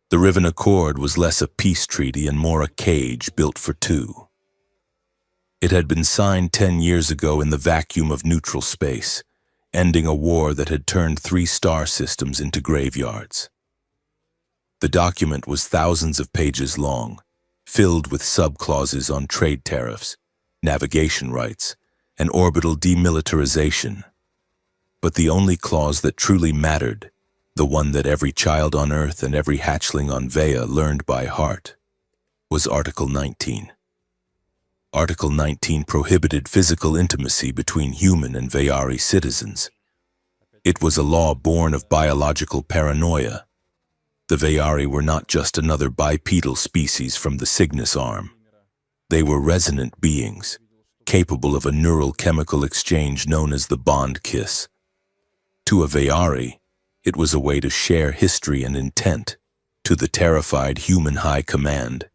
The Riven Accord was less a peace treaty and more a cage built for two. It had been signed 10 years ago in the vacuum of neutral space, ending a war that had turned 3 star systems into graveyards. The document was thousands of pages long, filled with sub-clauses on trade tariffs, navigation rights, and orbital demilitarization. But the only clause that truly mattered, the one that every child on Earth and every hatchling on Vea learned by heart, was Article 19. Article 19 prohibited physical intimacy between human and Veari citizens. It was a law born of biological paranoia. The Veari were not just another bipedal species from the Cygnus arm. They were resonant beings, capable of a neural chemical exchange known as the bond kiss. To a Veari, it was a way to share history and intent. To the terrified human high command,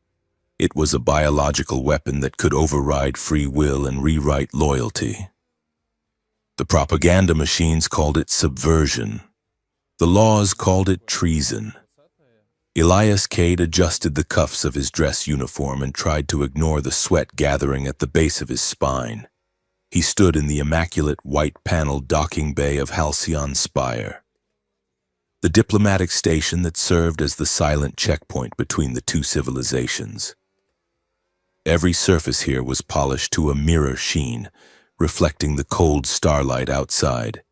it was a biological weapon that could override free will and rewrite loyalty. The propaganda machines called it subversion. The laws called it treason. Elias Cade adjusted the cuffs of his dress uniform and tried to ignore the sweat gathering at the base of his spine. He stood in the immaculate white-paneled docking bay of Halcyon Spire, the diplomatic station that served as the silent checkpoint between the two civilizations. Every surface here was polished to a mirror sheen, reflecting the cold starlight outside.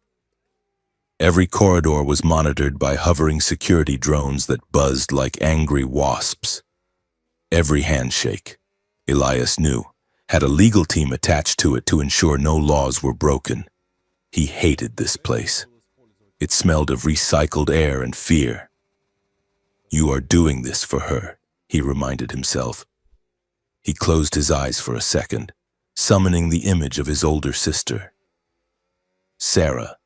Every corridor was monitored by hovering security drones that buzzed like angry wasps. Every handshake, Elias knew, had a legal team attached to it to ensure no laws were broken. He hated this place. It smelled of recycled air and fear. "You are doing this for her," he reminded himself. He closed his eyes for a second, summoning the image of his older sister, Sarah.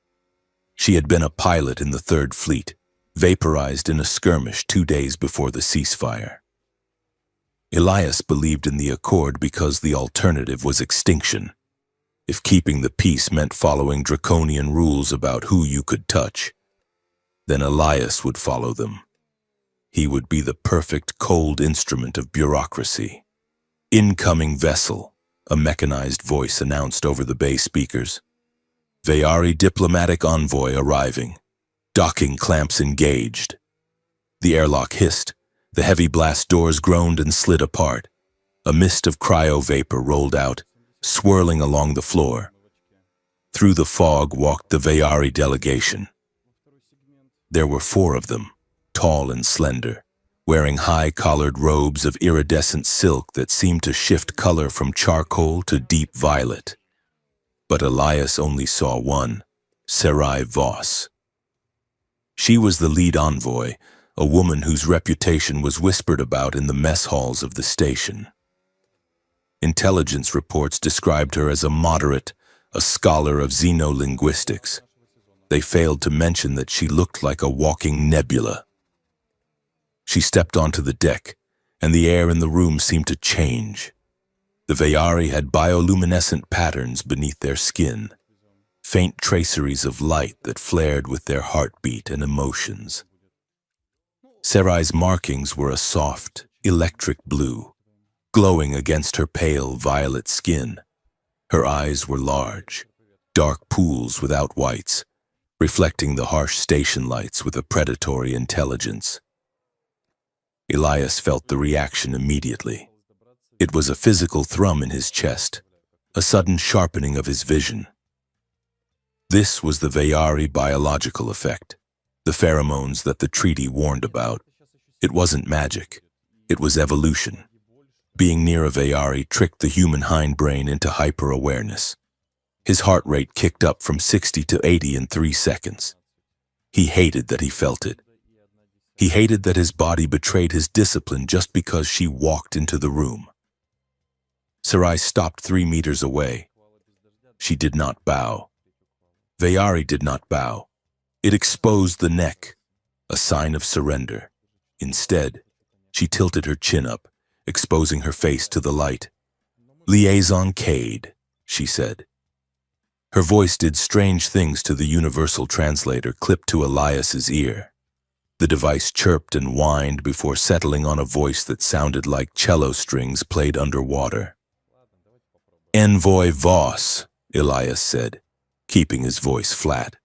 She had been a pilot in the Third Fleet, vaporized in a skirmish 2 days before the ceasefire. Elias believed in the Accord because the alternative was extinction. If keeping the peace meant following draconian rules about who you could touch, then Elias would follow them. He would be the perfect cold instrument of bureaucracy. "Incoming vessel," a mechanized voice announced over the bay speakers. "Veari diplomatic envoy arriving. Docking clamps engaged." The airlock hissed. The heavy blast doors groaned and slid apart. A mist of cryo-vapor rolled out, swirling along the floor. Through the fog walked the Veari delegation. There were 4 of them, tall and slender, wearing high-collared robes of iridescent silk that seemed to shift color from charcoal to deep violet. But Elias only saw one, Sarai Voss. She was the lead envoy, a woman whose reputation was whispered about in the mess halls of the station. Intelligence reports described her as a moderate, a scholar of xenolinguistics. They failed to mention that she looked like a walking nebula. She stepped onto the deck, and the air in the room seemed to change. The Veari had bioluminescent patterns beneath their skin, faint traceries of light that flared with their heartbeat and emotions. Sarai's markings were a soft, electric blue, glowing against her pale violet skin. Her eyes were large, dark pools without whites, reflecting the harsh station lights with a predatory intelligence. Elias felt the reaction immediately. It was a physical thrum in his chest, a sudden sharpening of his vision. This was the Veari biological effect, the pheromones that the treaty warned about. It wasn't magic, it was evolution. Being near a Veari tricked the human hindbrain into hyper-awareness. His heart rate kicked up from 60 to 80 in 3 seconds. He hated that he felt it. He hated that his body betrayed his discipline just because she walked into the room. Sarai stopped 3 meters away. She did not bow. Veari did not bow. It exposed the neck, a sign of surrender. Instead, she tilted her chin up, exposing her face to the light. "Liaison Cade," she said. Her voice did strange things to the universal translator clipped to Elias's ear. The device chirped and whined before settling on a voice that sounded like cello strings played underwater. "Envoy Voss," Elias said, keeping his voice flat.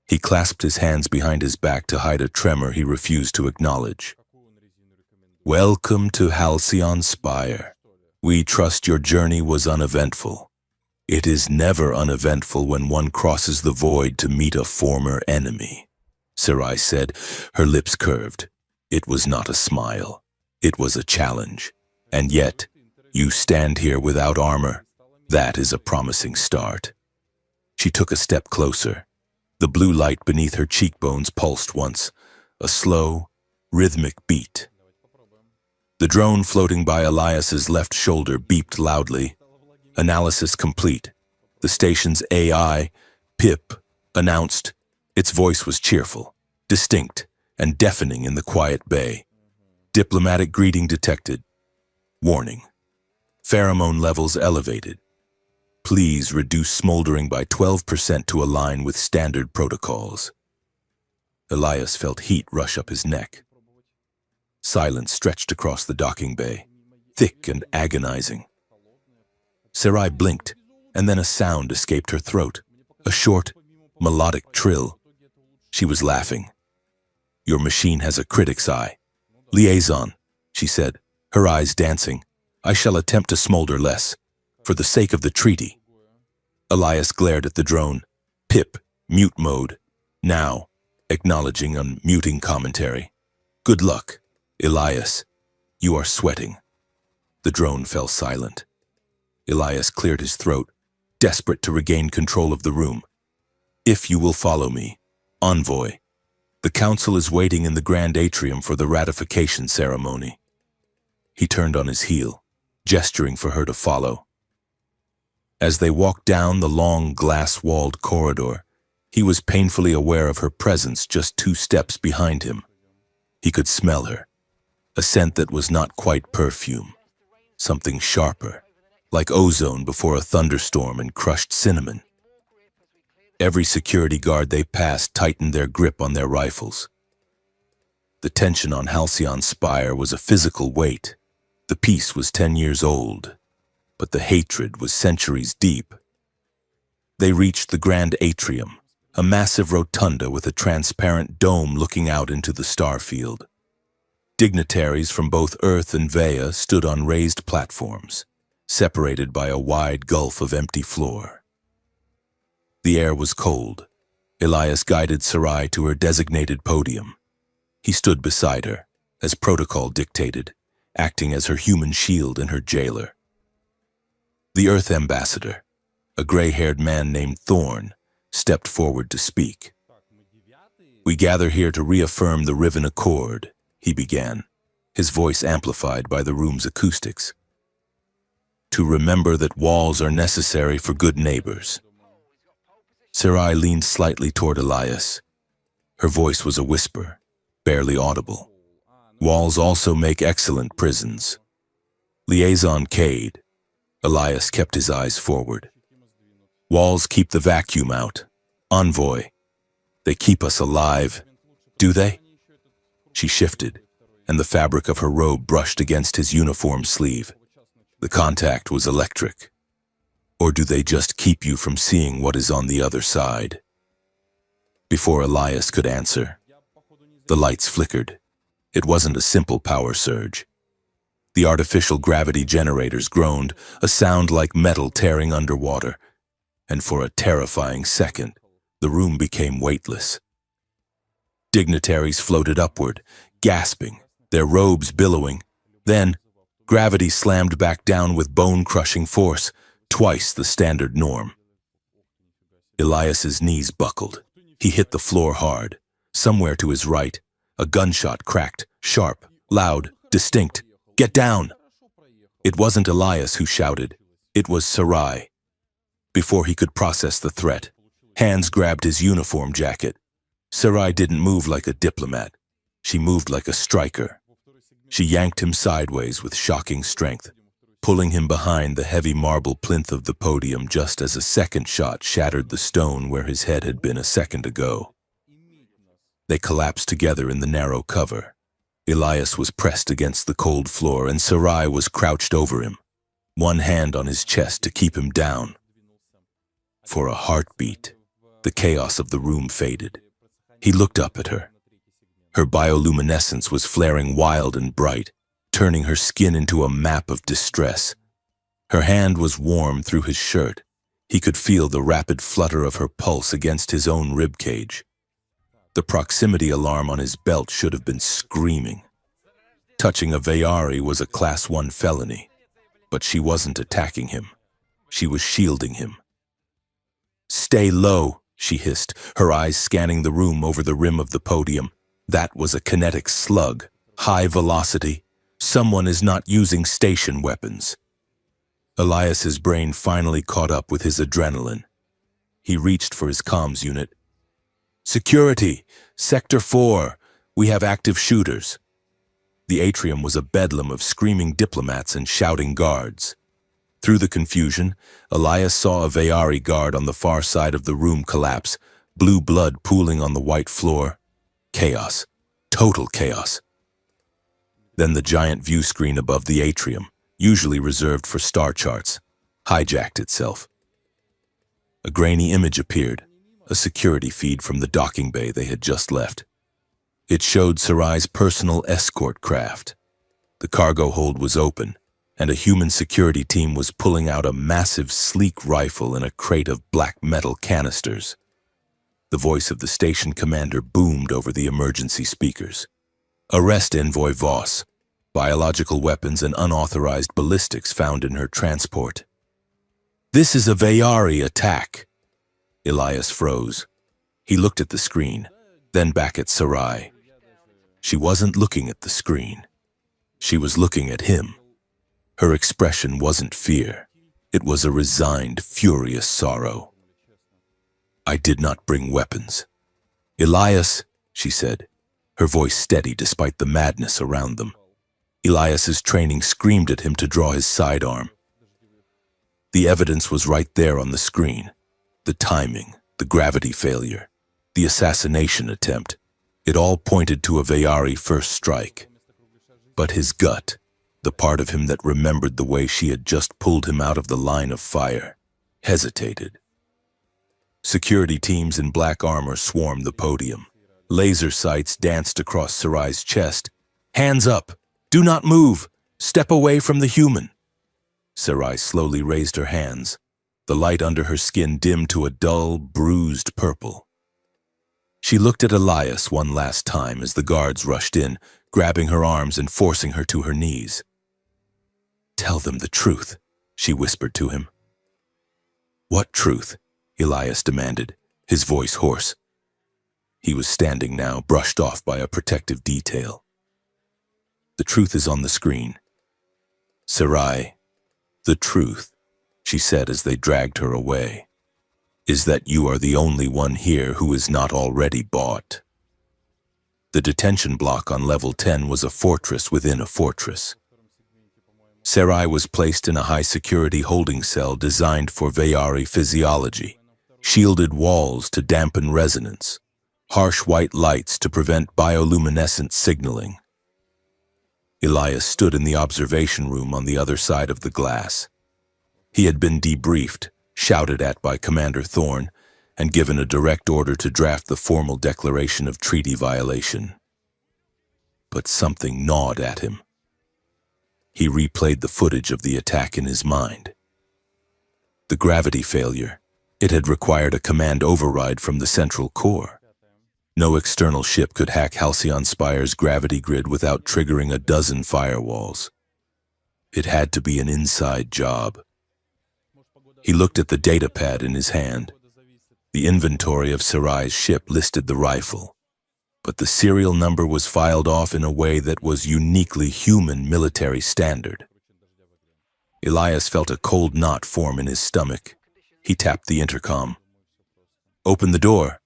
He clasped his hands behind his back to hide a tremor he refused to acknowledge. "Welcome to Halcyon Spire. We trust your journey was uneventful. It is never uneventful when one crosses the void to meet a former enemy," Sarai said, her lips curved. It was not a smile. It was a challenge. "And yet, you stand here without armor. That is a promising start." She took a step closer. The blue light beneath her cheekbones pulsed once, a slow, rhythmic beat. The drone floating by Elias's left shoulder beeped loudly. Analysis complete. The station's AI, Pip, announced. Its voice was cheerful, distinct, and deafening in the quiet bay. "Diplomatic greeting detected. Warning. Pheromone levels elevated. Please reduce smoldering by 12% to align with standard protocols." Elias felt heat rush up his neck. Silence stretched across the docking bay, thick and agonizing. Sarai blinked, and then a sound escaped her throat, a short, melodic trill. She was laughing. "Your machine has a critic's eye. Liaison," she said, her eyes dancing. "I shall attempt to smolder less, for the sake of the treaty." Elias glared at the drone. "Pip, mute mode. Now," acknowledging unmuting commentary. "Good luck, Elias. You are sweating." The drone fell silent. Elias cleared his throat, desperate to regain control of the room. "If you will follow me, Envoy. The council is waiting in the grand atrium for the ratification ceremony." He turned on his heel, gesturing for her to follow. As they walked down the long, glass-walled corridor, he was painfully aware of her presence just 2 steps behind him. He could smell her, a scent that was not quite perfume, something sharper, like ozone before a thunderstorm and crushed cinnamon. Every security guard they passed tightened their grip on their rifles. The tension on Halcyon Spire was a physical weight. The peace was 10 years old, but the hatred was centuries deep. They reached the grand atrium, a massive rotunda with a transparent dome looking out into the starfield. Dignitaries from both Earth and Vea stood on raised platforms, separated by a wide gulf of empty floor. The air was cold. Elias guided Sarai to her designated podium. He stood beside her, as protocol dictated, acting as her human shield and her jailer. The Earth ambassador, a gray-haired man named Thorn, stepped forward to speak. "We gather here to reaffirm the Riven Accord," he began, his voice amplified by the room's acoustics. "To remember that walls are necessary for good neighbors." Sarai leaned slightly toward Elias. Her voice was a whisper, barely audible. "Walls also make excellent prisons." Liaison Cade. Elias kept his eyes forward. "Walls keep the vacuum out. Envoy. They keep us alive. Do they?" She shifted, and the fabric of her robe brushed against his uniform sleeve. The contact was electric. "Or do they just keep you from seeing what is on the other side?" Before Elias could answer, the lights flickered. It wasn't a simple power surge. The artificial gravity generators groaned, a sound like metal tearing underwater, and for a terrifying second, the room became weightless. Dignitaries floated upward, gasping, their robes billowing. Then, gravity slammed back down with bone-crushing force, twice the standard norm. Elias's knees buckled. He hit the floor hard. Somewhere to his right, a gunshot cracked, sharp, loud, distinct. "Get down!" It wasn't Elias who shouted. It was Sarai. Before he could process the threat, hands grabbed his uniform jacket. Sarai didn't move like a diplomat. She moved like a striker. She yanked him sideways with shocking strength, pulling him behind the heavy marble plinth of the podium just as a second shot shattered the stone where his head had been a second ago. They collapsed together in the narrow cover. Elias was pressed against the cold floor, and Sarai was crouched over him, one hand on his chest to keep him down. For a heartbeat, the chaos of the room faded. He looked up at her. Her bioluminescence was flaring wild and bright, turning her skin into a map of distress. Her hand was warm through his shirt. He could feel the rapid flutter of her pulse against his own ribcage. The proximity alarm on his belt should have been screaming. Touching a Vayari was a Class 1 felony, but she wasn't attacking him. She was shielding him. "Stay low," she hissed, her eyes scanning the room over the rim of the podium. That was a kinetic slug, high velocity. Someone is not using station weapons. Elias's brain finally caught up with his adrenaline. He reached for his comms unit. "Security! Sector 4! We have active shooters." The atrium was a bedlam of screaming diplomats and shouting guards. Through the confusion, Elias saw a Vayari guard on the far side of the room collapse, blue blood pooling on the white floor. Chaos. Total chaos. Then the giant view screen above the atrium, usually reserved for star charts, hijacked itself. A grainy image appeared, a security feed from the docking bay they had just left. It showed Sarai's personal escort craft. The cargo hold was open, and a human security team was pulling out a massive, sleek rifle in a crate of black metal canisters. The voice of the station commander boomed over the emergency speakers. "Arrest Envoy Voss. Biological weapons and unauthorized ballistics found in her transport." "This is a Vayari attack." Elias froze. He looked at the screen, then back at Sarai. She wasn't looking at the screen. She was looking at him. Her expression wasn't fear. It was a resigned, furious sorrow. "I did not bring weapons." "Elias," she said, her voice steady despite the madness around them. Elias's training screamed at him to draw his sidearm. The evidence was right there on the screen. The timing, the gravity failure, the assassination attempt. It all pointed to a Vayari first strike. But his gut, the part of him that remembered the way she had just pulled him out of the line of fire, hesitated. Security teams in black armor swarmed the podium. Laser sights danced across Sarai's chest. "Hands up! Do not move! Step away from the human!" Sarai slowly raised her hands. The light under her skin dimmed to a dull, bruised purple. She looked at Elias one last time as the guards rushed in, grabbing her arms and forcing her to her knees. "Tell them the truth," she whispered to him. "What truth?" Elias demanded, his voice hoarse. He was standing now, brushed off by a protective detail. "The truth is on the screen." "Sarai, the truth," she said as they dragged her away, "is that you are the only one here who is not already bought." The detention block on level 10 was a fortress within a fortress. Sarai was placed in a high-security holding cell designed for Vayari physiology, shielded walls to dampen resonance, harsh white lights to prevent bioluminescent signaling. Elias stood in the observation room on the other side of the glass. He had been debriefed, shouted at by Commander Thorne, and given a direct order to draft the formal declaration of treaty violation. But something gnawed at him. He replayed the footage of the attack in his mind. The gravity failure. It had required a command override from the central core. No external ship could hack Halcyon Spire's gravity grid without triggering a dozen firewalls. It had to be an inside job. He looked at the datapad in his hand. The inventory of Sarai's ship listed the rifle, but the serial number was filed off in a way that was uniquely human military standard. Elias felt a cold knot form in his stomach. He tapped the intercom. "Open the door."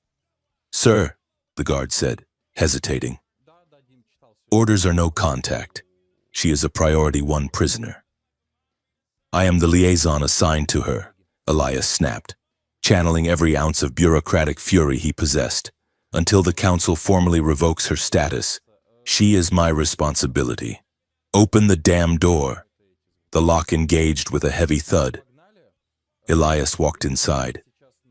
"Sir," the guard said, hesitating. "Orders are no contact. She is a Priority 1 prisoner." "I am the liaison assigned to her," Elias snapped, channeling every ounce of bureaucratic fury he possessed. Until the council formally revokes her status, she is my responsibility. Open the damn door. The lock engaged with a heavy thud. Elias walked inside.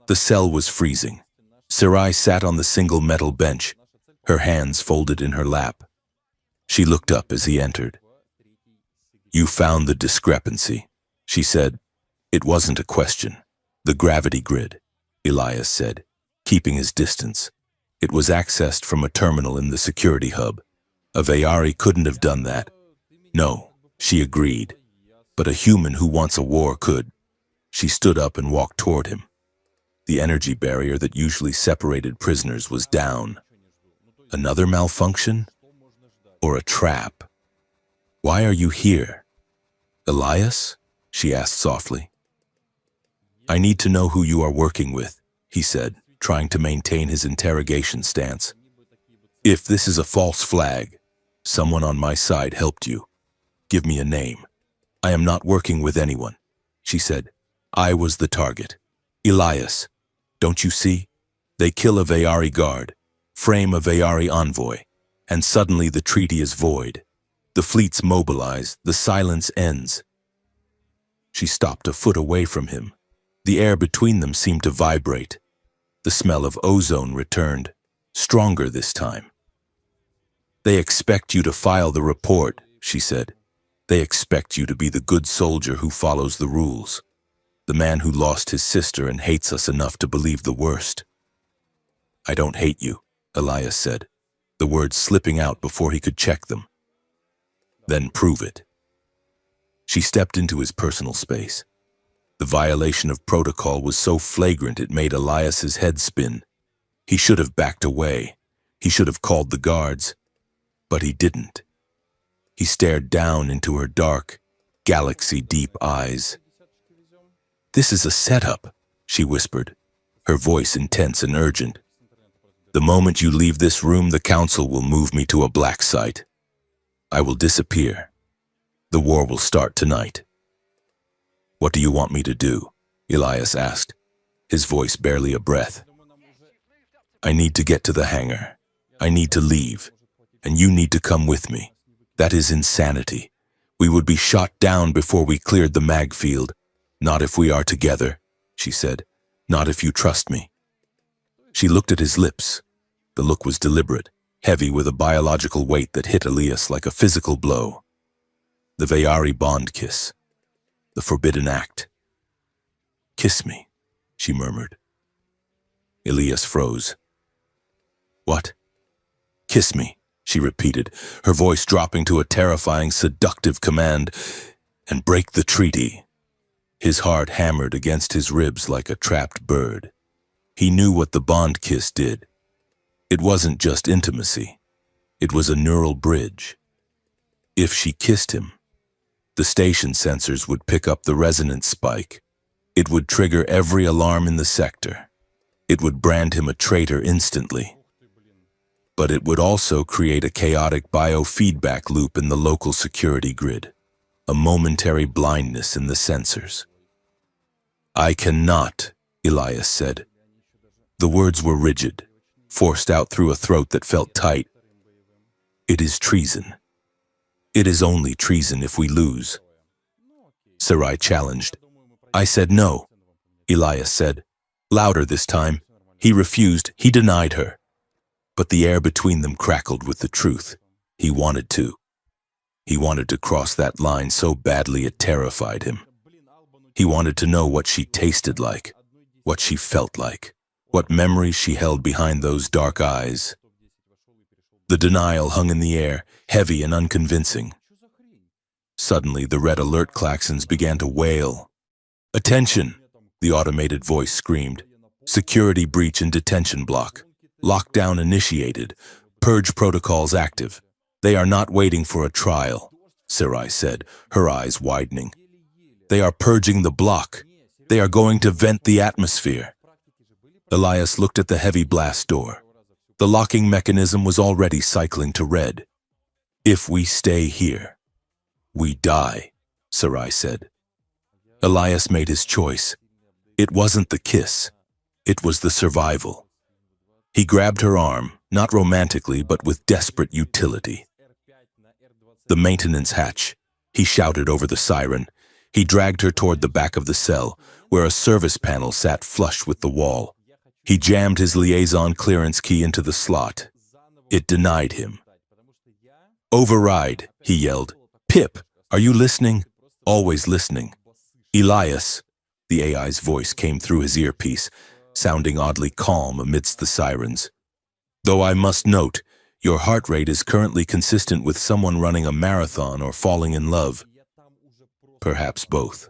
The cell was freezing. Sarai sat on the single metal bench, her hands folded in her lap. She looked up as he entered. You found the discrepancy, she said. It wasn't a question. The gravity grid, Elias said, keeping his distance. It was accessed from a terminal in the security hub. A Vayari couldn't have done that. No, she agreed. But a human who wants a war could. She stood up and walked toward him. The energy barrier that usually separated prisoners was down. Another malfunction? Or a trap? Why are you here? Elias? She asked softly. I need to know who you are working with, he said, trying to maintain his interrogation stance. If this is a false flag, someone on my side helped you. Give me a name. I am not working with anyone, she said. I was the target. Elias, don't you see? They kill a Vayari guard, frame a Vayari envoy, and suddenly the treaty is void. The fleets mobilize, the silence ends. She stopped a foot away from him. The air between them seemed to vibrate. The smell of ozone returned, stronger this time. They expect you to file the report, she said. They expect you to be the good soldier who follows the rules. The man who lost his sister and hates us enough to believe the worst. I don't hate you, Elias said, the words slipping out before he could check them. Then prove it. She stepped into his personal space. The violation of protocol was so flagrant it made Elias's head spin. He should have backed away. He should have called the guards. But he didn't. He stared down into her dark, galaxy-deep eyes. This is a setup, she whispered, her voice intense and urgent. The moment you leave this room, the council will move me to a black site. I will disappear. The war will start tonight. What do you want me to do? Elias asked, his voice barely a breath. I need to get to the hangar. I need to leave, and you need to come with me. That is insanity. We would be shot down before we cleared the mag field. Not if we are together, she said. Not if you trust me. She looked at his lips. The look was deliberate, heavy with a biological weight that hit Elias like a physical blow. The Vayari bond kiss. The forbidden act. Kiss me, she murmured. Elias froze. What? Kiss me, she repeated, her voice dropping to a terrifying, seductive command, and break the treaty. His heart hammered against his ribs like a trapped bird. He knew what the bond kiss did. It wasn't just intimacy. It was a neural bridge. If she kissed him, the station sensors would pick up the resonance spike. It would trigger every alarm in the sector. It would brand him a traitor instantly. But it would also create a chaotic biofeedback loop in the local security grid, a momentary blindness in the sensors. I cannot, Elias said. The words were rigid, forced out through a throat that felt tight. It is treason. It is only treason if we lose. Sarai challenged. I said no, Elias said, louder this time. He refused, he denied her. But the air between them crackled with the truth. He wanted to. He wanted to cross that line so badly it terrified him. He wanted to know what she tasted like, what she felt like, what memories she held behind those dark eyes. The denial hung in the air, heavy and unconvincing. Suddenly, the red alert klaxons began to wail. Attention, the automated voice screamed. Security breach in detention block. Lockdown initiated. Purge protocols active. They are not waiting for a trial, Sarai said, her eyes widening. They are purging the block. They are going to vent the atmosphere. Elias looked at the heavy blast door. The locking mechanism was already cycling to red. If we stay here, we die, Sarai said. Elias made his choice. It wasn't the kiss. It was the survival. He grabbed her arm, not romantically but with desperate utility. The maintenance hatch, he shouted over the siren. He dragged her toward the back of the cell, where a service panel sat flush with the wall. He jammed his liaison clearance key into the slot. It denied him. "Override," he yelled. "Pip, are you listening?" "Always listening." "Elias," the AI's voice came through his earpiece, sounding oddly calm amidst the sirens. "Though I must note, your heart rate is currently consistent with someone running a marathon or falling in love. Perhaps both.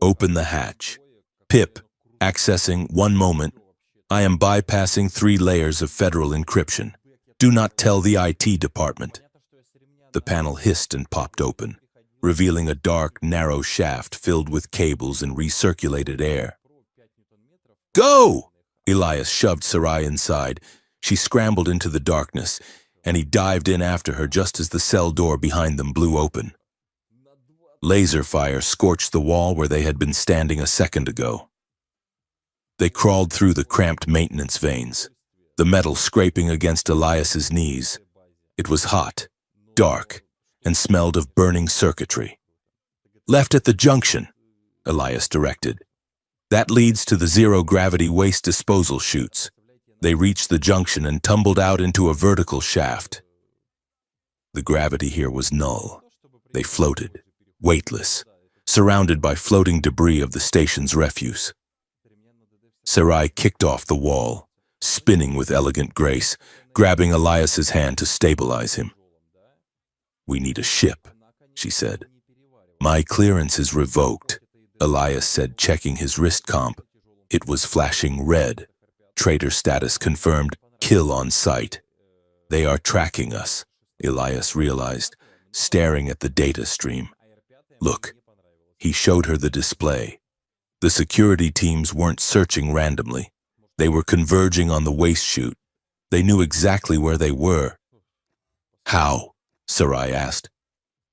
Open the hatch." "Pip, accessing, one moment. I am bypassing 3 layers of federal encryption. Do not tell the IT department." The panel hissed and popped open, revealing a dark, narrow shaft filled with cables and recirculated air. "Go!" Elias shoved Sarai inside. She scrambled into the darkness, and he dived in after her just as the cell door behind them blew open. Laser fire scorched the wall where they had been standing a second ago. They crawled through the cramped maintenance vanes, the metal scraping against Elias's knees. It was hot, dark, and smelled of burning circuitry. "Left at the junction," Elias directed. "That leads to the zero-gravity waste disposal chutes." They reached the junction and tumbled out into a vertical shaft. The gravity here was null. They floated, weightless, surrounded by floating debris of the station's refuse. Sarai kicked off the wall, spinning with elegant grace, grabbing Elias's hand to stabilize him. "We need a ship," she said. "My clearance is revoked," Elias said, checking his wrist comp. It was flashing red. Traitor status confirmed, kill on sight. "They are tracking us," Elias realized, staring at the data stream. "Look." He showed her the display. The security teams weren't searching randomly. They were converging on the waste chute. They knew exactly where they were. "How?" Sarai asked.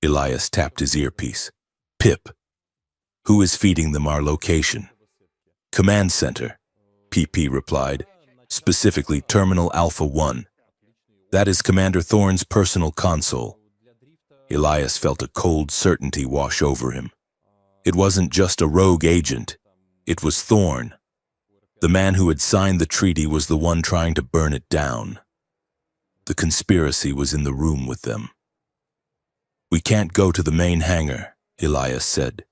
Elias tapped his earpiece. "Pip." "Who is feeding them our location?" "Command Center," PP replied, "specifically Terminal Alpha 1. That is Commander Thorne's personal console." Elias felt a cold certainty wash over him. It wasn't just a rogue agent. It was Thorne. The man who had signed the treaty was the one trying to burn it down. The conspiracy was in the room with them. "We can't go to the main hangar," Elias said.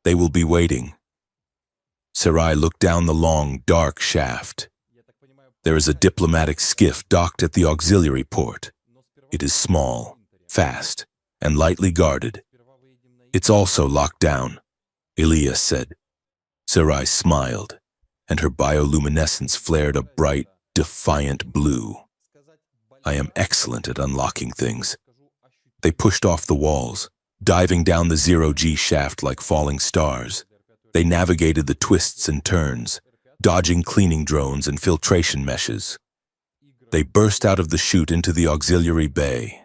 "They will be waiting." Sarai looked down the long, dark shaft. There is a diplomatic skiff docked at the auxiliary port. It is small, fast, and lightly guarded. "It's also locked down," Elias said. Sarai smiled, and her bioluminescence flared a bright, defiant blue. "I am excellent at unlocking things." They pushed off the walls, diving down the zero-G shaft like falling stars. They navigated the twists and turns, dodging cleaning drones and filtration meshes. They burst out of the chute into the auxiliary bay.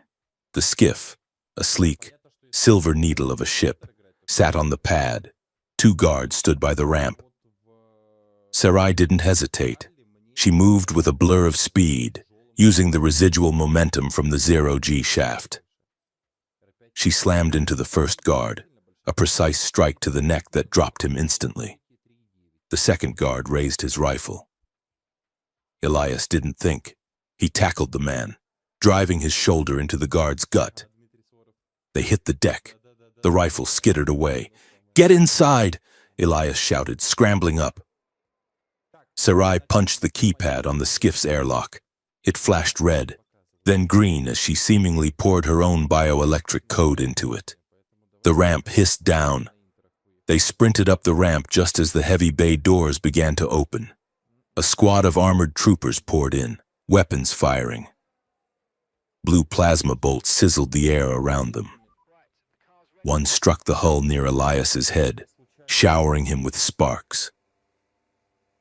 The skiff, a sleek, silver needle of a ship, sat on the pad. 2 guards stood by the ramp. Sarai didn't hesitate. She moved with a blur of speed, using the residual momentum from the zero-G shaft. She slammed into the first guard, a precise strike to the neck that dropped him instantly. The second guard raised his rifle. Elias didn't think. He tackled the man, driving his shoulder into the guard's gut. They hit the deck. The rifle skittered away. "Get inside!" Elias shouted, scrambling up. Sarai punched the keypad on the skiff's airlock. It flashed red, then green as she seemingly poured her own bioelectric code into it. The ramp hissed down. They sprinted up the ramp just as the heavy bay doors began to open. A squad of armored troopers poured in, weapons firing. Blue plasma bolts sizzled the air around them. One struck the hull near Elias's head, showering him with sparks.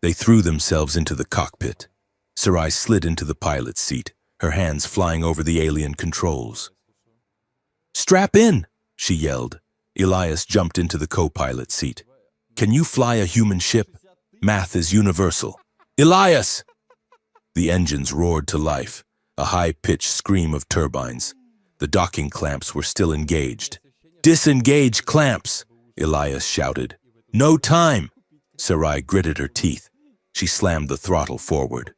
They threw themselves into the cockpit. Sarai slid into the pilot's seat, her hands flying over the alien controls. "Strap in!" she yelled. Elias jumped into the co-pilot seat. "Can you fly a human ship? Math is universal." "Elias!" The engines roared to life, a high-pitched scream of turbines. The docking clamps were still engaged. "Disengage clamps!" Elias shouted. "No time!" Sarai gritted her teeth. She slammed the throttle forward.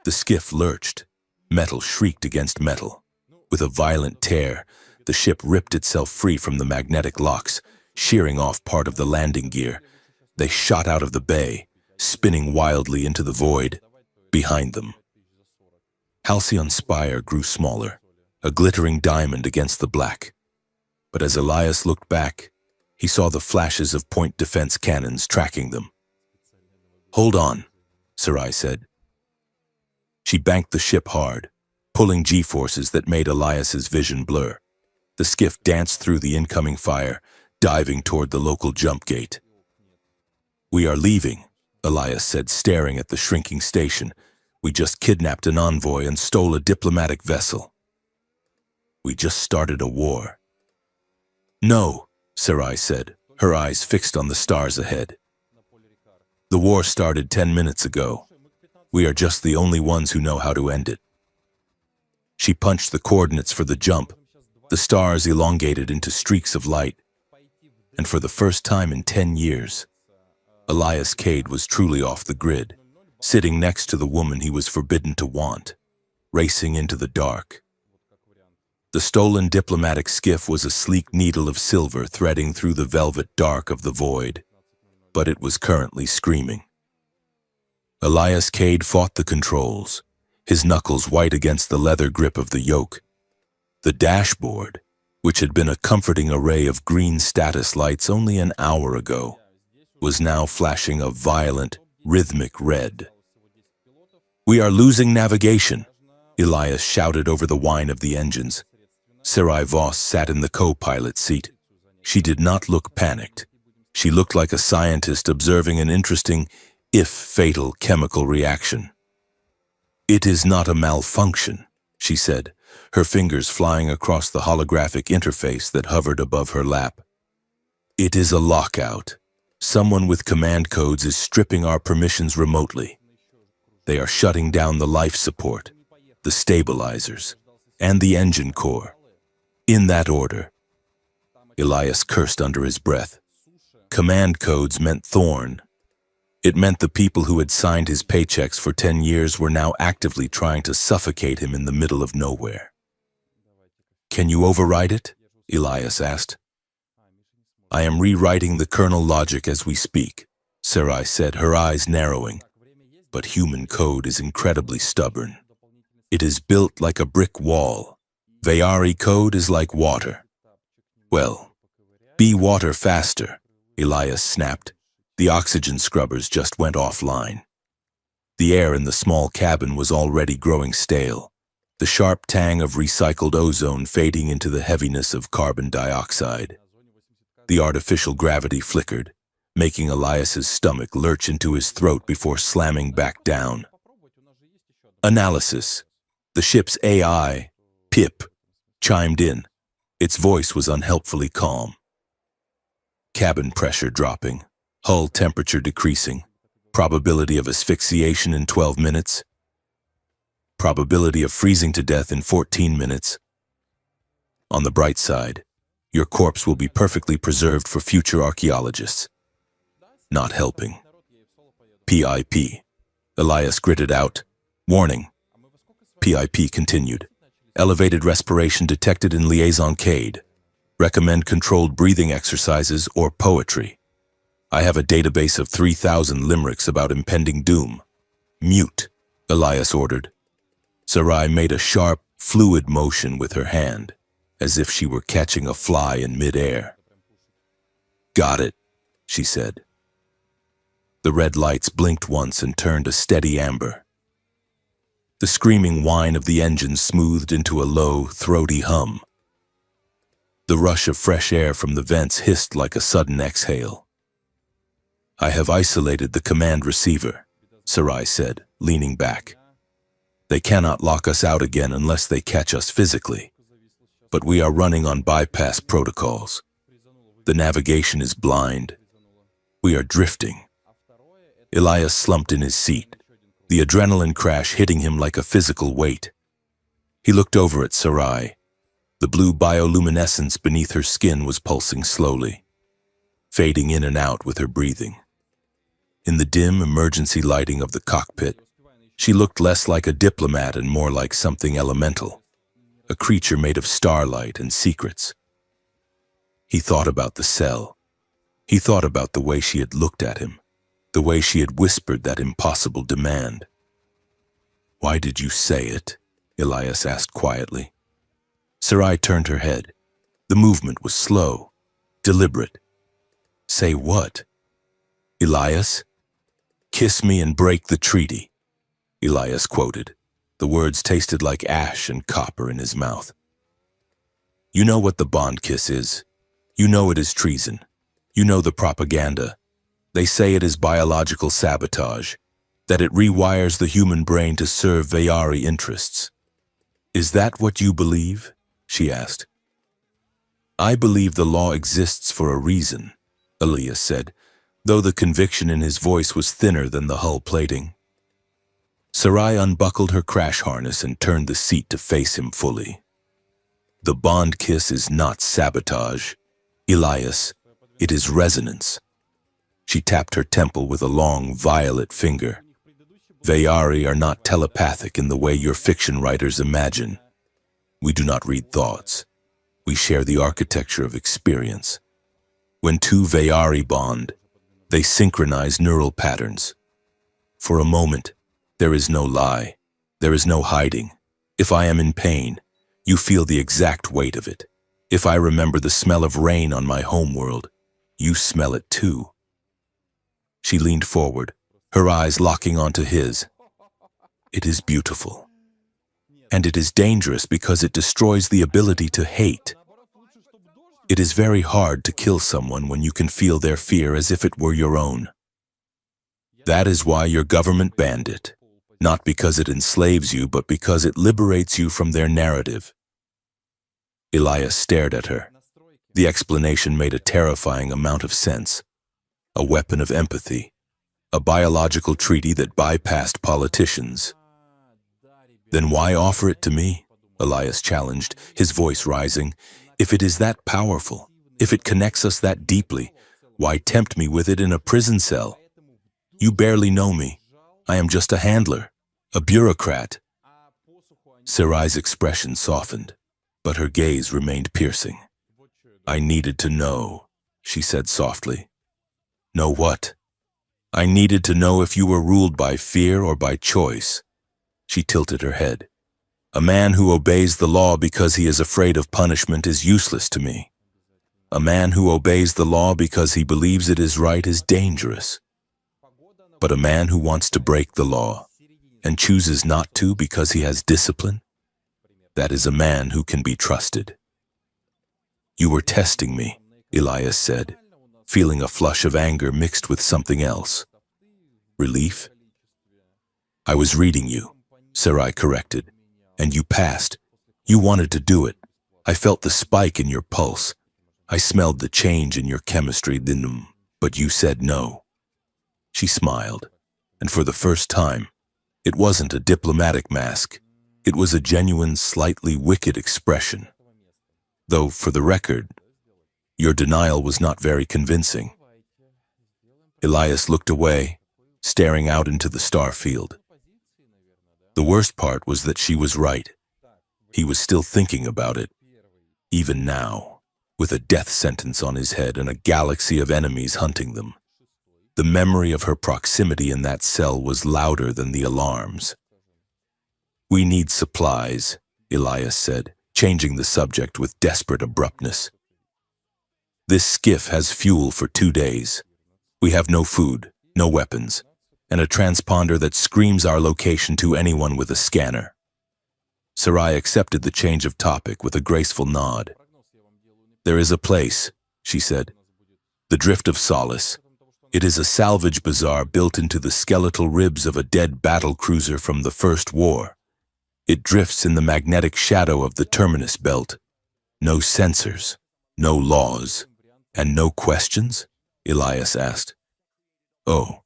The skiff lurched. Metal shrieked against metal. With a violent tear, the ship ripped itself free from the magnetic locks, shearing off part of the landing gear. They shot out of the bay, spinning wildly into the void behind them. Halcyon's spire grew smaller, a glittering diamond against the black. But as Elias looked back, he saw the flashes of point defense cannons tracking them. "Hold on," Sarai said. She banked the ship hard, pulling G-forces that made Elias's vision blur. The skiff danced through the incoming fire, diving toward the local jump gate. "We are leaving," Elias said, staring at the shrinking station. "We just kidnapped an envoy and stole a diplomatic vessel. We just started a war." "No," Sarai said, her eyes fixed on the stars ahead. "The war started 10 minutes ago. We are just the only ones who know how to end it." She punched the coordinates for the jump. The stars elongated into streaks of light. And for the first time in 10 years, Elias Cade was truly off the grid, sitting next to the woman he was forbidden to want, racing into the dark. The stolen diplomatic skiff was a sleek needle of silver threading through the velvet dark of the void, but it was currently screaming. Elias Cade fought the controls, his knuckles white against the leather grip of the yoke. The dashboard, which had been a comforting array of green status lights only an hour ago, was now flashing a violent, rhythmic red. "We are losing navigation," Elias shouted over the whine of the engines. Sarai Voss sat in the co-pilot seat. She did not look panicked. She looked like a scientist observing an interesting, if fatal, chemical reaction. "It is not a malfunction," she said, her fingers flying across the holographic interface that hovered above her lap. "It is a lockout. Someone with command codes is stripping our permissions remotely. They are shutting down the life support, the stabilizers, and the engine core. In that order." Elias cursed under his breath. Command codes meant Thorn. It meant the people who had signed his paychecks for 10 years were now actively trying to suffocate him in the middle of nowhere. "Can you override it?" Elias asked. "I am rewriting the kernel logic as we speak," Sarai said, her eyes narrowing. "But human code is incredibly stubborn. It is built like a brick wall. Vayari code is like water." "Well, be water faster," Elias snapped. The oxygen scrubbers just went offline. The air in the small cabin was already growing stale, the sharp tang of recycled ozone fading into the heaviness of carbon dioxide. The artificial gravity flickered, making Elias's stomach lurch into his throat before slamming back down. "Analysis." The ship's AI, Pip, chimed in. Its voice was unhelpfully calm. "Cabin pressure dropping. Hull temperature decreasing. Probability of asphyxiation in 12 minutes. Probability of freezing to death in 14 minutes. On the bright side, your corpse will be perfectly preserved for future archaeologists." Not helping. "PIP." Elias gritted out. "Warning." PIP continued. "Elevated respiration detected in liaison Cade. Recommend controlled breathing exercises or poetry. I have a database of 3,000 limericks about impending doom." "Mute," Elias ordered. Sarai made a sharp, fluid motion with her hand, as if she were catching a fly in midair. "Got it," she said. The red lights blinked once and turned a steady amber. The screaming whine of the engine smoothed into a low, throaty hum. The rush of fresh air from the vents hissed like a sudden exhale. "I have isolated the command receiver," Sarai said, leaning back. "They cannot lock us out again unless they catch us physically. But we are running on bypass protocols. The navigation is blind. We are drifting." Elias slumped in his seat. the adrenaline crash hitting him like a physical weight. He looked over at Sarai. The blue bioluminescence beneath her skin was pulsing slowly, fading in and out with her breathing. In the dim emergency lighting of the cockpit, she looked less like a diplomat and more like something elemental, a creature made of starlight and secrets. He thought about the cell. He thought about the way she had looked at him, the way she had whispered that impossible demand. "Why did you say it?" Elias asked quietly. Sarai turned her head. The movement was slow, deliberate. "Say what?" "Elias, kiss me and break the treaty," Elias quoted. The words tasted like ash and copper in his mouth. "You know what the bond kiss is. You know it is treason. You know the propaganda. They say it is biological sabotage, that it rewires the human brain to serve Vayari interests. Is that what you believe?" she asked. "I believe the law exists for a reason," Elias said, though the conviction in his voice was thinner than the hull plating. Sarai unbuckled her crash harness and turned the seat to face him fully. "The bond kiss is not sabotage, Elias, it is resonance." She tapped her temple with a long, violet finger. "Vayari are not telepathic in the way your fiction writers imagine. We do not read thoughts. We share the architecture of experience. When two Vayari bond, they synchronize neural patterns. For a moment, there is no lie. There is no hiding. If I am in pain, you feel the exact weight of it. If I remember the smell of rain on my homeworld, you smell it too." She leaned forward, her eyes locking onto his. "It is beautiful. And it is dangerous because it destroys the ability to hate. It is very hard to kill someone when you can feel their fear as if it were your own. That is why your government banned it, not because it enslaves you, but because it liberates you from their narrative." Elias stared at her. The explanation made a terrifying amount of sense. A weapon of empathy, a biological treaty that bypassed politicians. "Then why offer it to me?" Elias challenged, his voice rising. "If it is that powerful, if it connects us that deeply, why tempt me with it in a prison cell? You barely know me. I am just a handler, a bureaucrat." Sarai's expression softened, but her gaze remained piercing. "I needed to know," she said softly. "Know what?" "I needed to know if you were ruled by fear or by choice." She tilted her head. "A man who obeys the law because he is afraid of punishment is useless to me. A man who obeys the law because he believes it is right is dangerous. But a man who wants to break the law and chooses not to because he has discipline, that is a man who can be trusted." "You were testing me," Elias said, feeling a flush of anger mixed with something else. "Relief?" "I was reading you," Sarai corrected, "and you passed. You wanted to do it. I felt the spike in your pulse. I smelled the change in your chemistry, but you said no." She smiled, and for the first time, it wasn't a diplomatic mask. It was a genuine, slightly wicked expression. Though, for the record, your denial was not very convincing. Elias looked away, staring out into the star field. The worst part was that she was right. He was still thinking about it, even now, with a death sentence on his head and a galaxy of enemies hunting them. The memory of her proximity in that cell was louder than the alarms. "We need supplies," Elias said, changing the subject with desperate abruptness. "This skiff has fuel for 2 days. We have no food, no weapons, and a transponder that screams our location to anyone with a scanner." Sarai accepted the change of topic with a graceful nod. "There is a place," she said, "the Drift of Solace. It is a salvage bazaar built into the skeletal ribs of a dead battle cruiser from the First War. It drifts in the magnetic shadow of the Terminus Belt. No sensors, no laws, and no questions?" Elias asked. "Oh,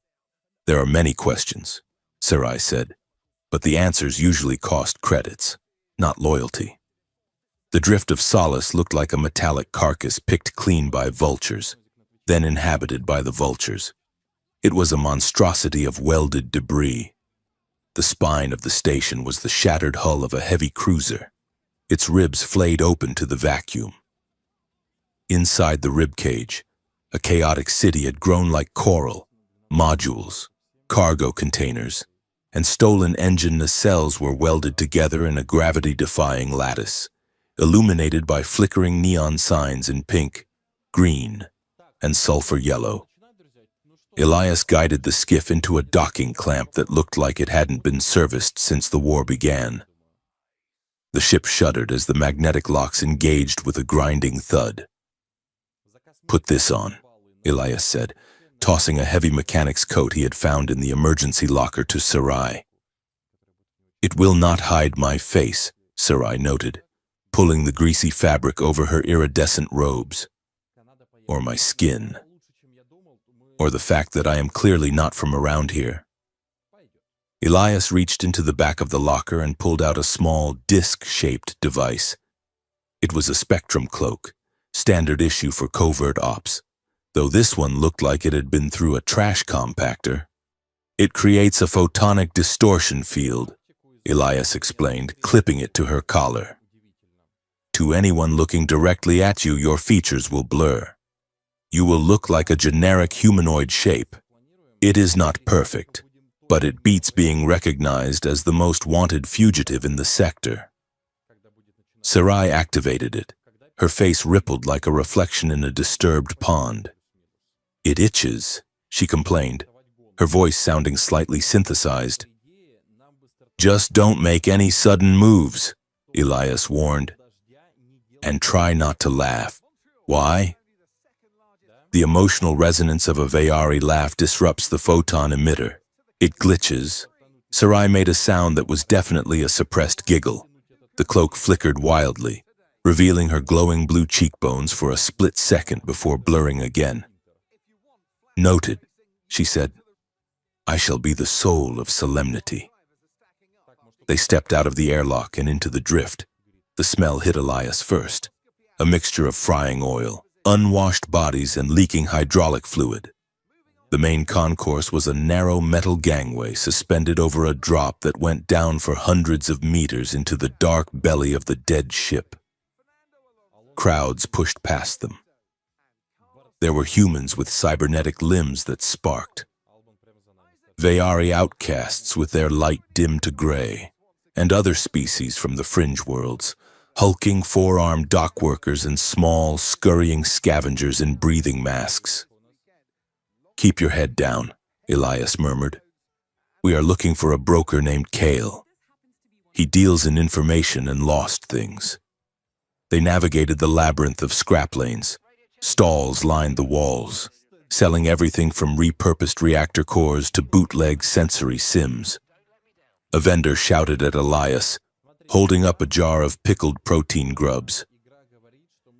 there are many questions," Sarai said, but the answers usually cost credits, not loyalty. The drift of solace looked like a metallic carcass picked clean by vultures, then inhabited by the vultures. It was a monstrosity of welded debris. The spine of the station was the shattered hull of a heavy cruiser, its ribs flayed open to the vacuum. Inside the ribcage, a chaotic city had grown like coral. Modules, cargo containers, and stolen engine nacelles were welded together in a gravity-defying lattice, illuminated by flickering neon signs in pink, green, and sulfur yellow. Elias guided the skiff into a docking clamp that looked like it hadn't been serviced since the war began. The ship shuddered as the magnetic locks engaged with a grinding thud. "Put this on," Elias said, tossing a heavy mechanic's coat he had found in the emergency locker to Sarai. "It will not hide my face," Sarai noted, pulling the greasy fabric over her iridescent robes. "Or my skin. Or the fact that I am clearly not from around here." Elias reached into the back of the locker and pulled out a small, disc-shaped device. It was a spectrum cloak, standard issue for covert ops, though this one looked like it had been through a trash compactor. "It creates a photonic distortion field," Elias explained, clipping it to her collar. "To anyone looking directly at you, your features will blur. You will look like a generic humanoid shape. It is not perfect, but it beats being recognized as the most wanted fugitive in the sector." Sarai activated it. Her face rippled like a reflection in a disturbed pond. "It itches," she complained, her voice sounding slightly synthesized. "Just don't make any sudden moves," Elias warned. "And try not to laugh." "Why?" "The emotional resonance of a Vayari laugh disrupts the photon emitter. It glitches." Sarai made a sound that was definitely a suppressed giggle. The cloak flickered wildly, revealing her glowing blue cheekbones for a split second before blurring again. "Noted," she said. "I shall be the soul of solemnity." They stepped out of the airlock and into the drift. The smell hit Elias first, a mixture of frying oil, unwashed bodies, and leaking hydraulic fluid. The main concourse was a narrow metal gangway suspended over a drop that went down for hundreds of meters into the dark belly of the dead ship. Crowds pushed past them. There were humans with cybernetic limbs that sparked, Vayari outcasts with their light dim to gray, and other species from the fringe worlds, hulking four-armed dockworkers and small, scurrying scavengers in breathing masks. "Keep your head down," Elias murmured. "We are looking for a broker named Kale. He deals in information and lost things." They navigated the labyrinth of scrap lanes. Stalls lined the walls, selling everything from repurposed reactor cores to bootleg sensory sims. A vendor shouted at Elias, holding up a jar of pickled protein grubs.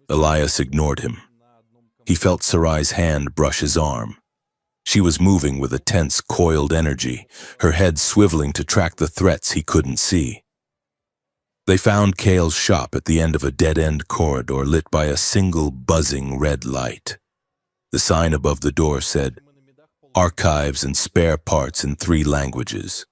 Elias ignored him. He felt Sarai's hand brush his arm. She was moving with a tense, coiled energy, her head swiveling to track the threats he couldn't see. They found Kale's shop at the end of a dead-end corridor lit by a single buzzing red light. The sign above the door said, "Archives and spare parts in 3 languages."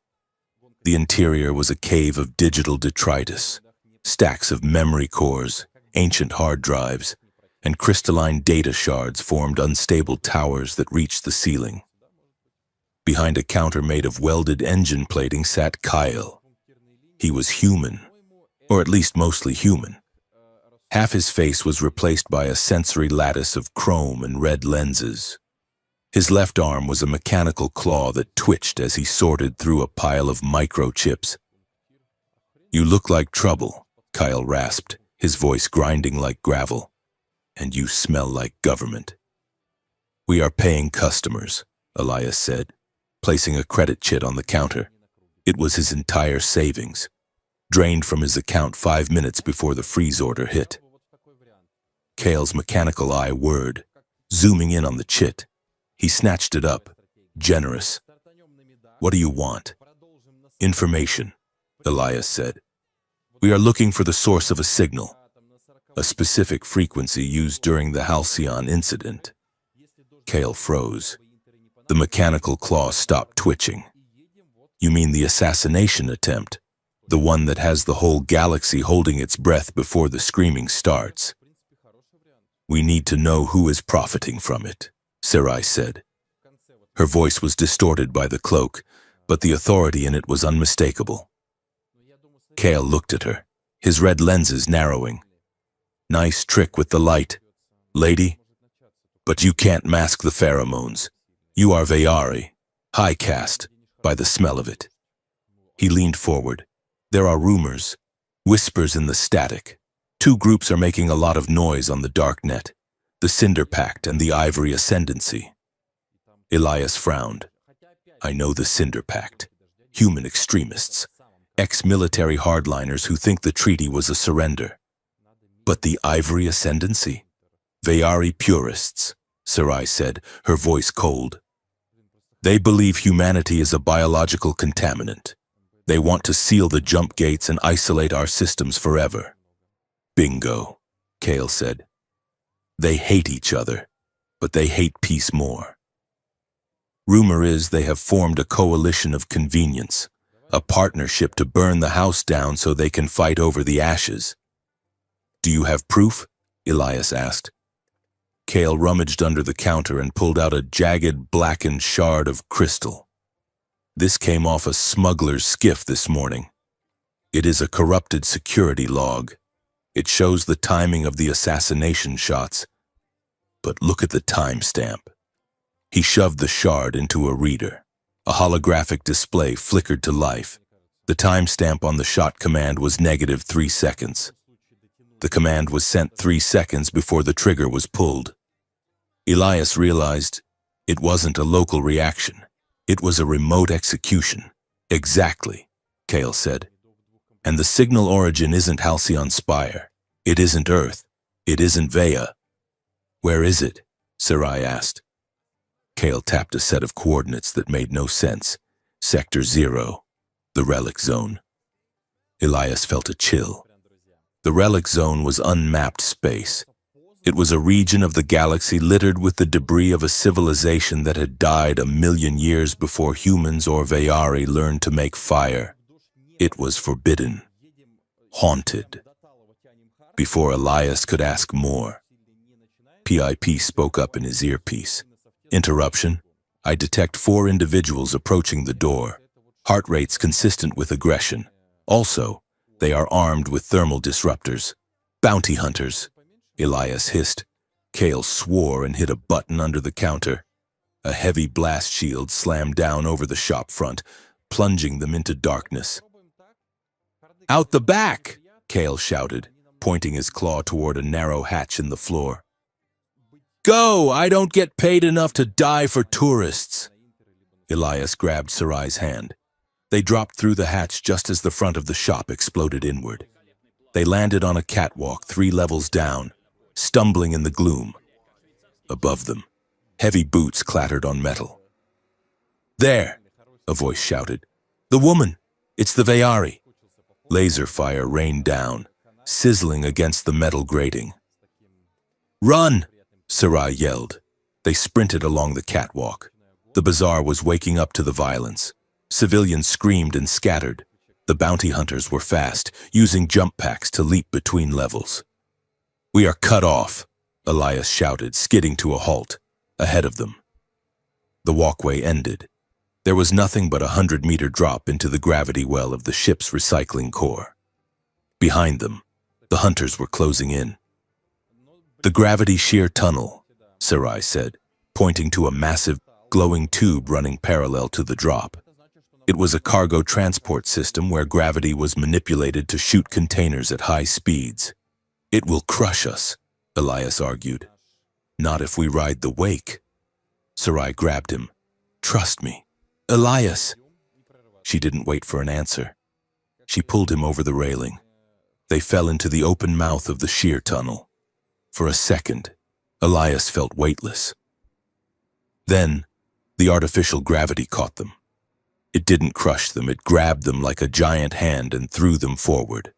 The interior was a cave of digital detritus, stacks of memory cores, ancient hard drives, and crystalline data shards formed unstable towers that reached the ceiling. Behind a counter made of welded engine plating sat Kyle. He was human, or at least mostly human. Half his face was replaced by a sensory lattice of chrome and red lenses. His left arm was a mechanical claw that twitched as he sorted through a pile of microchips. "You look like trouble," Kyle rasped, his voice grinding like gravel. "And you smell like government." "We are paying customers," Elias said, placing a credit chit on the counter. It was his entire savings, drained from his account 5 minutes before the freeze order hit. Kale's mechanical eye whirred, zooming in on the chit. He snatched it up, generous. "What do you want?" Information, Elias said. We are looking for the source of a signal, a specific frequency used during the Halcyon incident. Kale froze. The mechanical claw stopped twitching. You mean the assassination attempt? The one that has the whole galaxy holding its breath before the screaming starts. We need to know who is profiting from it, Sarai said. Her voice was distorted by the cloak, but the authority in it was unmistakable. Kale looked at her, his red lenses narrowing. Nice trick with the light, lady. But you can't mask the pheromones. You are Vayari, high caste, by the smell of it. He leaned forward. There are rumors, whispers in the static. Two groups are making a lot of noise on the dark net, the Cinder Pact and the Ivory Ascendancy. Elias frowned. I know the Cinder Pact. Human extremists. Ex-military hardliners who think the treaty was a surrender. But the Ivory Ascendancy? Vayari purists, Sarai said, her voice cold. They believe humanity is a biological contaminant. They want to seal the jump gates and isolate our systems forever. Bingo, Kale said. They hate each other, but they hate peace more. Rumor is they have formed a coalition of convenience, a partnership to burn the house down so they can fight over the ashes. Do you have proof? Elias asked. Kale rummaged under the counter and pulled out a jagged, blackened shard of crystal. This came off a smuggler's skiff this morning. It is a corrupted security log. It shows the timing of the assassination shots. But look at the timestamp. He shoved the shard into a reader. A holographic display flickered to life. The timestamp on the shot command was -3 seconds. The command was sent 3 seconds before the trigger was pulled. Elias realized it wasn't a local reaction. It was a remote execution. Exactly, Kale said. And the signal origin isn't Halcyon Spire. It isn't Earth. It isn't Vaya. Where is it? Sarai asked. Kale tapped a set of coordinates that made no sense. Sector 0, the relic zone. Elias felt a chill. The relic zone was unmapped space. It was a region of the galaxy littered with the debris of a civilization that had died 1,000,000 years before humans or Vayari learned to make fire. It was forbidden, haunted. Before Elias could ask more, PIP spoke up in his earpiece. Interruption. I detect 4 individuals approaching the door. Heart rates consistent with aggression. Also, they are armed with thermal disruptors. Bounty hunters. Elias hissed. Kale swore and hit a button under the counter. A heavy blast shield slammed down over the shop front, plunging them into darkness. Out the back! Kale shouted, pointing his claw toward a narrow hatch in the floor. Go! I don't get paid enough to die for tourists! Elias grabbed Sarai's hand. They dropped through the hatch just as the front of the shop exploded inward. They landed on a catwalk 3 levels down, stumbling in the gloom. Above them, heavy boots clattered on metal. There! A voice shouted. The woman! It's the Vayari! Laser fire rained down, sizzling against the metal grating. Run! Sarai yelled. They sprinted along the catwalk. The bazaar was waking up to the violence. Civilians screamed and scattered. The bounty hunters were fast, using jump packs to leap between levels. We are cut off, Elias shouted, skidding to a halt, ahead of them. The walkway ended. There was nothing but a 100-meter drop into the gravity well of the ship's recycling core. Behind them, the hunters were closing in. The gravity shear tunnel, Sarai said, pointing to a massive, glowing tube running parallel to the drop. It was a cargo transport system where gravity was manipulated to shoot containers at high speeds. It will crush us, Elias argued. Not if we ride the wake. Sarai grabbed him. Trust me. Elias! She didn't wait for an answer. She pulled him over the railing. They fell into the open mouth of the shear tunnel. For a second, Elias felt weightless. Then, the artificial gravity caught them. It didn't crush them, it grabbed them like a giant hand and threw them forward.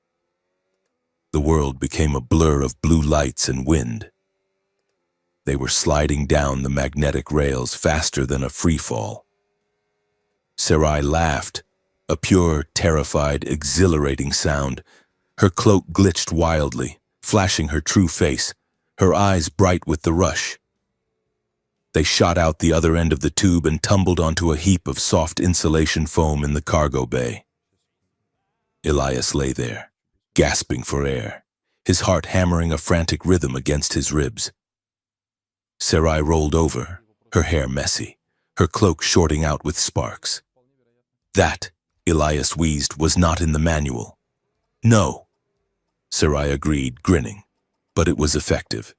The world became a blur of blue lights and wind. They were sliding down the magnetic rails faster than a free fall. Sarai laughed, a pure, terrified, exhilarating sound. Her cloak glitched wildly, flashing her true face, her eyes bright with the rush. They shot out the other end of the tube and tumbled onto a heap of soft insulation foam in the cargo bay. Elias lay there, gasping for air, his heart hammering a frantic rhythm against his ribs. Sarai rolled over, her hair messy, her cloak shorting out with sparks. That, Elias wheezed, was not in the manual. No, Sarai agreed, grinning, but it was effective.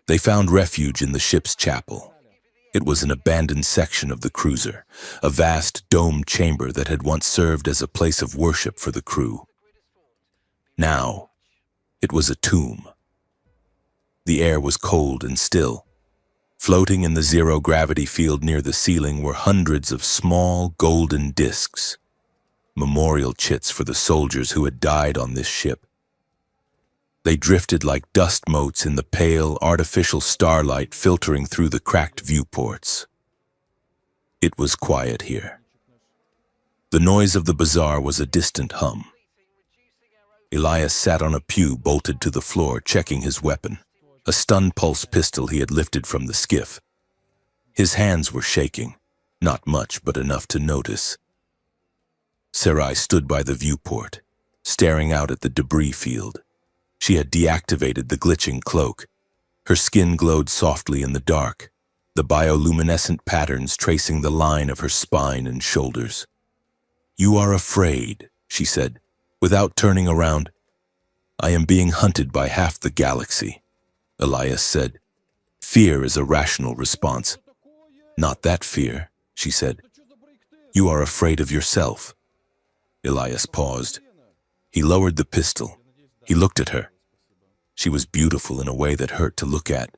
They found refuge in the ship's chapel. It was an abandoned section of the cruiser, a vast domed chamber that had once served as a place of worship for the crew. Now, it was a tomb. The air was cold and still. Floating in the zero-gravity field near the ceiling were hundreds of small golden discs, memorial chits for the soldiers who had died on this ship. They drifted like dust motes in the pale, artificial starlight filtering through the cracked viewports. It was quiet here. The noise of the bazaar was a distant hum. Elias sat on a pew bolted to the floor, checking his weapon, a stun pulse pistol he had lifted from the skiff. His hands were shaking, not much but enough to notice. Sarai stood by the viewport, staring out at the debris field. She had deactivated the glitching cloak. Her skin glowed softly in the dark, the bioluminescent patterns tracing the line of her spine and shoulders. "You are afraid," she said, without turning around. "I am being hunted by half the galaxy," Elias said. "Fear is a rational response." "Not that fear," she said. "You are afraid of yourself." Elias paused. He lowered the pistol. He looked at her. She was beautiful in a way that hurt to look at.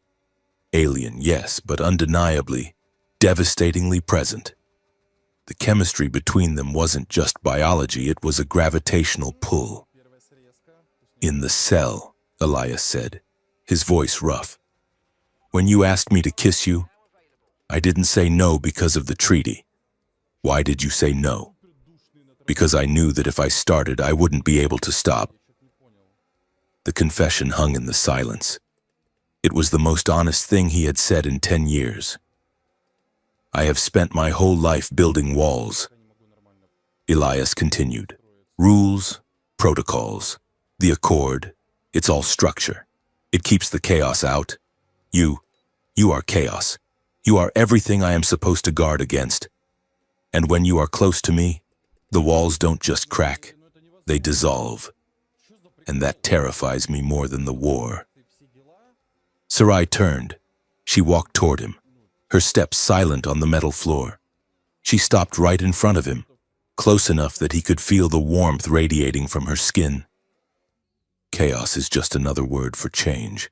Alien, yes, but undeniably, devastatingly present. The chemistry between them wasn't just biology, it was a gravitational pull. "In the cell," Elias said, his voice rough. "When you asked me to kiss you, I didn't say no because of the treaty. Why did you say no?" "Because I knew that if I started, I wouldn't be able to stop." The confession hung in the silence. It was the most honest thing he had said in 10 years. "I have spent my whole life building walls," Elias continued. "Rules, protocols, the accord, it's all structure. It keeps the chaos out. You are chaos. You are everything I am supposed to guard against. And when you are close to me, the walls don't just crack, they dissolve. And that terrifies me more than the war." Sarai turned. She walked toward him, her steps silent on the metal floor. She stopped right in front of him, close enough that he could feel the warmth radiating from her skin. "Chaos is just another word for change."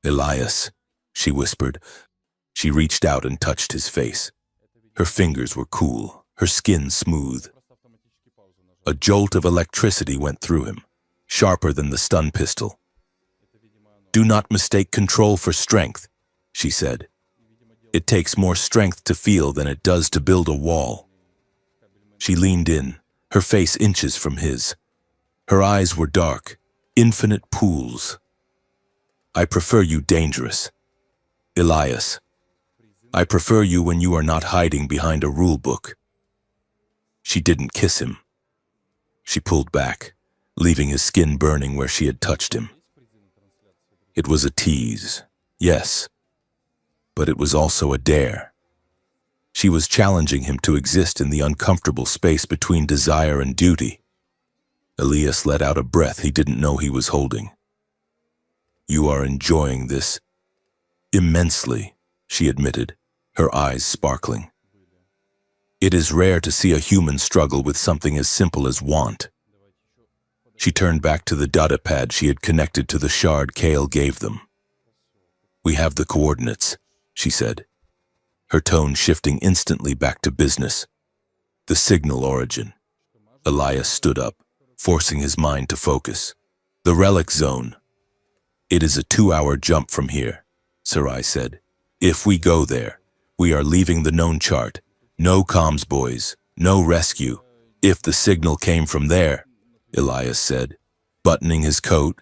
"Elias," she whispered. She reached out and touched his face. Her fingers were cool, her skin smooth. A jolt of electricity went through him, sharper than the stun pistol. "Do not mistake control for strength," she said. "It takes more strength to feel than it does to build a wall." She leaned in, her face inches from his. Her eyes were dark, infinite pools. "I prefer you dangerous, Elias. I prefer you when you are not hiding behind a rule book." She didn't kiss him. She pulled back, leaving his skin burning where she had touched him. It was a tease, yes, but it was also a dare. She was challenging him to exist in the uncomfortable space between desire and duty. Elias let out a breath he didn't know he was holding. "You are enjoying this." "Immensely," she admitted, her eyes sparkling. "It is rare to see a human struggle with something as simple as want." She turned back to the data pad she had connected to the shard Kale gave them. "We have the coordinates," she said, her tone shifting instantly back to business. The signal origin. Elias stood up, forcing his mind to focus. The relic zone. It is a 2-hour jump from here, Sarai said. If we go there, we are leaving the known chart. No comms, boys. No rescue. If the signal came from there, Elias said, buttoning his coat,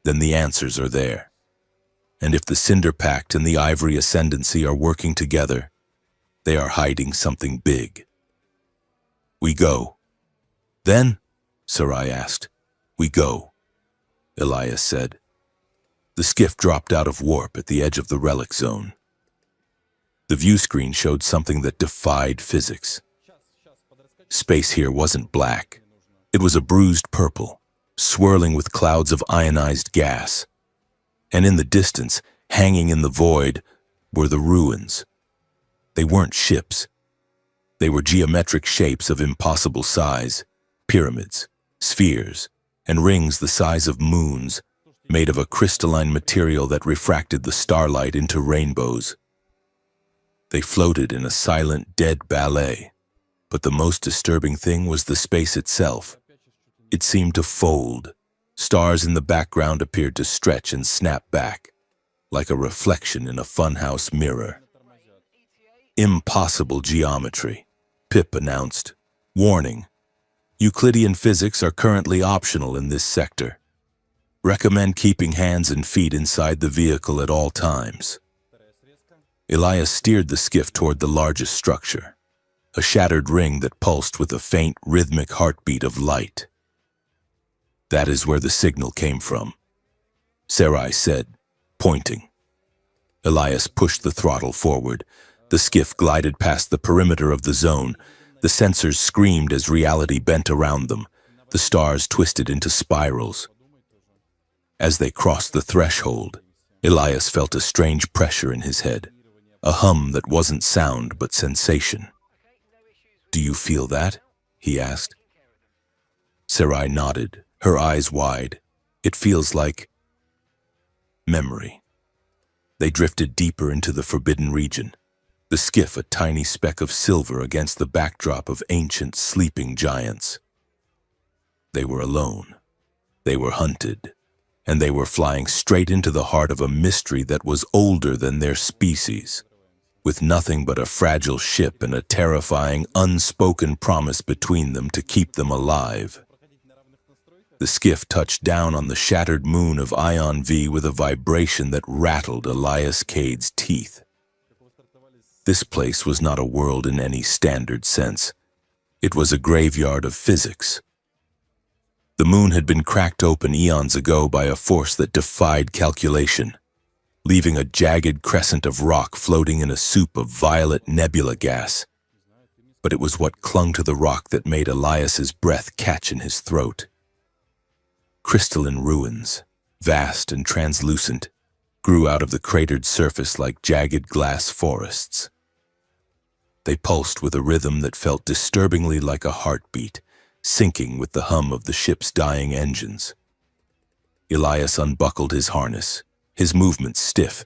then the answers are there. And if the Cinder Pact and the Ivory Ascendancy are working together, they are hiding something big. We go. Then, Sarai asked. We go, Elias said. The skiff dropped out of warp at the edge of the relic zone. The view screen showed something that defied physics. Space here wasn't black. It was a bruised purple, swirling with clouds of ionized gas. And in the distance, hanging in the void, were the ruins. They weren't ships. They were geometric shapes of impossible size, pyramids, spheres, and rings the size of moons, made of a crystalline material that refracted the starlight into rainbows. They floated in a silent, dead ballet, but the most disturbing thing was the space itself. It seemed to fold. Stars in the background appeared to stretch and snap back, like a reflection in a funhouse mirror. Impossible geometry, Pip announced. Warning: Euclidean physics are currently optional in this sector. Recommend keeping hands and feet inside the vehicle at all times. Elias steered the skiff toward the largest structure, a shattered ring that pulsed with a faint, rhythmic heartbeat of light. That is where the signal came from, Sarai said, pointing. Elias pushed the throttle forward. The skiff glided past the perimeter of the zone. The sensors screamed as reality bent around them. The stars twisted into spirals. As they crossed the threshold, Elias felt a strange pressure in his head, a hum that wasn't sound but sensation. Do you feel that? He asked. Sarai nodded, her eyes wide. It feels like memory. They drifted deeper into the forbidden region, the skiff a tiny speck of silver against the backdrop of ancient sleeping giants. They were alone. They were hunted, and they were flying straight into the heart of a mystery that was older than their species, with nothing but a fragile ship and a terrifying, unspoken promise between them to keep them alive. The skiff touched down on the shattered moon of Ion V with a vibration that rattled Elias Cade's teeth. This place was not a world in any standard sense. It was a graveyard of physics. The moon had been cracked open eons ago by a force that defied calculation, leaving a jagged crescent of rock floating in a soup of violet nebula gas. But it was what clung to the rock that made Elias's breath catch in his throat. Crystalline ruins, vast and translucent, grew out of the cratered surface like jagged glass forests. They pulsed with a rhythm that felt disturbingly like a heartbeat, syncing with the hum of the ship's dying engines. Elias unbuckled his harness, his movements stiff.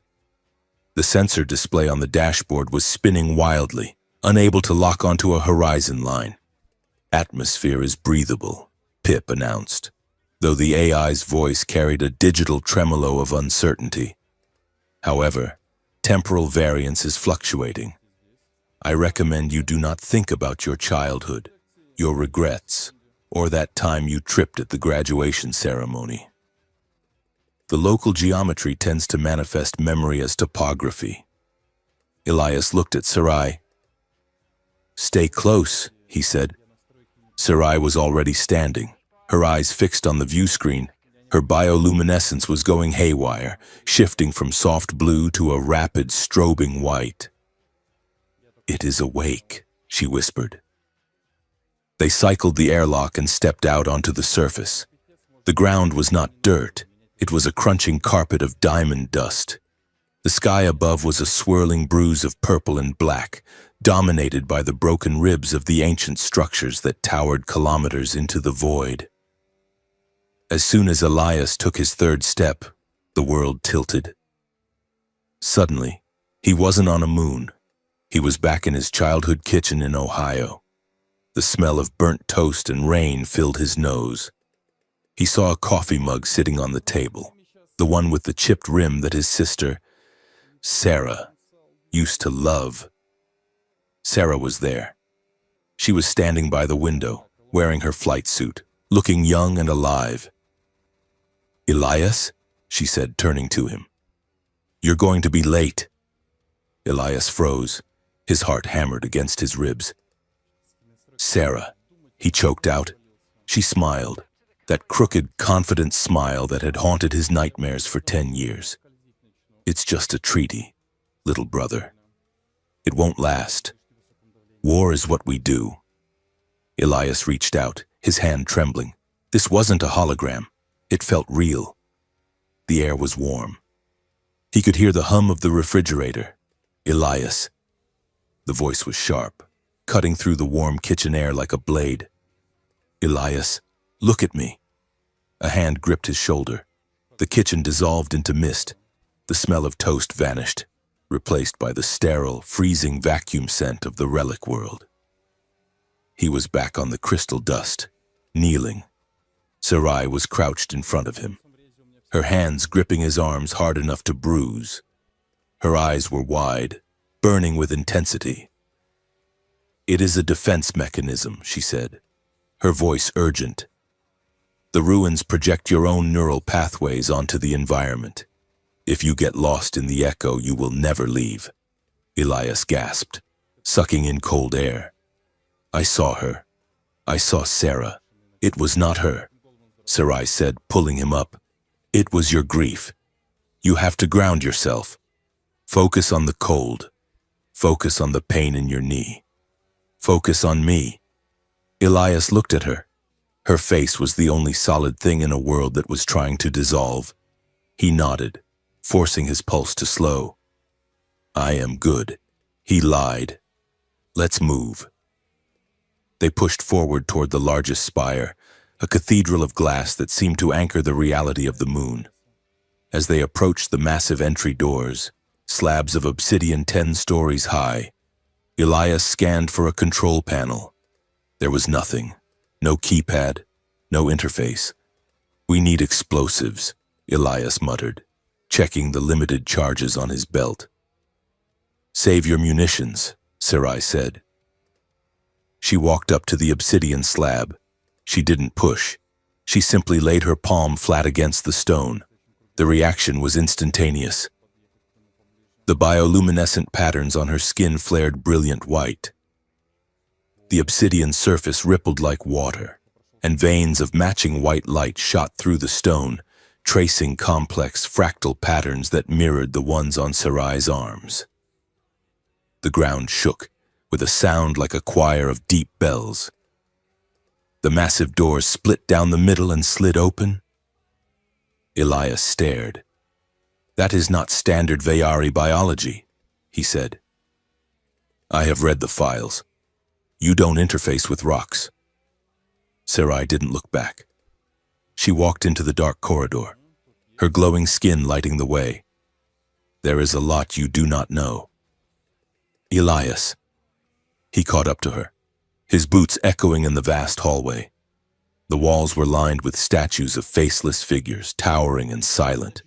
The sensor display on the dashboard was spinning wildly, unable to lock onto a horizon line. Atmosphere is breathable, Pip announced, though the AI's voice carried a digital tremolo of uncertainty. However, temporal variance is fluctuating. I recommend you do not think about your childhood, your regrets, or that time you tripped at the graduation ceremony. The local geometry tends to manifest memory as topography. Elias looked at Sarai. Stay close, he said. Sarai was already standing, her eyes fixed on the view screen. Her bioluminescence was going haywire, shifting from soft blue to a rapid strobing white. It is awake, she whispered. They cycled the airlock and stepped out onto the surface. The ground was not dirt. It was a crunching carpet of diamond dust. The sky above was a swirling bruise of purple and black, dominated by the broken ribs of the ancient structures that towered kilometers into the void. As soon as Elias took his third step, the world tilted. Suddenly, he wasn't on a moon. He was back in his childhood kitchen in Ohio. The smell of burnt toast and rain filled his nose. He saw a coffee mug sitting on the table, the one with the chipped rim that his sister, Sarah, used to love. Sarah was there. She was standing by the window, wearing her flight suit, looking young and alive. "Elias," she said, turning to him. "You're going to be late." Elias froze, his heart hammered against his ribs. "Sarah," he choked out. She smiled, that crooked, confident smile that had haunted his nightmares for 10 years. "It's just a treaty, little brother. It won't last. War is what we do." Elias reached out, his hand trembling. This wasn't a hologram. It felt real. The air was warm. He could hear the hum of the refrigerator. "Elias." The voice was sharp, cutting through the warm kitchen air like a blade. "Elias, look at me." A hand gripped his shoulder. The kitchen dissolved into mist. The smell of toast vanished, replaced by the sterile, freezing vacuum scent of the relic world. He was back on the crystal dust, kneeling. Sarai was crouched in front of him, her hands gripping his arms hard enough to bruise. Her eyes were wide, burning with intensity. "It is a defense mechanism," she said, her voice urgent. "The ruins project your own neural pathways onto the environment. If you get lost in the echo, you will never leave." Elias gasped, sucking in cold air. "I saw her. I saw Sarah. It was not her," Sarai said, pulling him up. "It was your grief. You have to ground yourself. Focus on the cold. Focus on the pain in your knee. Focus on me." Elias looked at her. Her face was the only solid thing in a world that was trying to dissolve. He nodded, forcing his pulse to slow. "I am good." He lied. "Let's move." They pushed forward toward the largest spire, a cathedral of glass that seemed to anchor the reality of the moon. As they approached the massive entry doors, slabs of obsidian 10 stories high, Elias scanned for a control panel. There was nothing. No keypad, no interface. "We need explosives," Elias muttered, checking the limited charges on his belt. "Save your munitions," Sarai said. She walked up to the obsidian slab. She didn't push. She simply laid her palm flat against the stone. The reaction was instantaneous. The bioluminescent patterns on her skin flared brilliant white. The obsidian surface rippled like water, and veins of matching white light shot through the stone, tracing complex fractal patterns that mirrored the ones on Sarai's arms. The ground shook, with a sound like a choir of deep bells. The massive doors split down the middle and slid open. Elias stared. "That is not standard Veyari biology," he said. "I have read the files. You don't interface with rocks." Sarai didn't look back. She walked into the dark corridor, her glowing skin lighting the way. "There is a lot you do not know." "Elias." He caught up to her, his boots echoing in the vast hallway. The walls were lined with statues of faceless figures, towering and silent.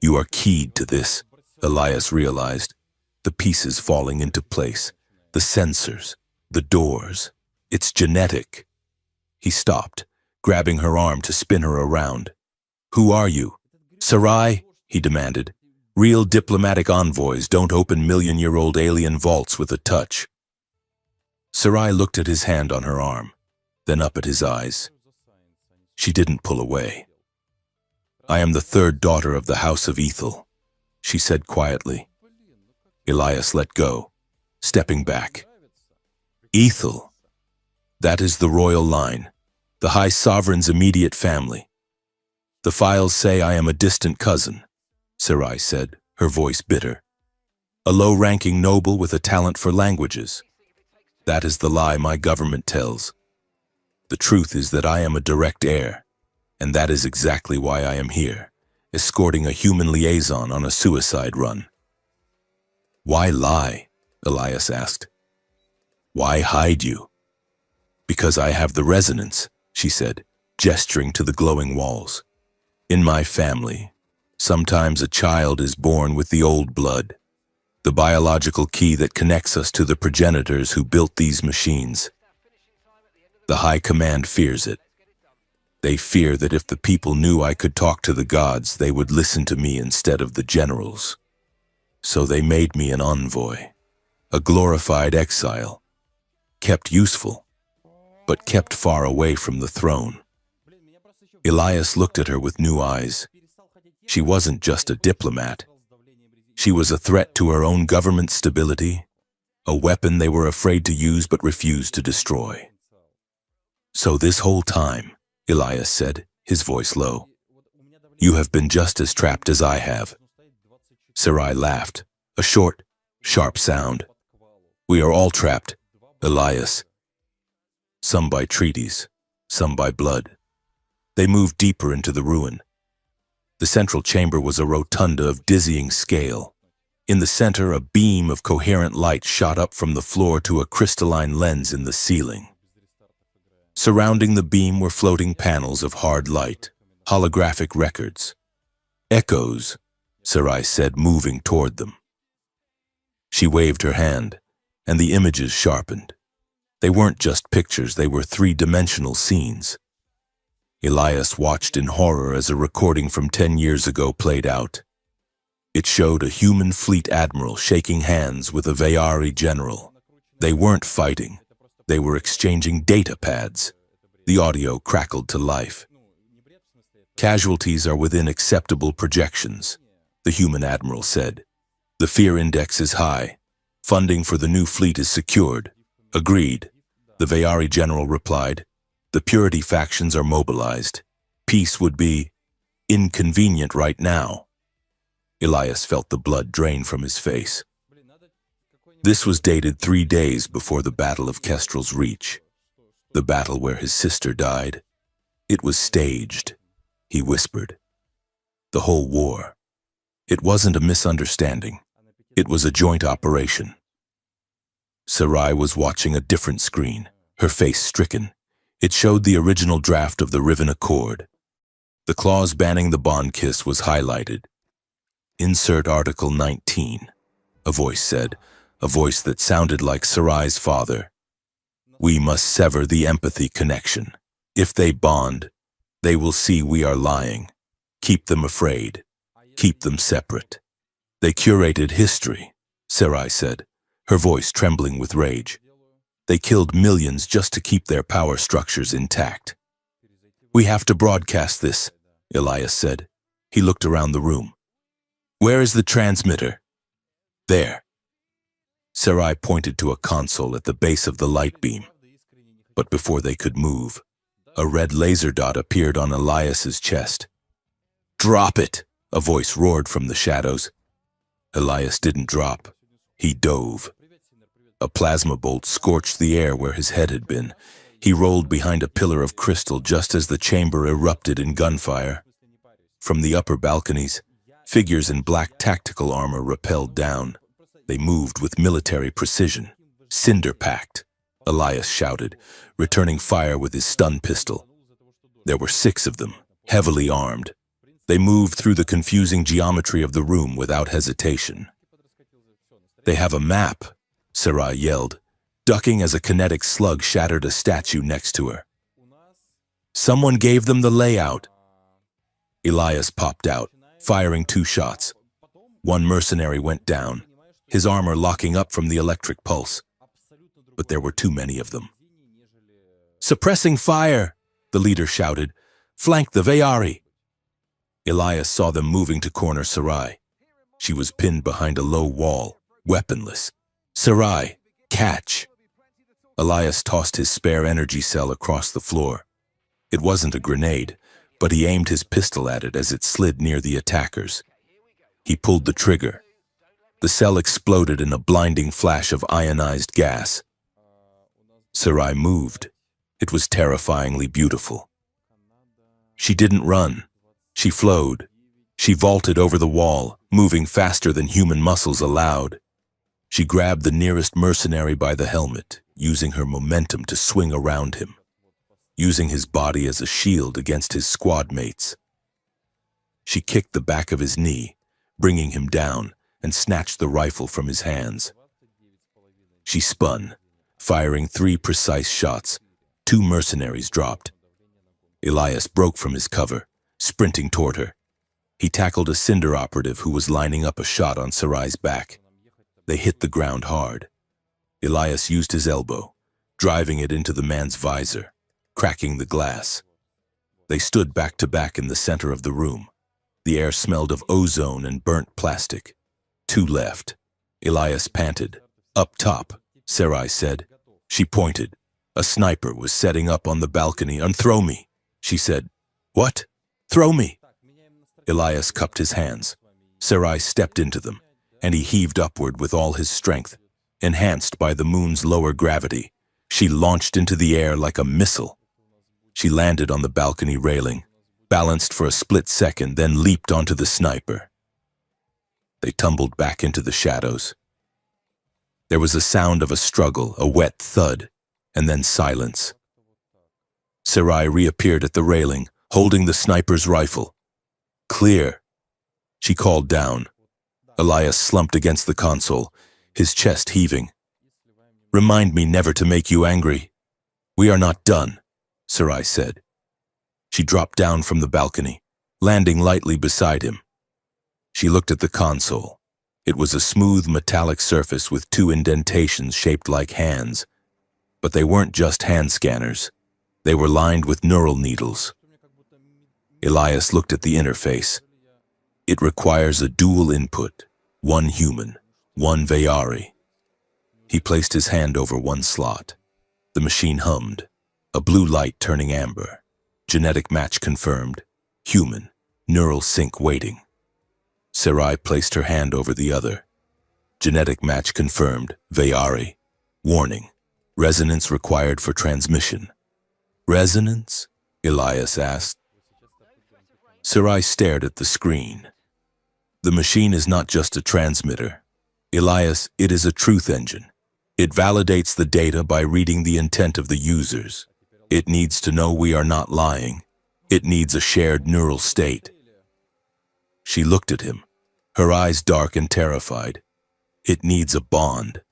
"You are keyed to this," Elias realized, the pieces falling into place, the sensors, the doors. "It's genetic." He stopped, grabbing her arm to spin her around. "Who are you?" "Sarai," he demanded. "Real diplomatic envoys don't open million-year-old alien vaults with a touch." Sarai looked at his hand on her arm, then up at his eyes. She didn't pull away. "I am the third daughter of the House of Ethel," she said quietly. Elias let go, stepping back. "Ethel. That is the royal line, the High Sovereign's immediate family. The files say I am a distant cousin," Sarai said, her voice bitter. "A low-ranking noble with a talent for languages. That is the lie my government tells. The truth is that I am a direct heir, and that is exactly why I am here, escorting a human liaison on a suicide run." "Why lie?" Elias asked. "Why hide you?" Because I have the resonance, she said, gesturing to the glowing walls. In my family, sometimes a child is born with the old blood, the biological key that connects us to the progenitors who built these machines. The High Command fears it. They fear that if the people knew I could talk to the gods, they would listen to me instead of the generals. So they made me an envoy, a glorified exile, kept useful, but kept far away from the throne. Elias looked at her with new eyes. She wasn't just a diplomat. She was a threat to her own government stability, a weapon they were afraid to use but refused to destroy. So this whole time, Elias said, his voice low, you have been just as trapped as I have. Sarai laughed, a short, sharp sound. We are all trapped, Elias. Some by treaties, some by blood. They moved deeper into the ruin. The central chamber was a rotunda of dizzying scale. In the center, a beam of coherent light shot up from the floor to a crystalline lens in the ceiling. Surrounding the beam were floating panels of hard light, holographic records. Echoes, Sarai said, moving toward them. She waved her hand, and the images sharpened. They weren't just pictures, they were three-dimensional scenes. Elias watched in horror as a recording from 10 years ago played out. It showed a human fleet admiral shaking hands with a Vayari general. They weren't fighting. They were exchanging data pads. The audio crackled to life. Casualties are within acceptable projections, the human admiral said. The fear index is high. Funding for the new fleet is secured. Agreed, the Vayari general replied. The purity factions are mobilized. Peace would be inconvenient right now. Elias felt the blood drain from his face. This was dated 3 days before the Battle of Kestrel's Reach, the battle where his sister died. It was staged, he whispered. The whole war. It wasn't a misunderstanding. It was a joint operation. Sarai was watching a different screen, her face stricken. It showed the original draft of the Riven Accord. The clause banning the bond kiss was highlighted. Insert Article 19, a voice said, a voice that sounded like Sarai's father. We must sever the empathy connection. If they bond, they will see we are lying. Keep them afraid. Keep them separate. They curated history, Sarai said, her voice trembling with rage. They killed millions just to keep their power structures intact. We have to broadcast this, Elias said. He looked around the room. Where is the transmitter? There. Sarai pointed to a console at the base of the light beam. But before they could move, a red laser dot appeared on Elias's chest. Drop it, a voice roared from the shadows. Elias didn't drop. He dove. A plasma bolt scorched the air where his head had been. He rolled behind a pillar of crystal just as the chamber erupted in gunfire. From the upper balconies, figures in black tactical armor rappelled down. They moved with military precision. Cinder-packed, Elias shouted, returning fire with his stun pistol. There were 6 of them, heavily armed. They moved through the confusing geometry of the room without hesitation. They have a map, Sarai yelled, ducking as a kinetic slug shattered a statue next to her. Someone gave them the layout. Elias popped out, firing 2 shots. One mercenary went down, his armor locking up from the electric pulse. But there were too many of them. Suppressing fire, the leader shouted. Flank the Vayari. Elias saw them moving to corner Sarai. She was pinned behind a low wall, weaponless. Sarai, catch! Elias tossed his spare energy cell across the floor. It wasn't a grenade, but he aimed his pistol at it as it slid near the attackers. He pulled the trigger. The cell exploded in a blinding flash of ionized gas. Sarai moved. It was terrifyingly beautiful. She didn't run. She flowed. She vaulted over the wall, moving faster than human muscles allowed. She grabbed the nearest mercenary by the helmet, using her momentum to swing around him, using his body as a shield against his squad mates. She kicked the back of his knee, bringing him down, and snatched the rifle from his hands. She spun, firing 3 precise shots. 2 mercenaries dropped. Elias broke from his cover, sprinting toward her. He tackled a Cinder operative who was lining up a shot on Sarai's back. They hit the ground hard. Elias used his elbow, driving it into the man's visor, cracking the glass. They stood back to back in the center of the room. The air smelled of ozone and burnt plastic. 2 left. Elias panted. Up top, Sarai said. She pointed. A sniper was setting up on the balcony. Unthrow me, she said. What? Throw me. Elias cupped his hands. Sarai stepped into them, and he heaved upward with all his strength. Enhanced by the moon's lower gravity, she launched into the air like a missile. She landed on the balcony railing, balanced for a split second, then leaped onto the sniper. They tumbled back into the shadows. There was a sound of a struggle, a wet thud, and then silence. Sarai reappeared at the railing, holding the sniper's rifle. Clear, she called down. Elias slumped against the console, his chest heaving. Remind me never to make you angry. We are not done, Sarai said. She dropped down from the balcony, landing lightly beside him. She looked at the console. It was a smooth metallic surface with 2 indentations shaped like hands. But they weren't just hand scanners. They were lined with neural needles. Elias looked at the interface. It requires a dual input, 1 human, 1 Vayari. He placed his hand over 1 slot. The machine hummed, a blue light turning amber. Genetic match confirmed. Human, neural sync waiting. Sarai placed her hand over the other. Genetic match confirmed. Vayari. Warning. Resonance required for transmission. Resonance? Elias asked. Sarai stared at the screen. The machine is not just a transmitter. Elias, it is a truth engine. It validates the data by reading the intent of the users. It needs to know we are not lying. It needs a shared neural state. She looked at him, her eyes dark and terrified. It needs a bond.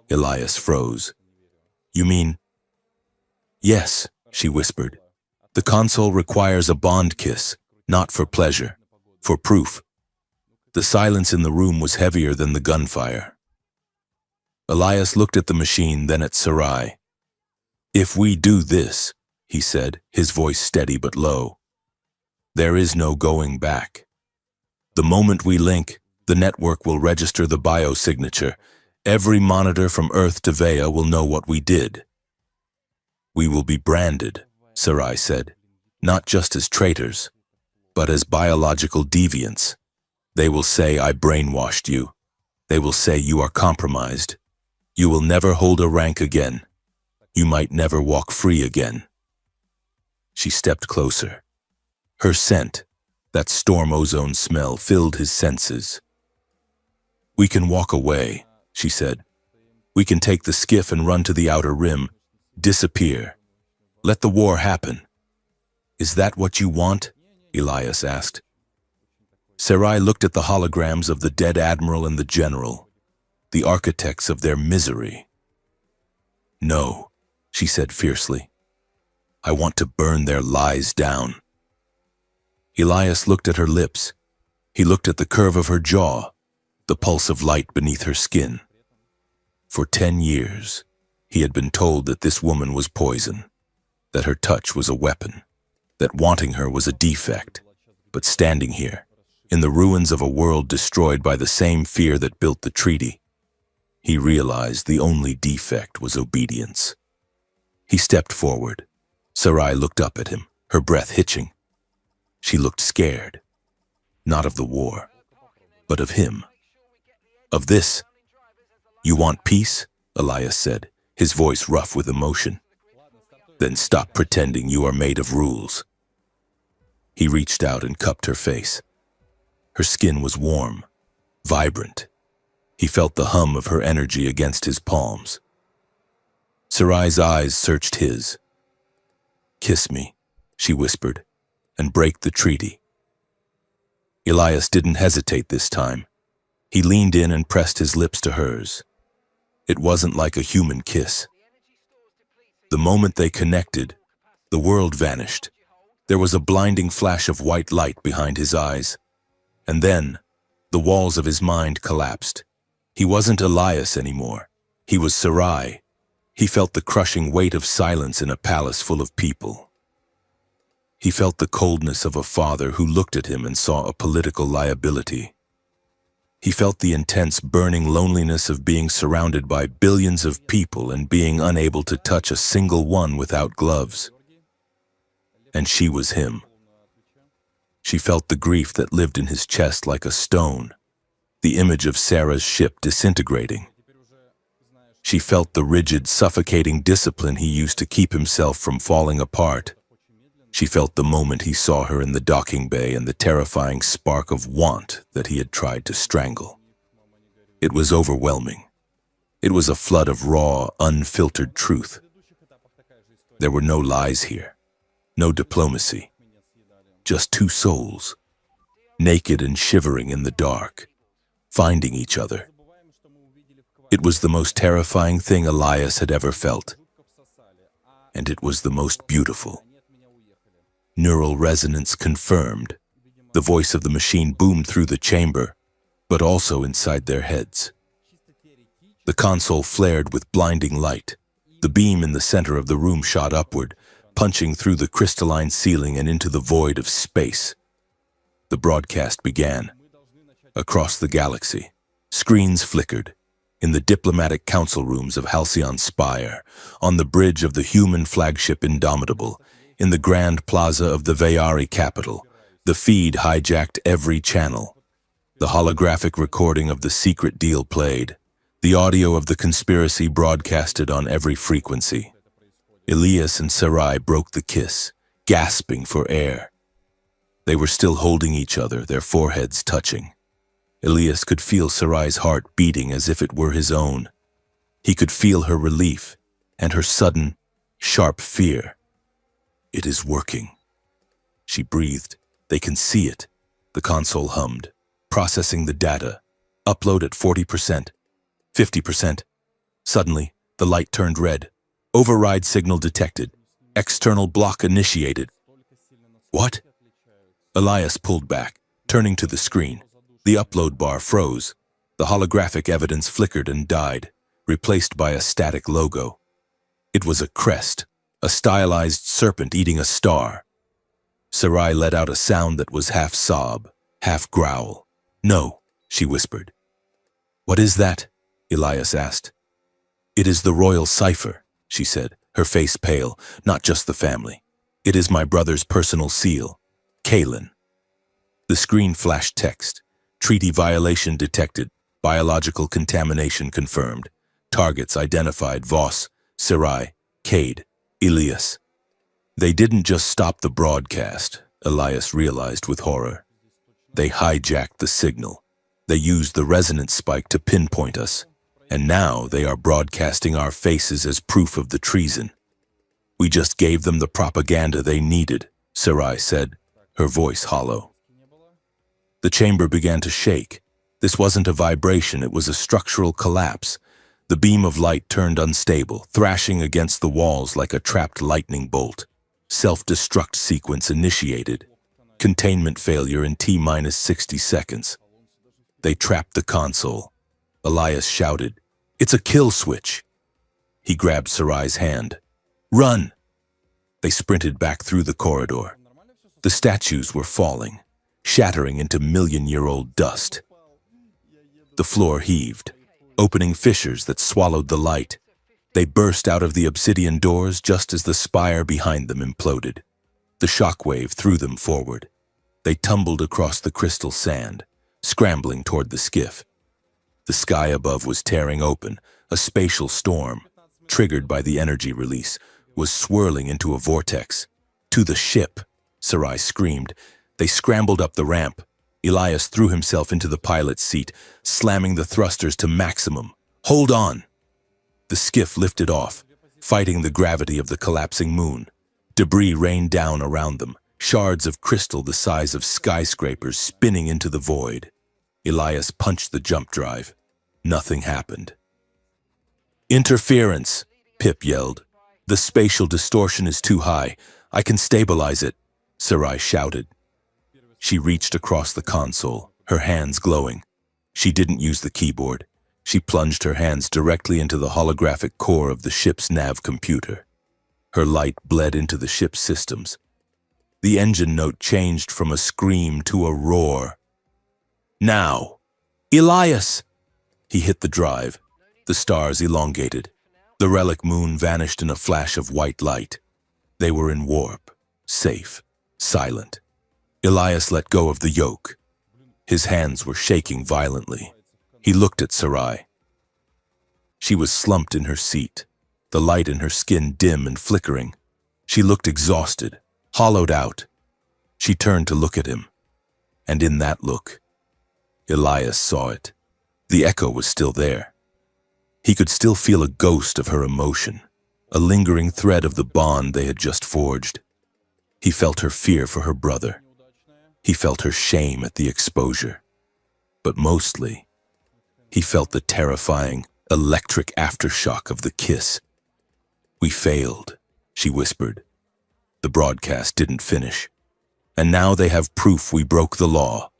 Elias froze. You mean? Yes, she whispered. The console requires a bond kiss, not for pleasure, for proof. The silence in the room was heavier than the gunfire. Elias looked at the machine, then at Sarai. If we do this, he said, his voice steady but low, there is no going back. The moment we link, the network will register the biosignature. Every monitor from Earth to Vea will know what we did. We will be branded, Sarai said, not just as traitors, but as biological deviants. They will say I brainwashed you. They will say you are compromised. You will never hold a rank again. You might never walk free again. She stepped closer. Her scent, that storm ozone smell, filled his senses. We can walk away, she said. We can take the skiff and run to the outer rim, disappear. Let the war happen. Is that what you want? Elias asked. Sarai looked at the holograms of the dead admiral and the general, the architects of their misery. No, she said fiercely. I want to burn their lies down. Elias looked at her lips. He looked at the curve of her jaw, the pulse of light beneath her skin. For 10 years, he had been told that this woman was poison, that her touch was a weapon, that wanting her was a defect. But standing here, in the ruins of a world destroyed by the same fear that built the treaty, he realized the only defect was obedience. He stepped forward. Sarai looked up at him, her breath hitching. She looked scared, not of the war, but of him. Of this. You want peace? Elias said, his voice rough with emotion. Then stop pretending you are made of rules. He reached out and cupped her face. Her skin was warm, vibrant. He felt the hum of her energy against his palms. Sarai's eyes searched his. "Kiss me," she whispered, "and break the treaty." Elias didn't hesitate this time. He leaned in and pressed his lips to hers. It wasn't like a human kiss. The moment they connected, the world vanished. There was a blinding flash of white light behind his eyes. And then, the walls of his mind collapsed. He wasn't Elias anymore. He was Sarai. He felt the crushing weight of silence in a palace full of people. He felt the coldness of a father who looked at him and saw a political liability. He felt the intense, burning loneliness of being surrounded by billions of people and being unable to touch a single one without gloves. And she was him. She felt the grief that lived in his chest like a stone, the image of Sarah's ship disintegrating. She felt the rigid, suffocating discipline he used to keep himself from falling apart. She felt the moment he saw her in the docking bay and the terrifying spark of want that he had tried to strangle. It was overwhelming. It was a flood of raw, unfiltered truth. There were no lies here, no diplomacy, just two souls, naked and shivering in the dark, finding each other. It was the most terrifying thing Elias had ever felt, and it was the most beautiful. Neural resonance confirmed. The voice of the machine boomed through the chamber, but also inside their heads. The console flared with blinding light. The beam in the center of the room shot upward, punching through the crystalline ceiling and into the void of space. The broadcast began. Across the galaxy, screens flickered. In the diplomatic council rooms of Halcyon Spire, on the bridge of the human flagship Indomitable, in the grand plaza of the Vayari capital, the feed hijacked every channel. The holographic recording of the secret deal played. The audio of the conspiracy broadcasted on every frequency. Elias and Sarai broke the kiss, gasping for air. They were still holding each other, their foreheads touching. Elias could feel Sarai's heart beating as if it were his own. He could feel her relief and her sudden, sharp fear. "It is working," she breathed. "They can see it." The console hummed, processing the data. Upload at 40%, 50%. Suddenly, the light turned red. Override signal detected. External block initiated. "What?" Elias pulled back, turning to the screen. The upload bar froze. The holographic evidence flickered and died, replaced by a static logo. It was a crest, a stylized serpent eating a star. Sarai let out a sound that was half sob, half growl. "No," she whispered. "What is that?" Elias asked. "It is the royal cipher," she said, her face pale, "not just the family. It is my brother's personal seal, Kalen." The screen flashed text. "Treaty violation detected. Biological contamination confirmed. Targets identified: Voss, Sarai, Cade, Elias." They didn't just stop the broadcast, Elias realized with horror. They hijacked the signal. They used the resonance spike to pinpoint us. And now they are broadcasting our faces as proof of the treason. "We just gave them the propaganda they needed," Sarai said, her voice hollow. The chamber began to shake. This wasn't a vibration, it was a structural collapse. The beam of light turned unstable, thrashing against the walls like a trapped lightning bolt. Self-destruct sequence initiated. Containment failure in T-minus 60 seconds. They trapped the console. Elias shouted, "It's a kill switch." He grabbed Sarai's hand. "Run!" They sprinted back through the corridor. The statues were falling, shattering into million-year-old dust. The floor heaved, opening fissures that swallowed the light. They burst out of the obsidian doors just as the spire behind them imploded. The shockwave threw them forward. They tumbled across the crystal sand, scrambling toward the skiff. The sky above was tearing open. A spatial storm, triggered by the energy release, was swirling into a vortex. "To the ship!" Sarai screamed. They scrambled up the ramp. Elias threw himself into the pilot's seat, slamming the thrusters to maximum. "Hold on!" The skiff lifted off. fighting the gravity of the collapsing moon. Debris rained down around them, shards of crystal the size of skyscrapers spinning into the void. Elias punched the jump drive. Nothing happened. "Interference!" Pip yelled. "The spatial distortion is too high. I can stabilize it," Sarai shouted. She reached across the console, her hands glowing. She didn't use the keyboard. She plunged her hands directly into the holographic core of the ship's nav computer. Her light bled into the ship's systems. The engine note changed from a scream to a roar. "Now! Elias!" He hit the drive. The stars elongated. The relic moon vanished in a flash of white light. They were in warp, safe, silent. Elias let go of the yoke. His hands were shaking violently. He looked at Sarai. She was slumped in her seat, the light in her skin dim and flickering. She looked exhausted, hollowed out. She turned to look at him, and in that look, Elias saw it. The echo was still there. He could still feel a ghost of her emotion, a lingering thread of the bond they had just forged. He felt her fear for her brother. He felt her shame at the exposure. But mostly, he felt the terrifying, electric aftershock of the kiss. "We failed," she whispered. "The broadcast didn't finish. And now they have proof we broke the law."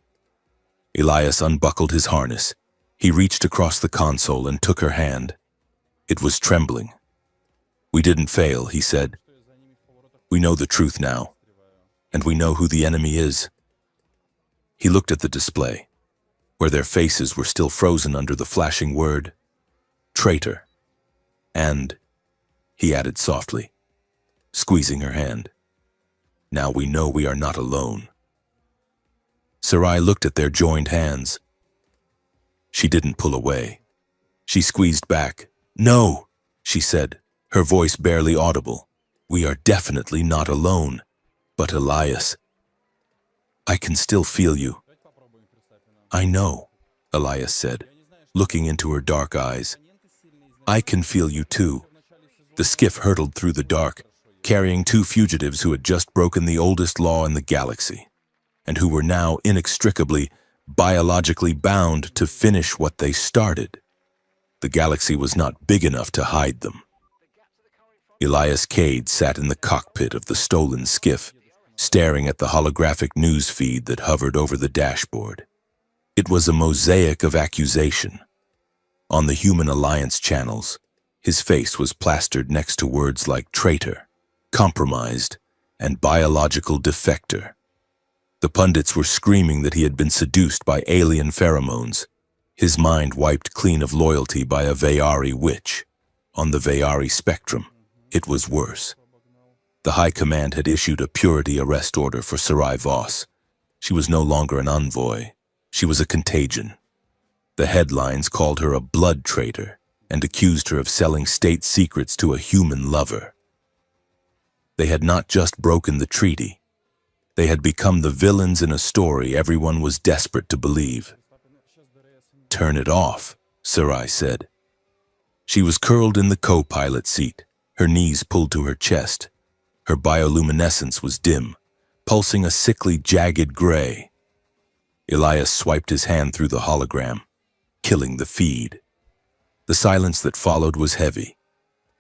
Elias unbuckled his harness. He reached across the console and took her hand. It was trembling. "We didn't fail," he said. "We know the truth now, and we know who the enemy is." He looked at the display, where their faces were still frozen under the flashing word, "Traitor." "And," he added softly, squeezing her hand, "now we know we are not alone." Sarai looked at their joined hands. She didn't pull away. She squeezed back. "No," she said, her voice barely audible. "We are definitely not alone. But Elias, I can still feel you." "I know," Elias said, looking into her dark eyes. "I can feel you too." The skiff hurtled through the dark, carrying two fugitives who had just broken the oldest law in the galaxy, and who were now inextricably, biologically bound to finish what they started. The galaxy was not big enough to hide them. Elias Cade sat in the cockpit of the stolen skiff, staring at the holographic news feed that hovered over the dashboard. It was a mosaic of accusation. On the Human Alliance channels, his face was plastered next to words like traitor, compromised, and biological defector. The pundits were screaming that he had been seduced by alien pheromones, his mind wiped clean of loyalty by a Vayari witch. On the Vayari spectrum, it was worse. The High Command had issued a purity arrest order for Sarai Voss. She was no longer an envoy. She was a contagion. The headlines called her a blood traitor and accused her of selling state secrets to a human lover. They had not just broken the treaty. They had become the villains in a story everyone was desperate to believe. "Turn it off," Sarai said. She was curled in the co-pilot seat, her knees pulled to her chest. Her bioluminescence was dim, pulsing a sickly, jagged gray. Elias swiped his hand through the hologram, killing the feed. The silence that followed was heavy,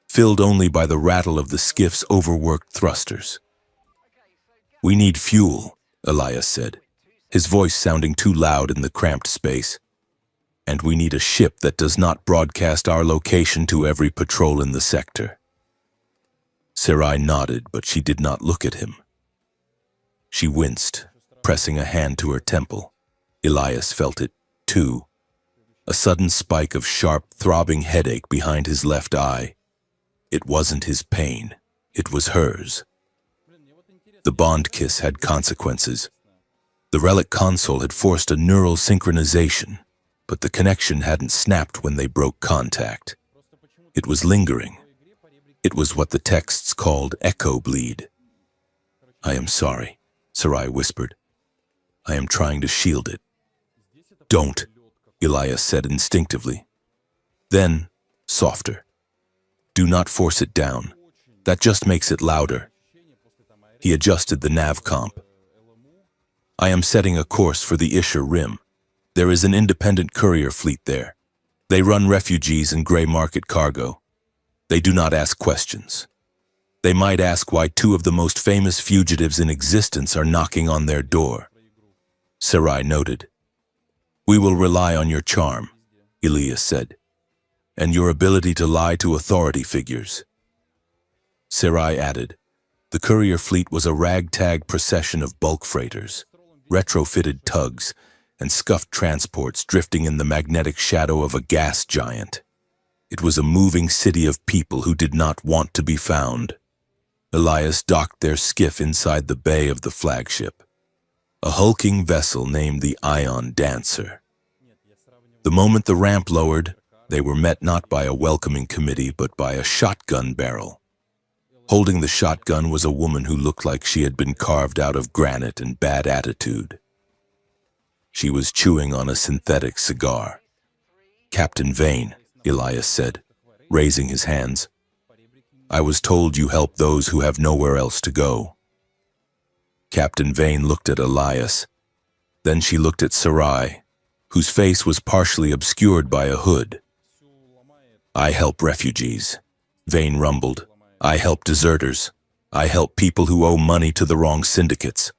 filled only by the rattle of the skiff's overworked thrusters. "We need fuel," Elias said, his voice sounding too loud in the cramped space. "And we need a ship that does not broadcast our location to every patrol in the sector." Sarai nodded, but she did not look at him. She winced, pressing a hand to her temple. Elias felt it, too. A sudden spike of sharp, throbbing headache behind his left eye. It wasn't his pain, it was hers. The bond kiss had consequences. The relic console had forced a neural synchronization, but the connection hadn't snapped when they broke contact. It was lingering. It was what the texts called echo bleed. "I am sorry," Sarai whispered. "I am trying to shield it." "Don't," Elias said instinctively. Then, softer. Do not force it down. That just makes it louder. He adjusted the nav comp. I am setting a course for the Isher Rim. There is an independent courier fleet there. They run refugees and gray market cargo. They do not ask questions. They might ask why two of the most famous fugitives in existence are knocking on their door. Sarai noted. We will rely on your charm, Elias said, and your ability to lie to authority figures. Sarai added, the courier fleet was a ragtag procession of bulk freighters, retrofitted tugs, and scuffed transports drifting in the magnetic shadow of a gas giant. It was a moving city of people who did not want to be found. Elias docked their skiff inside the bay of the flagship, a hulking vessel named the Ion Dancer. The moment the ramp lowered, they were met not by a welcoming committee but by a shotgun barrel. Holding the shotgun was a woman who looked like she had been carved out of granite and bad attitude. She was chewing on a synthetic cigar. Captain Vane, Elias said, raising his hands. I was told you help those who have nowhere else to go. Captain Vane looked at Elias. Then she looked at Sarai, whose face was partially obscured by a hood. I help refugees, Vane rumbled. I help deserters. I help people who owe money to the wrong syndicates.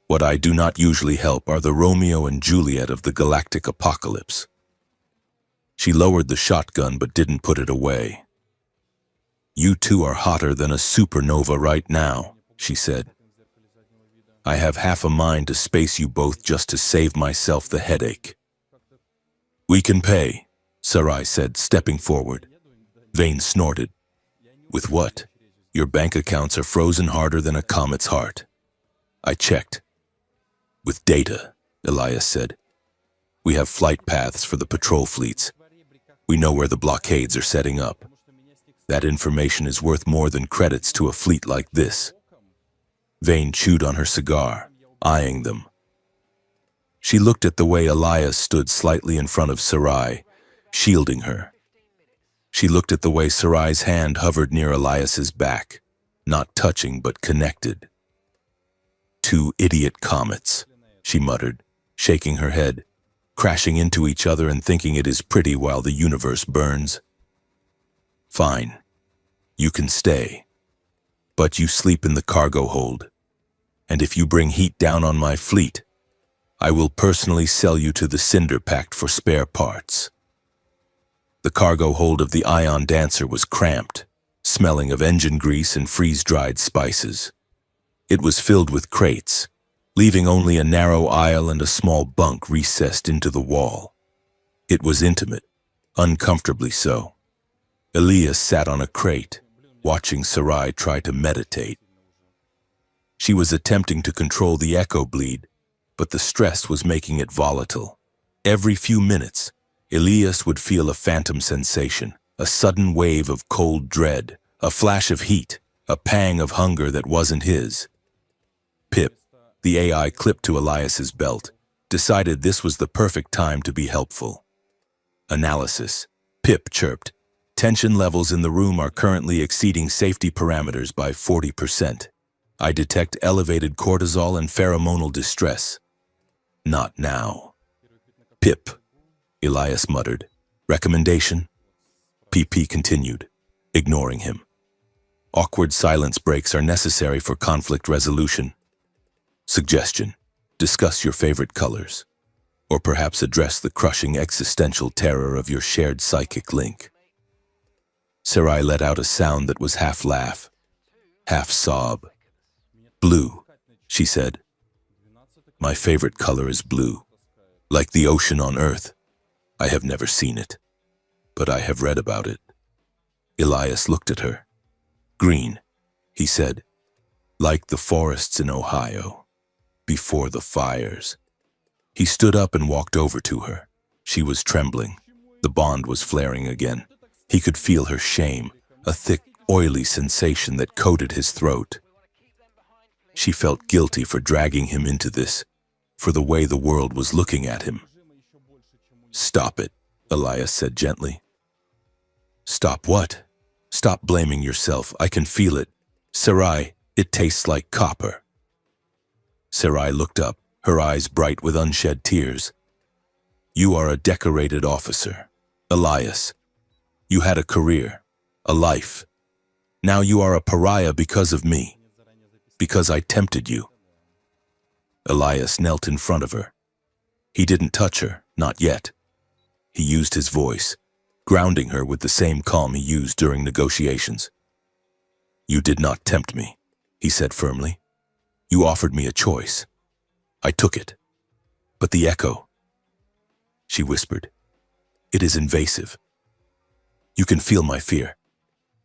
What I do not usually help are the Romeo and Juliet of the galactic apocalypse. She lowered the shotgun but didn't put it away. You two are hotter than a supernova right now, she said. I have half a mind to space you both just to save myself the headache. We can pay, Sarai said, stepping forward. Vane snorted. With what? Your bank accounts are frozen harder than a comet's heart. I checked. With data, Elias said. We have flight paths for the patrol fleets. We know where the blockades are setting up. That information is worth more than credits to a fleet like this. Vane chewed on her cigar, eyeing them. She looked at the way Elias stood slightly in front of Sarai, shielding her. She looked at the way Sarai's hand hovered near Elias's back, not touching but connected. Two idiot comets, she muttered, shaking her head, crashing into each other and thinking it is pretty while the universe burns. Fine. You can stay. But you sleep in the cargo hold. And if you bring heat down on my fleet, I will personally sell you to the Cinder Pact for spare parts. The cargo hold of the Ion Dancer was cramped, smelling of engine grease and freeze-dried spices. It was filled with crates, leaving only a narrow aisle and a small bunk recessed into the wall. It was intimate, uncomfortably so. Elias sat on a crate, watching Sarai try to meditate. She was attempting to control the echo bleed, but the stress was making it volatile. Every few minutes, Elias would feel a phantom sensation, a sudden wave of cold dread, a flash of heat, a pang of hunger that wasn't his. Pip, the AI clipped to Elias's belt, decided this was the perfect time to be helpful. Analysis. Pip chirped. Tension levels in the room are currently exceeding safety parameters by 40%. I detect elevated cortisol and pheromonal distress. Not now. Pip, Elias muttered. Recommendation? PP continued, ignoring him. Awkward silence breaks are necessary for conflict resolution. Suggestion: discuss your favorite colors, or perhaps address the crushing existential terror of your shared psychic link. Sarai let out a sound that was half laugh, half sob. Blue, she said. My favorite color is blue, like the ocean on Earth. I have never seen it, but I have read about it. Elias looked at her. Green, he said, like the forests in Ohio, before the fires. He stood up and walked over to her. She was trembling. The bond was flaring again. He could feel her shame, a thick, oily sensation that coated his throat. She felt guilty for dragging him into this, for the way the world was looking at him. Stop it, Elias said gently. Stop what? Stop blaming yourself. I can feel it. Sarai, it tastes like copper. Sarai looked up, her eyes bright with unshed tears. You are a decorated officer, Elias. You had a career, a life. Now you are a pariah because of me, because I tempted you. Elias knelt in front of her. He didn't touch her, not yet. He used his voice, grounding her with the same calm he used during negotiations. You did not tempt me, he said firmly. You offered me a choice. I took it. But the echo, she whispered, it is invasive. You can feel my fear.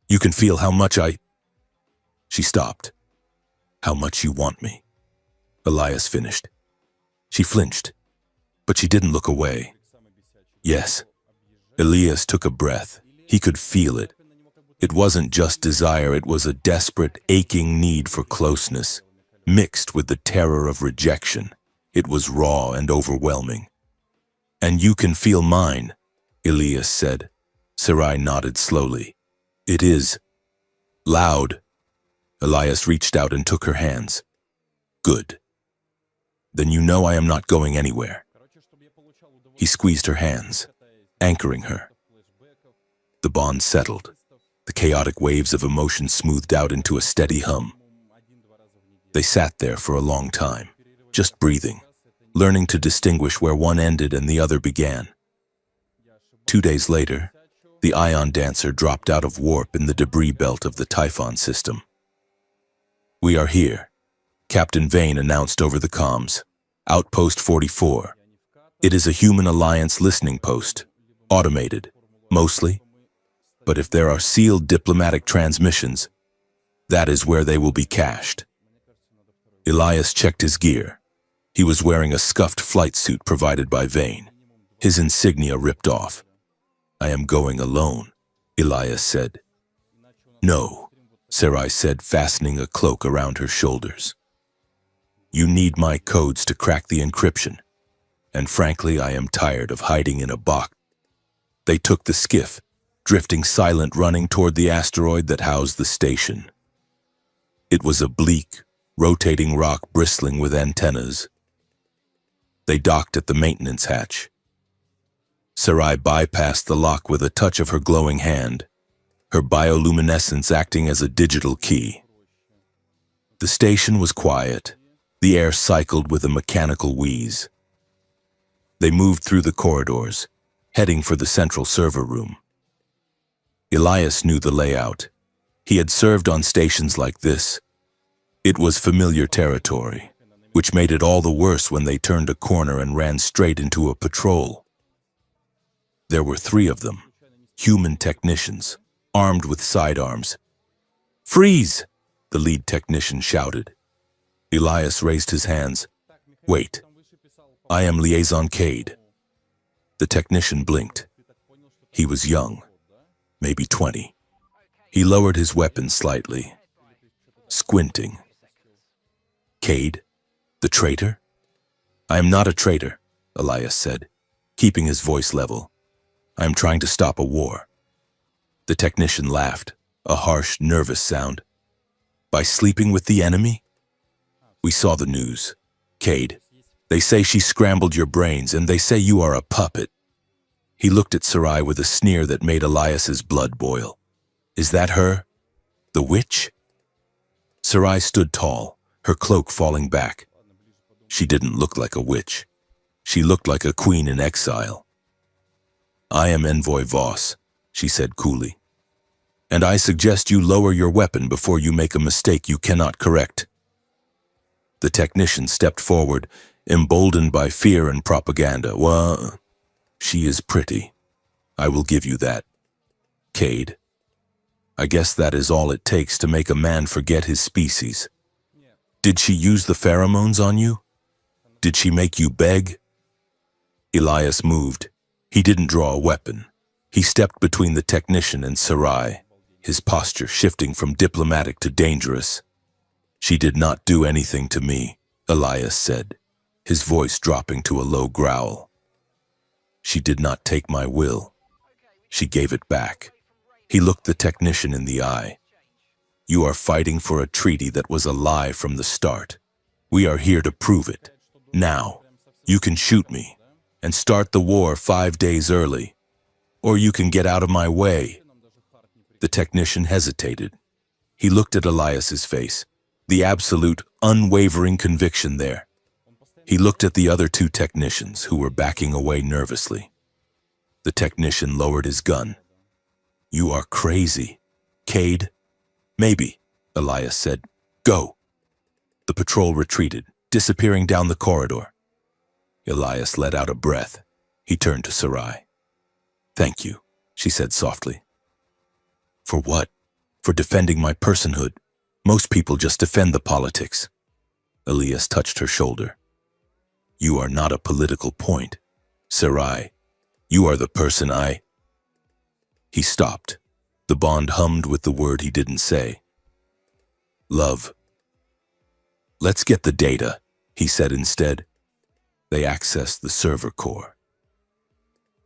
You can feel how much I... She stopped. How much you want me. Elias finished. She flinched, but she didn't look away. Yes. Elias took a breath. He could feel it. It wasn't just desire, it was a desperate, aching need for closeness, mixed with the terror of rejection. It was raw and overwhelming. And you can feel mine, Elias said. Sarai nodded slowly. It is. Loud. Elias reached out and took her hands. Good. Then you know I am not going anywhere. He squeezed her hands, anchoring her. The bond settled. The chaotic waves of emotion smoothed out into a steady hum. They sat there for a long time, just breathing, learning to distinguish where one ended and the other began. 2 days later, the Ion Dancer dropped out of warp in the debris belt of the Typhon system. We are here, Captain Vane announced over the comms. Outpost 44. It is a human alliance listening post, automated, mostly. But if there are sealed diplomatic transmissions, that is where they will be cached. Elias checked his gear. He was wearing a scuffed flight suit provided by Vane, his insignia ripped off. I am going alone, Elias said. No, Sarai said, fastening a cloak around her shoulders. You need my codes to crack the encryption, and frankly, I am tired of hiding in a box. They took the skiff, drifting silent, running toward the asteroid that housed the station. It was a bleak, rotating rock bristling with antennas. They docked at the maintenance hatch. Sarai bypassed the lock with a touch of her glowing hand, her bioluminescence acting as a digital key. The station was quiet. The air cycled with a mechanical wheeze. They moved through the corridors, heading for the central server room. Elias knew the layout. He had served on stations like this. It was familiar territory, which made it all the worse when they turned a corner and ran straight into a patrol. There were 3 of them, human technicians, armed with sidearms. Freeze! The lead technician shouted. Elias raised his hands. Wait, I am Liaison Cade. The technician blinked. He was young, maybe 20. He lowered his weapon slightly, squinting. Cade, the traitor? I am not a traitor, Elias said, keeping his voice level. I am trying to stop a war. The technician laughed, a harsh, nervous sound. By sleeping with the enemy? We saw the news. Cade, they say she scrambled your brains, and they say you are a puppet. He looked at Sarai with a sneer that made Elias's blood boil. Is that her? The witch? Sarai stood tall, her cloak falling back. She didn't look like a witch. She looked like a queen in exile. I am Envoy Voss, she said coolly. And I suggest you lower your weapon before you make a mistake you cannot correct. The technician stepped forward, emboldened by fear and propaganda. Well, she is pretty. I will give you that. Cade, I guess that is all it takes to make a man forget his species. Did she use the pheromones on you? Did she make you beg? Elias moved. He didn't draw a weapon. He stepped between the technician and Sarai, his posture shifting from diplomatic to dangerous. She did not do anything to me, Elias said, his voice dropping to a low growl. She did not take my will. She gave it back. He looked the technician in the eye. You are fighting for a treaty that was a lie from the start. We are here to prove it. Now, you can shoot me and start the war 5 days early, or you can get out of my way. The technician hesitated. He looked at Elias's face, the absolute, unwavering conviction there. He looked at the other 2 technicians who were backing away nervously. The technician lowered his gun. You are crazy, Cade. Maybe, Elias said. Go. The patrol retreated, disappearing down the corridor. Elias let out a breath. He turned to Sarai. Thank you, she said softly. For what? For defending my personhood. Most people just defend the politics. Elias touched her shoulder. You are not a political point. Sarai, you are the person I... He stopped. The bond hummed with the word he didn't say. Love. Let's get the data, he said instead. They accessed the server core.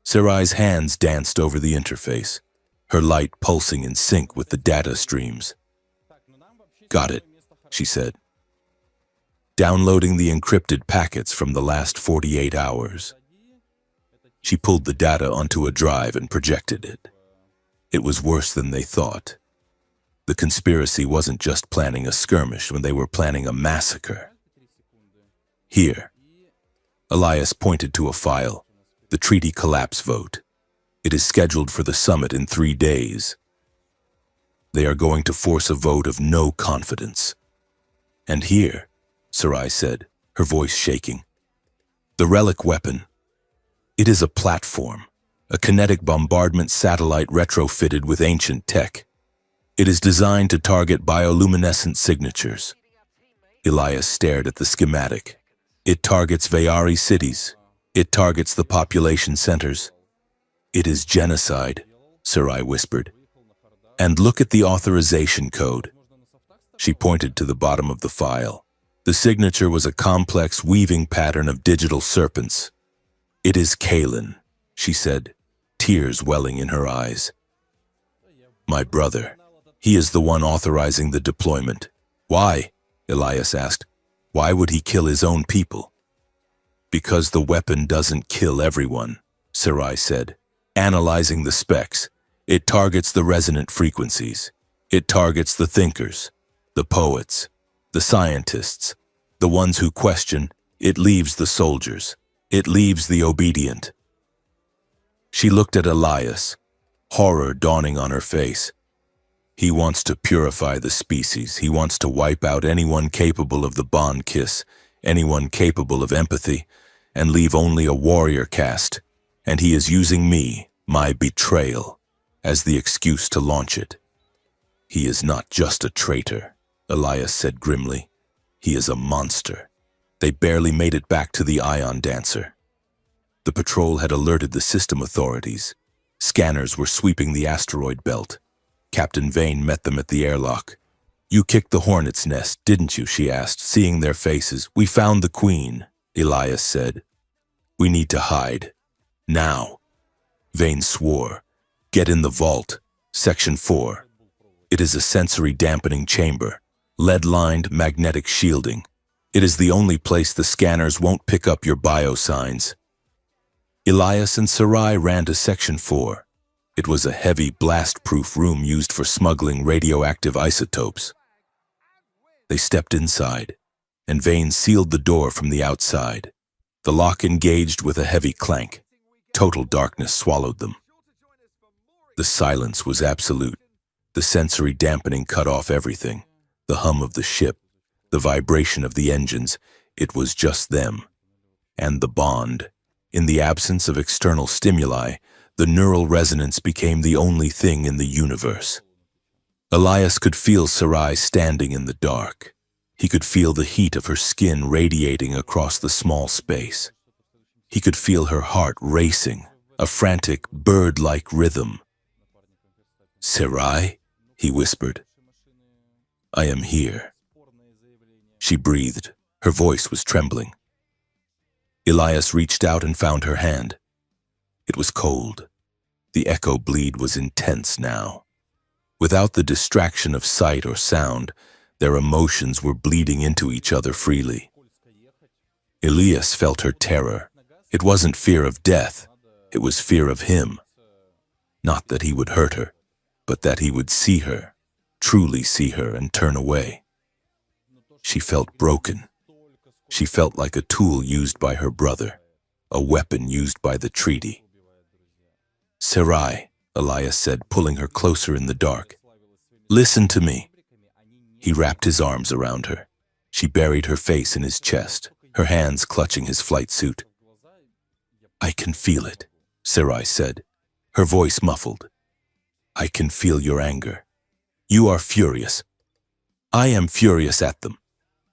Sarai's hands danced over the interface, her light pulsing in sync with the data streams. Got it, she said. Downloading the encrypted packets from the last 48 hours. She pulled the data onto a drive and projected it. It was worse than they thought. The conspiracy wasn't just planning a skirmish when they were planning a massacre. Here. Elias pointed to a file, the treaty collapse vote. It is scheduled for the summit in 3 days. They are going to force a vote of no confidence. And here, Sarai said, her voice shaking, the relic weapon. It is a platform, a kinetic bombardment satellite retrofitted with ancient tech. It is designed to target bioluminescent signatures. Elias stared at the schematic. It targets Vayari cities. It targets the population centers. It is genocide, Sarai whispered. And look at the authorization code. She pointed to the bottom of the file. The signature was a complex weaving pattern of digital serpents. It is Kalen, she said, tears welling in her eyes. My brother. He is the one authorizing the deployment. Why? Elias asked. Why would he kill his own people? Because the weapon doesn't kill everyone, Sarai said. Analyzing the specs, it targets the resonant frequencies. It targets the thinkers, the poets, the scientists, the ones who question. It leaves the soldiers. It leaves the obedient. She looked at Elias, horror dawning on her face. He wants to purify the species. He wants to wipe out anyone capable of the bond kiss, anyone capable of empathy, and leave only a warrior caste. And he is using me, my betrayal, as the excuse to launch it. He is not just a traitor, Elias said grimly. He is a monster. They barely made it back to the Ion Dancer. The patrol had alerted the system authorities. Scanners were sweeping the asteroid belt. Captain Vane met them at the airlock. You kicked the hornet's nest, didn't you? She asked, seeing their faces. We found the queen, Elias said. We need to hide. Now. Vane swore. Get in the vault. Section 4. It is a sensory dampening chamber. Lead-lined magnetic shielding. It is the only place the scanners won't pick up your biosigns. Elias and Sarai ran to Section 4. It was a heavy, blast-proof room used for smuggling radioactive isotopes. They stepped inside, and Vane sealed the door from the outside. The lock engaged with a heavy clank. Total darkness swallowed them. The silence was absolute. The sensory dampening cut off everything. The hum of the ship, the vibration of the engines. It was just them. And the bond. In the absence of external stimuli, the neural resonance became the only thing in the universe. Elias could feel Sarai standing in the dark. He could feel the heat of her skin radiating across the small space. He could feel her heart racing, a frantic, bird-like rhythm. Sarai, he whispered. I am here. She breathed. Her voice was trembling. Elias reached out and found her hand. It was cold. The echo bleed was intense now. Without the distraction of sight or sound, their emotions were bleeding into each other freely. Elias felt her terror. It wasn't fear of death, it was fear of him. Not that he would hurt her, but that he would see her, truly see her, and turn away. She felt broken. She felt like a tool used by her brother, a weapon used by the treaty. "Sarai," Elias said, pulling her closer in the dark. "Listen to me." He wrapped his arms around her. She buried her face in his chest, her hands clutching his flight suit. "I can feel it," Sarai said, her voice muffled. "I can feel your anger. You are furious." "I am furious at them,"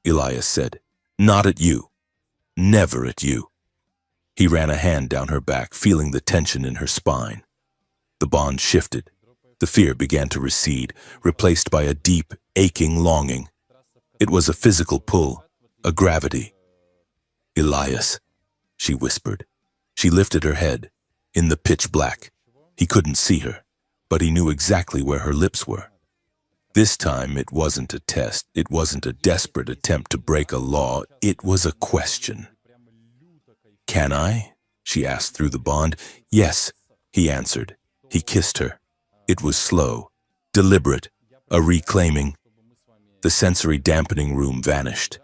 Elias said. "Not at you. Never at you." He ran a hand down her back, feeling the tension in her spine. The bond shifted. The fear began to recede, replaced by a deep, aching longing. It was a physical pull, a gravity. "Elias," she whispered. She lifted her head. In the pitch black, he couldn't see her, but he knew exactly where her lips were. This time it wasn't a test, it wasn't a desperate attempt to break a law, it was a question. "Can I?" she asked through the bond. "Yes," he answered. He kissed her. It was slow, deliberate, a reclaiming. The sensory dampening room vanished.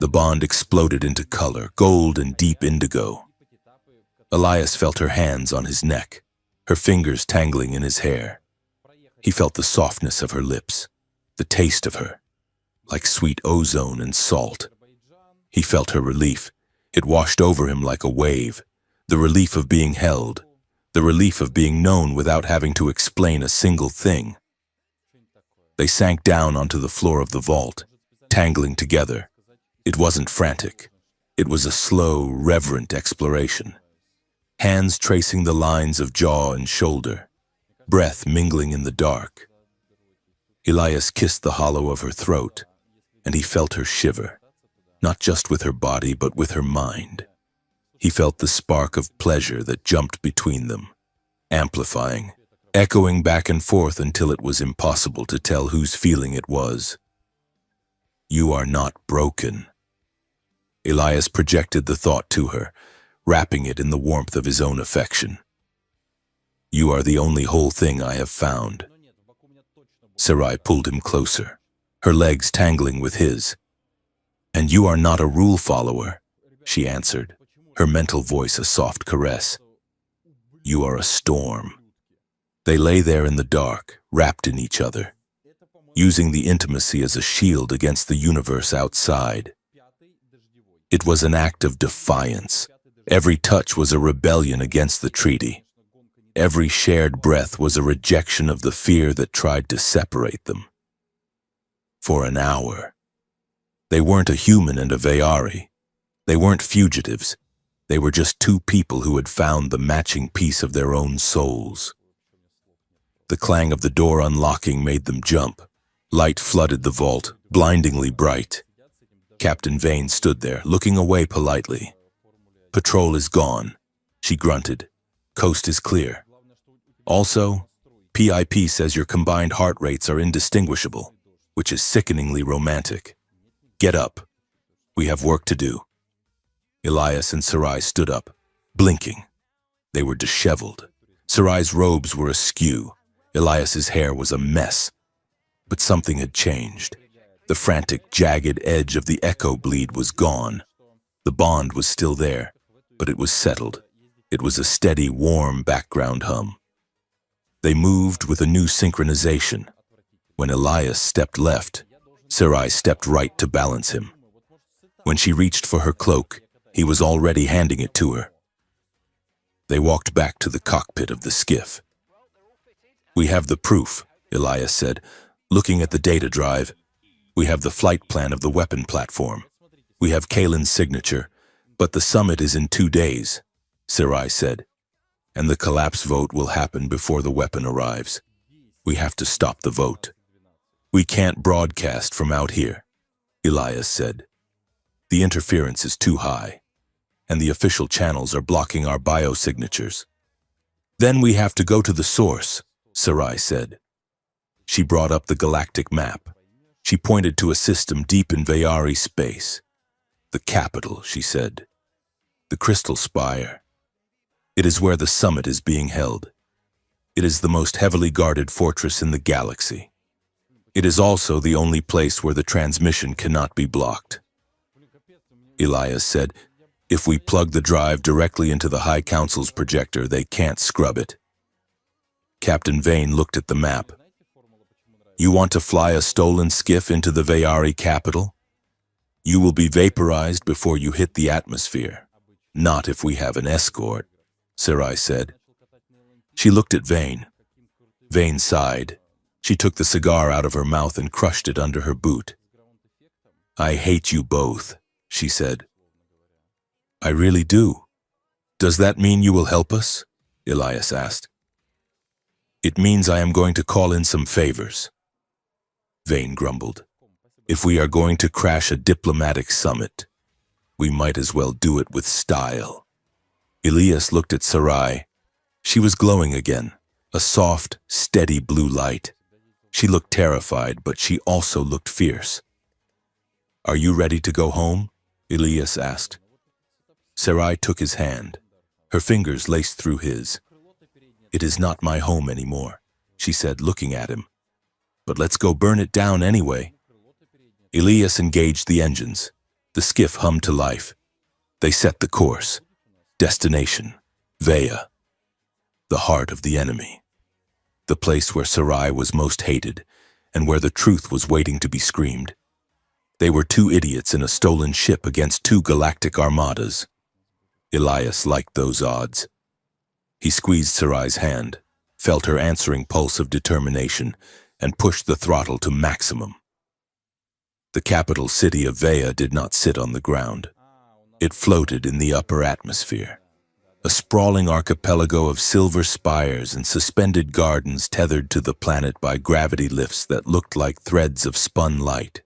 The bond exploded into color, gold and deep indigo. Elias felt her hands on his neck, her fingers tangling in his hair. He felt the softness of her lips, the taste of her, like sweet ozone and salt. He felt her relief. It washed over him like a wave, the relief of being held, the relief of being known without having to explain a single thing. They sank down onto the floor of the vault, tangling together. It wasn't frantic. It was a slow, reverent exploration. Hands tracing the lines of jaw and shoulder, breath mingling in the dark. Elias kissed the hollow of her throat, and he felt her shiver, not just with her body, but with her mind. He felt the spark of pleasure that jumped between them, amplifying, echoing back and forth until it was impossible to tell whose feeling it was. "You are not broken." Elias projected the thought to her, wrapping it in the warmth of his own affection. "You are the only whole thing I have found." Sarai pulled him closer, her legs tangling with his. "And you are not a rule follower," she answered, her mental voice a soft caress. "You are a storm." They lay there in the dark, wrapped in each other, using the intimacy as a shield against the universe outside. It was an act of defiance. Every touch was a rebellion against the treaty. Every shared breath was a rejection of the fear that tried to separate them. For an hour. They weren't a human and a Vayari. They weren't fugitives. They were just two people who had found the matching piece of their own souls. The clang of the door unlocking made them jump. Light flooded the vault, blindingly bright. Captain Vane stood there, looking away politely. "Patrol is gone," she grunted. "Coast is clear. Also, PIP says your combined heart rates are indistinguishable, which is sickeningly romantic. Get up. We have work to do." Elias and Sarai stood up, blinking. They were disheveled. Sarai's robes were askew. Elias's hair was a mess. But something had changed. The frantic, jagged edge of the echo bleed was gone. The bond was still there, but it was settled. It was a steady, warm background hum. They moved with a new synchronization. When Elias stepped left, Sarai stepped right to balance him. When she reached for her cloak, he was already handing it to her. They walked back to the cockpit of the skiff. "We have the proof," Elias said, looking at the data drive. "We have the flight plan of the weapon platform. We have Kalen's signature, but the summit is in 2 days," Sarai said. "And the collapse vote will happen before the weapon arrives. We have to stop the vote." "We can't broadcast from out here," Elias said. "The interference is too high, and the official channels are blocking our biosignatures." "Then we have to go to the source," Sarai said. She brought up the galactic map. She pointed to a system deep in Vayari space. The capital, she said. The Crystal Spire. It is where the summit is being held. It is the most heavily guarded fortress in the galaxy. It is also the only place where the transmission cannot be blocked. Elias said, if we plug the drive directly into the High Council's projector, they can't scrub it. Captain Vane looked at the map. You want to fly a stolen skiff into the Vayari capital? You will be vaporized before you hit the atmosphere. Not if we have an escort, Sarai said. She looked at Vane. Vane sighed. She took the cigar out of her mouth and crushed it under her boot. I hate you both, she said. I really do. Does that mean you will help us? Elias asked. It means I am going to call in some favors. Vane grumbled. If we are going to crash a diplomatic summit, we might as well do it with style. Elias looked at Sarai. She was glowing again, a soft, steady blue light. She looked terrified, but she also looked fierce. Are you ready to go home? Elias asked. Sarai took his hand. Her fingers laced through his. It is not my home anymore, she said, looking at him. But let's go burn it down anyway. Elias engaged the engines. The skiff hummed to life. They set the course. Destination, Vaya. The heart of the enemy. The place where Sarai was most hated, and where the truth was waiting to be screamed. They were two idiots in a stolen ship against two galactic armadas. Elias liked those odds. He squeezed Sarai's hand, felt her answering pulse of determination, and pushed the throttle to maximum. The capital city of Vaya did not sit on the ground. It floated in the upper atmosphere. A sprawling archipelago of silver spires and suspended gardens tethered to the planet by gravity lifts that looked like threads of spun light.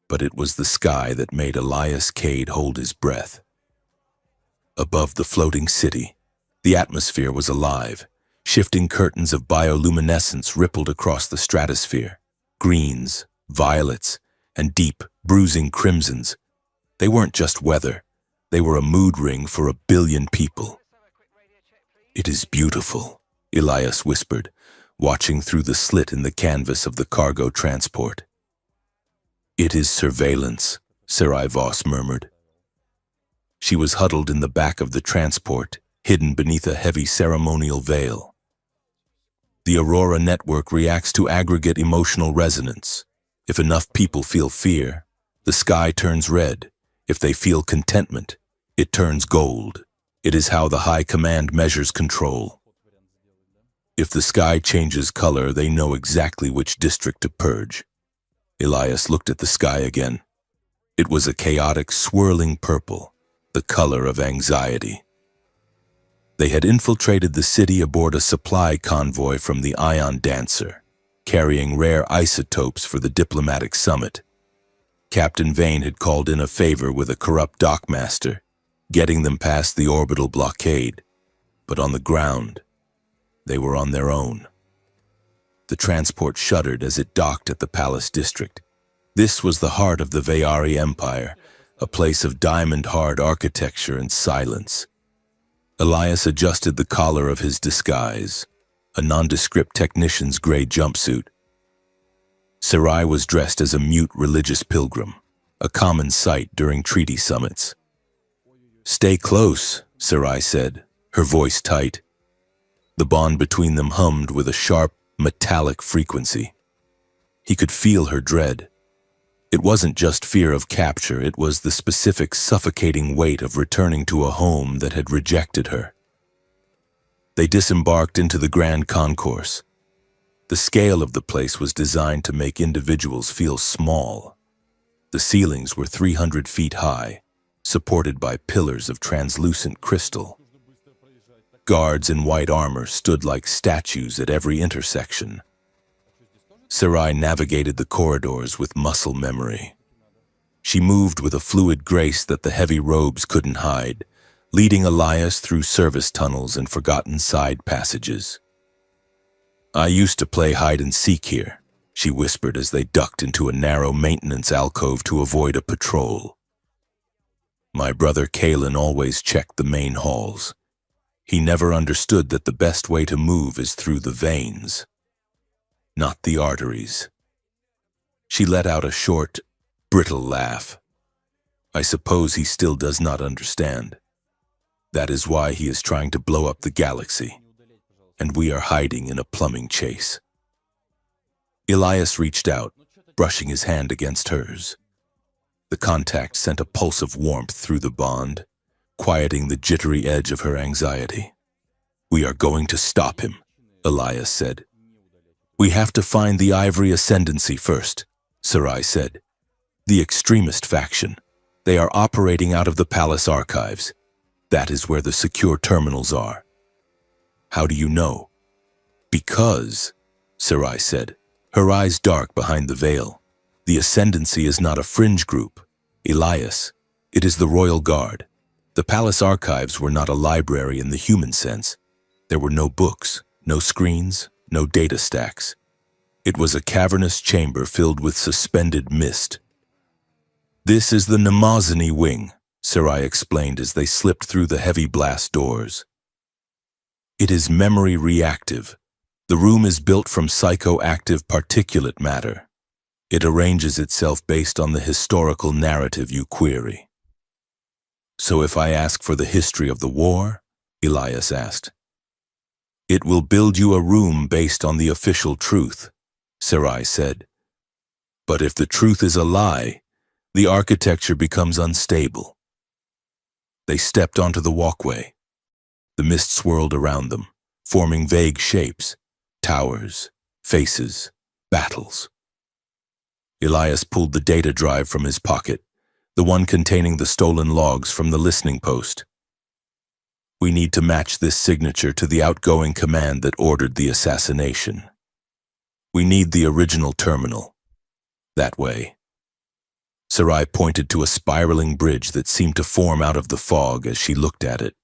But it was the sky that made Elias Cade hold his breath. Above the floating city, the atmosphere was alive. Shifting curtains of bioluminescence rippled across the stratosphere. Greens, violets, and deep, bruising crimsons. They weren't just weather. They were a mood ring for 1 billion people. It is beautiful, Elias whispered, watching through the slit in the canvas of the cargo transport. It is surveillance, Sarai Voss murmured. She was huddled in the back of the transport, hidden beneath a heavy ceremonial veil. The Aurora network reacts to aggregate emotional resonance. If enough people feel fear, the sky turns red. If they feel contentment, it turns gold. It is how the High Command measures control. If the sky changes color, they know exactly which district to purge. Elias looked at the sky again. It was a chaotic, swirling purple, the color of anxiety. They had infiltrated the city aboard a supply convoy from the Ion Dancer, carrying rare isotopes for the diplomatic summit. Captain Vane had called in a favor with a corrupt dockmaster, getting them past the orbital blockade. But on the ground, they were on their own. The transport shuddered as it docked at the Palace District. This was the heart of the Vayari Empire, a place of diamond-hard architecture and silence. Elias adjusted the collar of his disguise, a nondescript technician's gray jumpsuit. Sarai was dressed as a mute religious pilgrim, a common sight during treaty summits. Stay close, Sarai said, her voice tight. The bond between them hummed with a sharp, metallic frequency. He could feel her dread. It wasn't just fear of capture, it was the specific suffocating weight of returning to a home that had rejected her. They disembarked into the Grand Concourse. The scale of the place was designed to make individuals feel small. The ceilings were 300 feet high, supported by pillars of translucent crystal. Guards in white armor stood like statues at every intersection. Sarai navigated the corridors with muscle memory. She moved with a fluid grace that the heavy robes couldn't hide, leading Elias through service tunnels and forgotten side passages. I used to play hide-and-seek here, she whispered as they ducked into a narrow maintenance alcove to avoid a patrol. My brother Kalen always checked the main halls. He never understood that the best way to move is through the veins, not the arteries. She let out a short, brittle laugh. I suppose he still does not understand. That is why he is trying to blow up the galaxy, and we are hiding in a plumbing chase. Elias reached out, brushing his hand against hers. The contact sent a pulse of warmth through the bond, quieting the jittery edge of her anxiety. We are going to stop him, Elias said. We have to find the Ivory Ascendancy first, Sarai said. The extremist faction. They are operating out of the palace archives. That is where the secure terminals are. How do you know? Because, Sarai said, her eyes dark behind the veil. The Ascendancy is not a fringe group, Elias. It is the Royal Guard. The palace archives were not a library in the human sense. There were no books, no screens, no data stacks. It was a cavernous chamber filled with suspended mist. This is the Namazani wing, Sarai explained as they slipped through the heavy blast doors. It is memory reactive. The room is built from psychoactive particulate matter. It arranges itself based on the historical narrative you query. So if I ask for the history of the war, Elias asked. It will build you a room based on the official truth, Sarai said. But if the truth is a lie, the architecture becomes unstable. They stepped onto the walkway. The mist swirled around them, forming vague shapes, towers, faces, battles. Elias pulled the data drive from his pocket, the one containing the stolen logs from the listening post. We need to match this signature to the outgoing command that ordered the assassination. We need the original terminal. That way. Sarai pointed to a spiraling bridge that seemed to form out of the fog as she looked at it.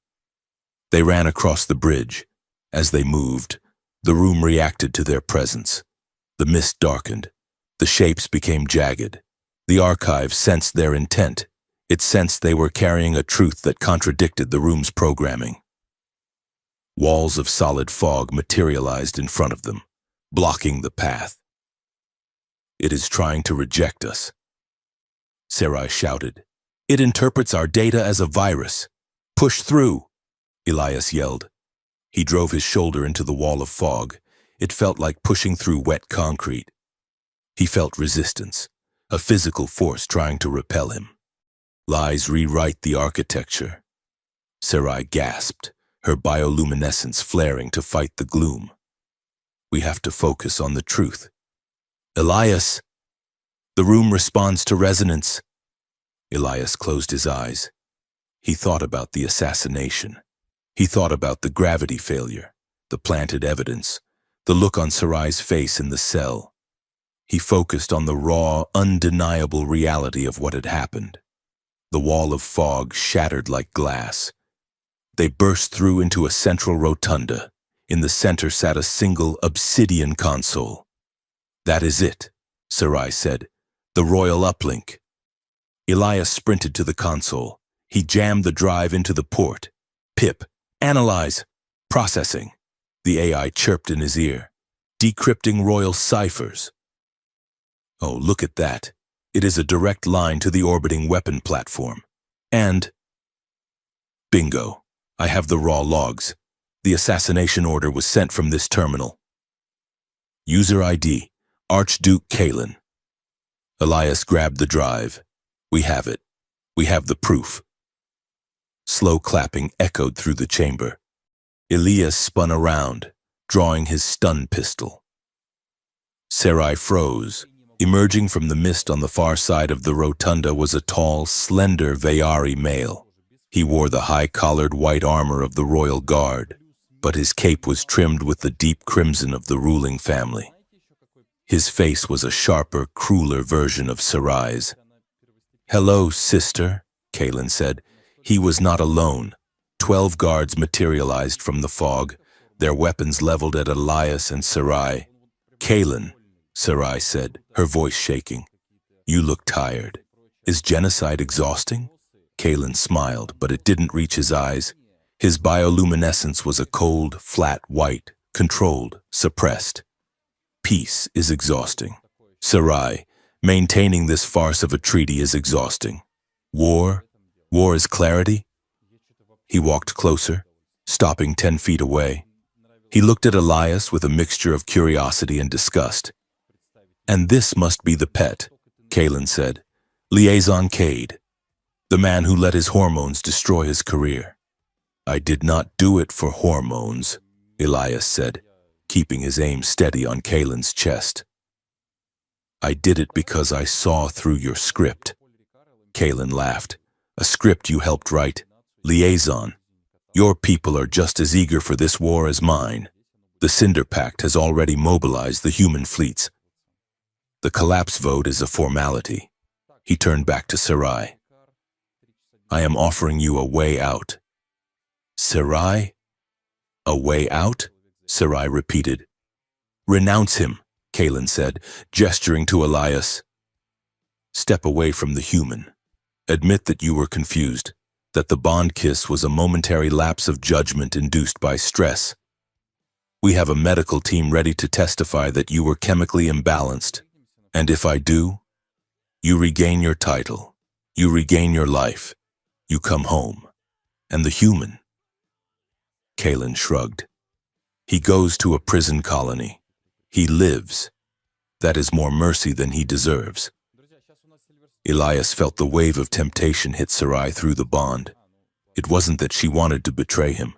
They ran across the bridge. As they moved, the room reacted to their presence. The mist darkened. The shapes became jagged. The archive sensed their intent. It sensed they were carrying a truth that contradicted the room's programming. Walls of solid fog materialized in front of them, blocking the path. It is trying to reject us. Sarai shouted. It interprets our data as a virus. Push through, Elias yelled. He drove his shoulder into the wall of fog. It felt like pushing through wet concrete. He felt resistance, a physical force trying to repel him. Lies rewrite the architecture. Sarai gasped, her bioluminescence flaring to fight the gloom. We have to focus on the truth. Elias! The room responds to resonance. Elias closed his eyes. He thought about the assassination. He thought about the gravity failure, the planted evidence, the look on Sarai's face in the cell. He focused on the raw, undeniable reality of what had happened. The wall of fog shattered like glass. They burst through into a central rotunda. In the center sat a single obsidian console. That is it, Sarai said. The royal uplink. Elias sprinted to the console. He jammed the drive into the port. Pip, analyze. Processing. The AI chirped in his ear. Decrypting royal ciphers. Oh, look at that. It is a direct line to the orbiting weapon platform. And... bingo. I have the raw logs. The assassination order was sent from this terminal. User ID, Archduke Kalen. Elias grabbed the drive. We have it. We have the proof. Slow clapping echoed through the chamber. Elias spun around, drawing his stun pistol. Sarai froze. Emerging from the mist on the far side of the rotunda was a tall, slender Vayari male. He wore the high-collared white armor of the royal guard, but his cape was trimmed with the deep crimson of the ruling family. His face was a sharper, crueler version of Sarai's. Hello, sister, Kalen said. He was not alone. 12 guards materialized from the fog, their weapons leveled at Elias and Sarai. "Kalen," Sarai said, her voice shaking. "You look tired. Is genocide exhausting?" Kalen smiled, but it didn't reach his eyes. His bioluminescence was a cold, flat white, controlled, suppressed. "Peace is exhausting. Sarai, maintaining this farce of a treaty is exhausting. War is clarity?" He walked closer, stopping 10 feet away. He looked at Elias with a mixture of curiosity and disgust. "And this must be the pet," Kalen said. "Liaison Cade, the man who let his hormones destroy his career." "I did not do it for hormones," Elias said, keeping his aim steady on Kalen's chest. "I did it because I saw through your script." Kalen laughed. "A script you helped write. Liaison. Your people are just as eager for this war as mine. The Cinder Pact has already mobilized the human fleets. The collapse vote is a formality." He turned back to Sarai. "I am offering you a way out." "Sarai? A way out?" Sarai repeated. "Renounce him," Kalen said, gesturing to Elias. "Step away from the human. Admit that you were confused, that the bond kiss was a momentary lapse of judgment induced by stress. We have a medical team ready to testify that you were chemically imbalanced, and if I do, you regain your title, you regain your life, you come home, and the human." Kalen shrugged. "He goes to a prison colony. He lives. That is more mercy than he deserves." Elias felt the wave of temptation hit Sarai through the bond. It wasn't that she wanted to betray him.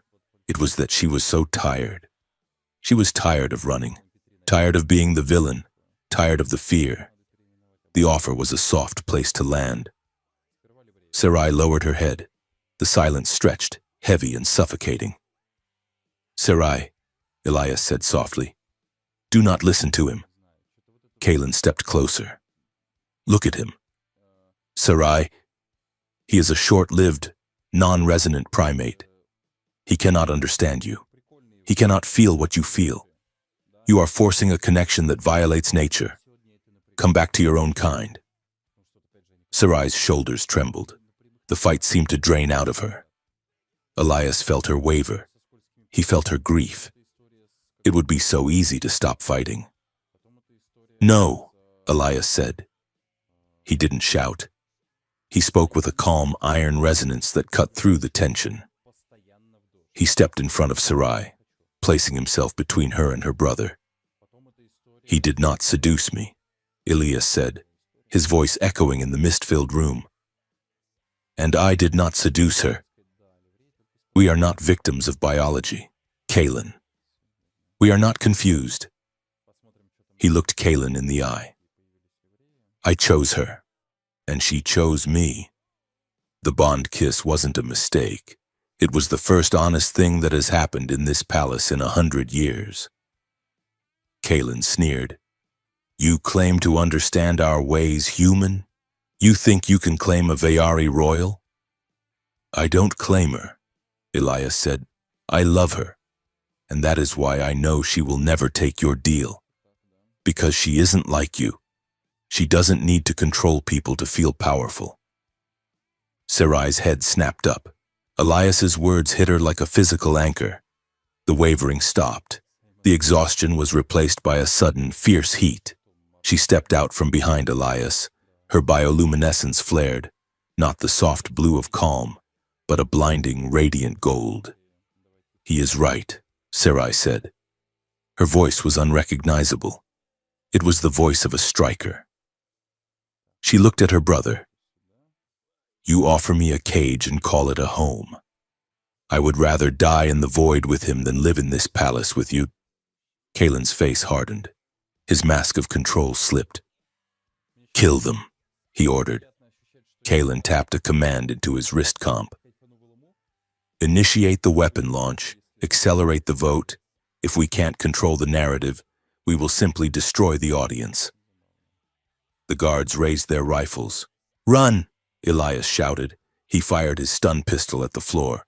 It was that she was so tired. She was tired of running, tired of being the villain, tired of the fear. The offer was a soft place to land. Sarai lowered her head. The silence stretched, heavy and suffocating. "Sarai," Elias said softly, "do not listen to him." Kalen stepped closer. "Look at him. Sarai, he is a short-lived, non-resonant primate. He cannot understand you. He cannot feel what you feel. You are forcing a connection that violates nature. Come back to your own kind." Sarai's shoulders trembled. The fight seemed to drain out of her. Elias felt her waver. He felt her grief. It would be so easy to stop fighting. "No," Elias said. He didn't shout. He spoke with a calm iron resonance that cut through the tension. He stepped in front of Sarai, placing himself between her and her brother. "He did not seduce me," Elias said, his voice echoing in the mist-filled room. "And I did not seduce her. We are not victims of biology, Kalen. We are not confused." He looked Kalen in the eye. "I chose her, and she chose me. The bond kiss wasn't a mistake. It was the first honest thing that has happened in this palace in 100 years." Kalen sneered. "You claim to understand our ways, human? You think you can claim a Vayari royal?" "I don't claim her," Elias said. "I love her, and that is why I know she will never take your deal. Because she isn't like you. She doesn't need to control people to feel powerful." Sarai's head snapped up. Elias's words hit her like a physical anchor. The wavering stopped. The exhaustion was replaced by a sudden, fierce heat. She stepped out from behind Elias. Her bioluminescence flared, not the soft blue of calm, but a blinding, radiant gold. "He is right," Sarai said. Her voice was unrecognizable. It was the voice of a striker. She looked at her brother. "You offer me a cage and call it a home. I would rather die in the void with him than live in this palace with you." Kalen's face hardened. His mask of control slipped. "Kill them," he ordered. Kalen tapped a command into his wrist comp. "Initiate the weapon launch, accelerate the vote. If we can't control the narrative, we will simply destroy the audience." The guards raised their rifles. "Run!" Elias shouted. He fired his stun pistol at the floor.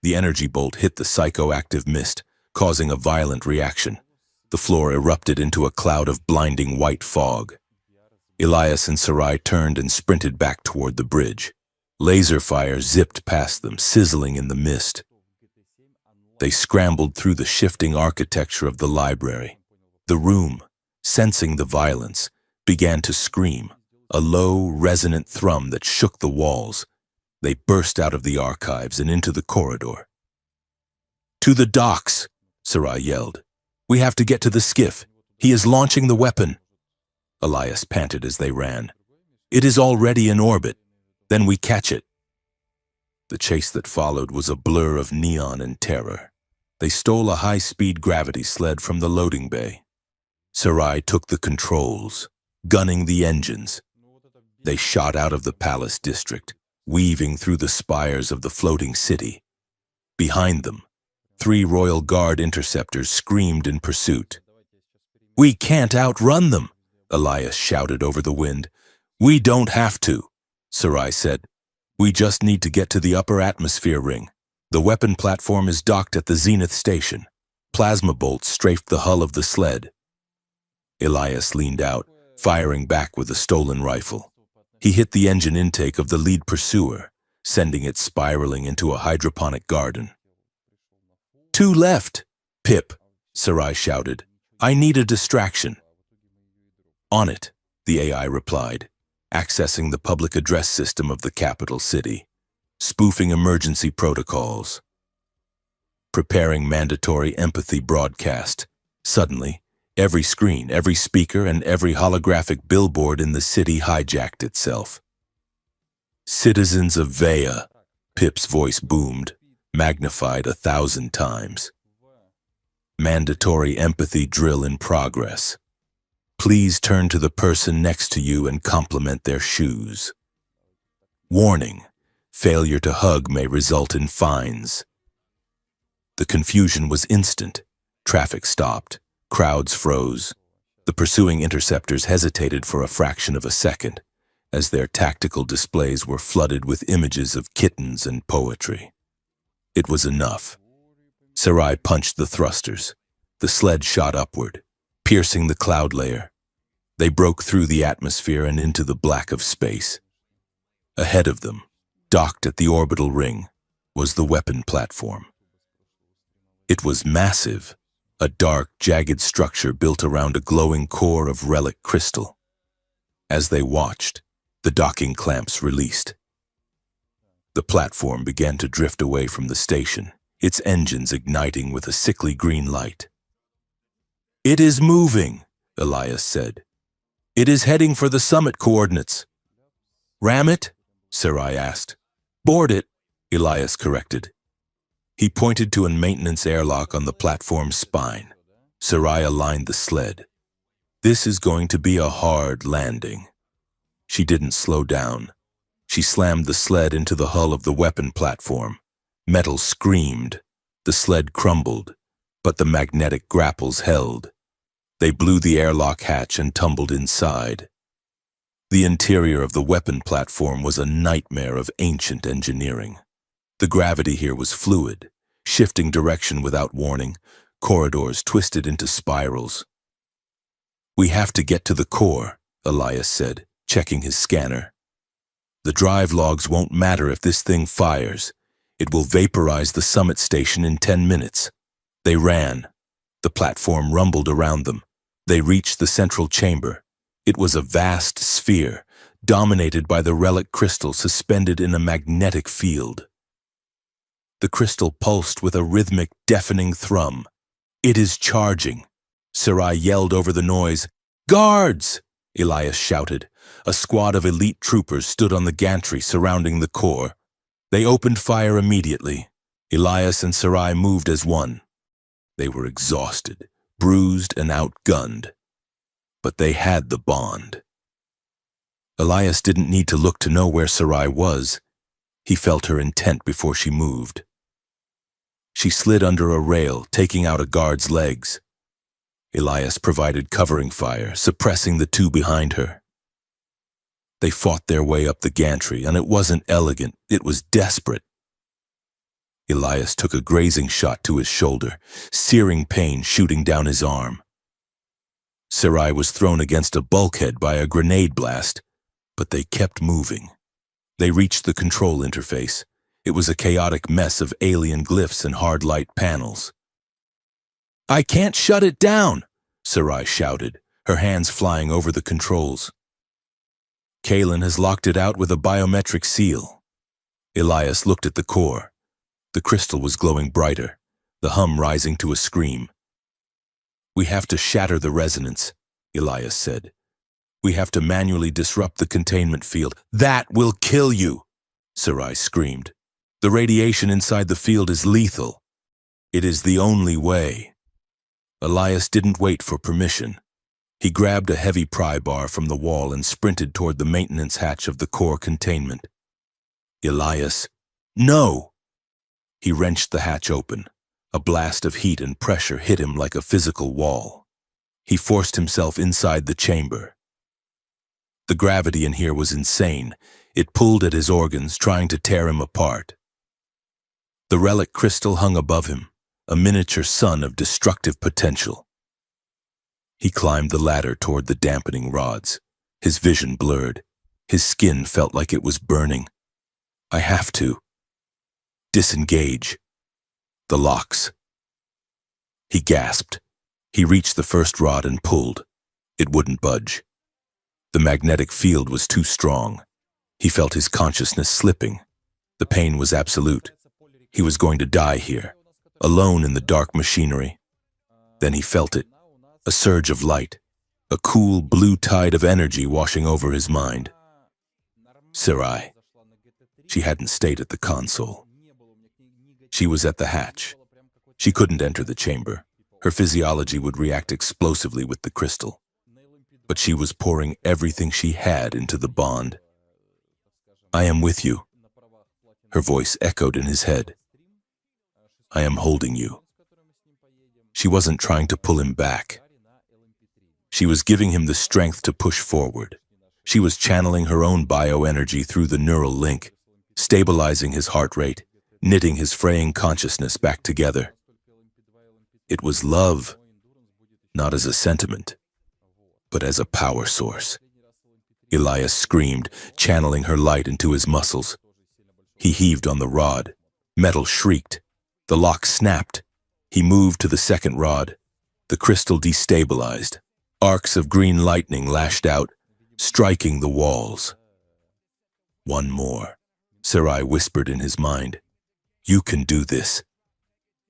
The energy bolt hit the psychoactive mist, causing a violent reaction. The floor erupted into a cloud of blinding white fog. Elias and Sarai turned and sprinted back toward the bridge. Laser fire zipped past them, sizzling in the mist. They scrambled through the shifting architecture of the library. The room, sensing the violence, began to scream, a low, resonant thrum that shook the walls. They burst out of the archives and into the corridor. "To the docks!" Sarai yelled. "We have to get to the skiff. He is launching the weapon." Elias panted as they ran. "It is already in orbit. Then we catch it." The chase that followed was a blur of neon and terror. They stole a high-speed gravity sled from the loading bay. Sarai took the controls, gunning the engines. They shot out of the palace district, weaving through the spires of the floating city. Behind them, 3 Royal Guard interceptors screamed in pursuit. "We can't outrun them," Elias shouted over the wind. "We don't have to," Sarai said. "We just need to get to the upper atmosphere ring. The weapon platform is docked at the Zenith station." Plasma bolts strafed the hull of the sled. Elias leaned out, firing back with a stolen rifle. He hit the engine intake of the lead pursuer, sending it spiraling into a hydroponic garden. "2 left, Pip," Sarai shouted. "I need a distraction." "On it," the AI replied, accessing the public address system of the capital city, spoofing emergency protocols, preparing mandatory empathy broadcast. Suddenly, every screen, every speaker, and every holographic billboard in the city hijacked itself. "Citizens of Vea," Pip's voice boomed, magnified 1,000 times. "Mandatory empathy drill in progress. Please turn to the person next to you and compliment their shoes. Warning, failure to hug may result in fines." The confusion was instant. Traffic stopped. Crowds froze. The pursuing interceptors hesitated for a fraction of a second, as their tactical displays were flooded with images of kittens and poetry. It was enough. Sarai punched the thrusters. The sled shot upward, piercing the cloud layer. They broke through the atmosphere and into the black of space. Ahead of them, docked at the orbital ring, was the weapon platform. It was massive, a dark, jagged structure built around a glowing core of relic crystal. As they watched, the docking clamps released. The platform began to drift away from the station, its engines igniting with a sickly green light. "It is moving," Elias said. "It is heading for the summit coordinates." "Ram it?" Sarai asked. "Board it," Elias corrected. He pointed to a maintenance airlock on the platform's spine. Sarai aligned the sled. "This is going to be a hard landing." She didn't slow down. She slammed the sled into the hull of the weapon platform. Metal screamed. The sled crumbled, but the magnetic grapples held. They blew the airlock hatch and tumbled inside. The interior of the weapon platform was a nightmare of ancient engineering. The gravity here was fluid, shifting direction without warning, corridors twisted into spirals. "We have to get to the core," Elias said, checking his scanner. "The drive logs won't matter if this thing fires. It will vaporize the summit station in 10 minutes. They ran. The platform rumbled around them. They reached the central chamber. It was a vast sphere, dominated by the relic crystal suspended in a magnetic field. The crystal pulsed with a rhythmic, deafening thrum. "It is charging." Sarai yelled over the noise. "Guards!" Elias shouted. A squad of elite troopers stood on the gantry surrounding the core. They opened fire immediately. Elias and Sarai moved as one. They were exhausted, bruised, and outgunned. But they had the bond. Elias didn't need to look to know where Sarai was. He felt her intent before she moved. She slid under a rail, taking out a guard's legs. Elias provided covering fire, suppressing the 2 behind her. They fought their way up the gantry, and it wasn't elegant, it was desperate. Elias took a grazing shot to his shoulder, searing pain shooting down his arm. Sarai was thrown against a bulkhead by a grenade blast, but they kept moving. They reached the control interface. It was a chaotic mess of alien glyphs and hard light panels. "I can't shut it down!" Sarai shouted, her hands flying over the controls. "Kalen has locked it out with a biometric seal." Elias looked at the core. The crystal was glowing brighter, the hum rising to a scream. "We have to shatter the resonance," Elias said. "We have to manually disrupt the containment field." "That will kill you!" Sarai screamed. "The radiation inside the field is lethal. It is the only way." Elias didn't wait for permission. He grabbed a heavy pry bar from the wall and sprinted toward the maintenance hatch of the core containment. Elias, "No!" He wrenched the hatch open. A blast of heat and pressure hit him like a physical wall. He forced himself inside the chamber. The gravity in here was insane. It pulled at his organs, trying to tear him apart. The relic crystal hung above him, a miniature sun of destructive potential. He climbed the ladder toward the dampening rods. His vision blurred. His skin felt like it was burning. "I have to disengage the locks." He gasped. He reached the first rod and pulled. It wouldn't budge. The magnetic field was too strong. He felt his consciousness slipping. The pain was absolute. He was going to die here, alone in the dark machinery. Then he felt it, a surge of light, a cool blue tide of energy washing over his mind. Sarai. She hadn't stayed at the console. She was at the hatch. She couldn't enter the chamber. Her physiology would react explosively with the crystal. But she was pouring everything she had into the bond. "I am with you." Her voice echoed in his head. "I am holding you." She wasn't trying to pull him back. She was giving him the strength to push forward. She was channeling her own bioenergy through the neural link, stabilizing his heart rate, knitting his fraying consciousness back together. It was love, not as a sentiment, but as a power source. Elias screamed, channeling her light into his muscles. He heaved on the rod. Metal shrieked. The lock snapped. He moved to the second rod. The crystal destabilized. Arcs of green lightning lashed out, striking the walls. "One more," Sarai whispered in his mind. "You can do this."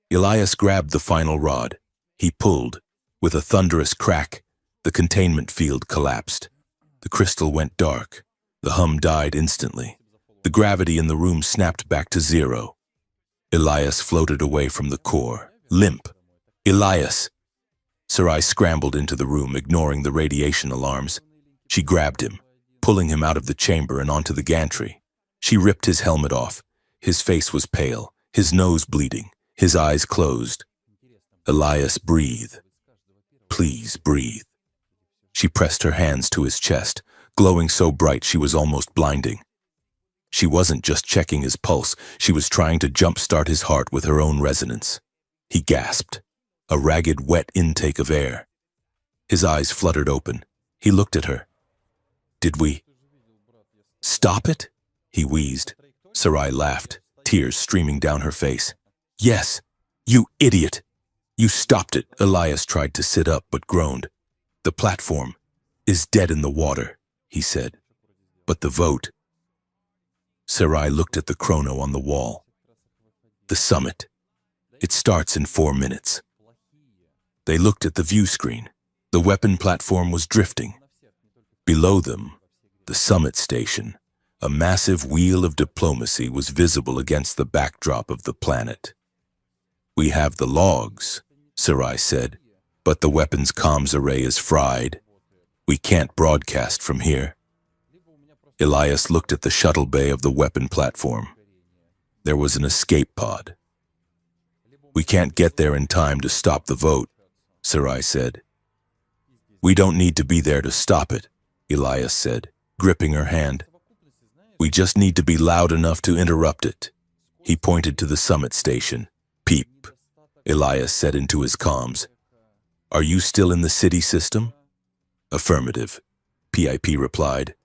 Elias grabbed the final rod. He pulled. With a thunderous crack, the containment field collapsed. The crystal went dark. The hum died instantly. The gravity in the room snapped back to zero. Elias floated away from the core, limp. "Elias!" Sarai scrambled into the room, ignoring the radiation alarms. She grabbed him, pulling him out of the chamber and onto the gantry. She ripped his helmet off. His face was pale, his nose bleeding, his eyes closed. "Elias, breathe. Please breathe." She pressed her hands to his chest, glowing so bright she was almost blinding. She wasn't just checking his pulse, she was trying to jumpstart his heart with her own resonance. He gasped, a ragged, wet intake of air. His eyes fluttered open. He looked at her. "Did we stop it?" he wheezed. Sarai laughed, tears streaming down her face. "Yes, you idiot! You stopped it." Elias tried to sit up but groaned. "The platform is dead in the water," he said. "But the vote." Sarai looked at the chrono on the wall. "The summit. It starts in 4 minutes." They looked at the view screen. The weapon platform was drifting. Below them, the summit station, a massive wheel of diplomacy, was visible against the backdrop of the planet. "We have the logs," Sarai said, "but the weapons comms array is fried. We can't broadcast from here." Elias looked at the shuttle bay of the weapon platform. There was an escape pod. "We can't get there in time to stop the vote," Sarai said. "We don't need to be there to stop it," Elias said, gripping her hand. "We just need to be loud enough to interrupt it." He pointed to the summit station. "Peep," Elias said into his comms. "Are you still in the city system?" "Affirmative," PIP replied.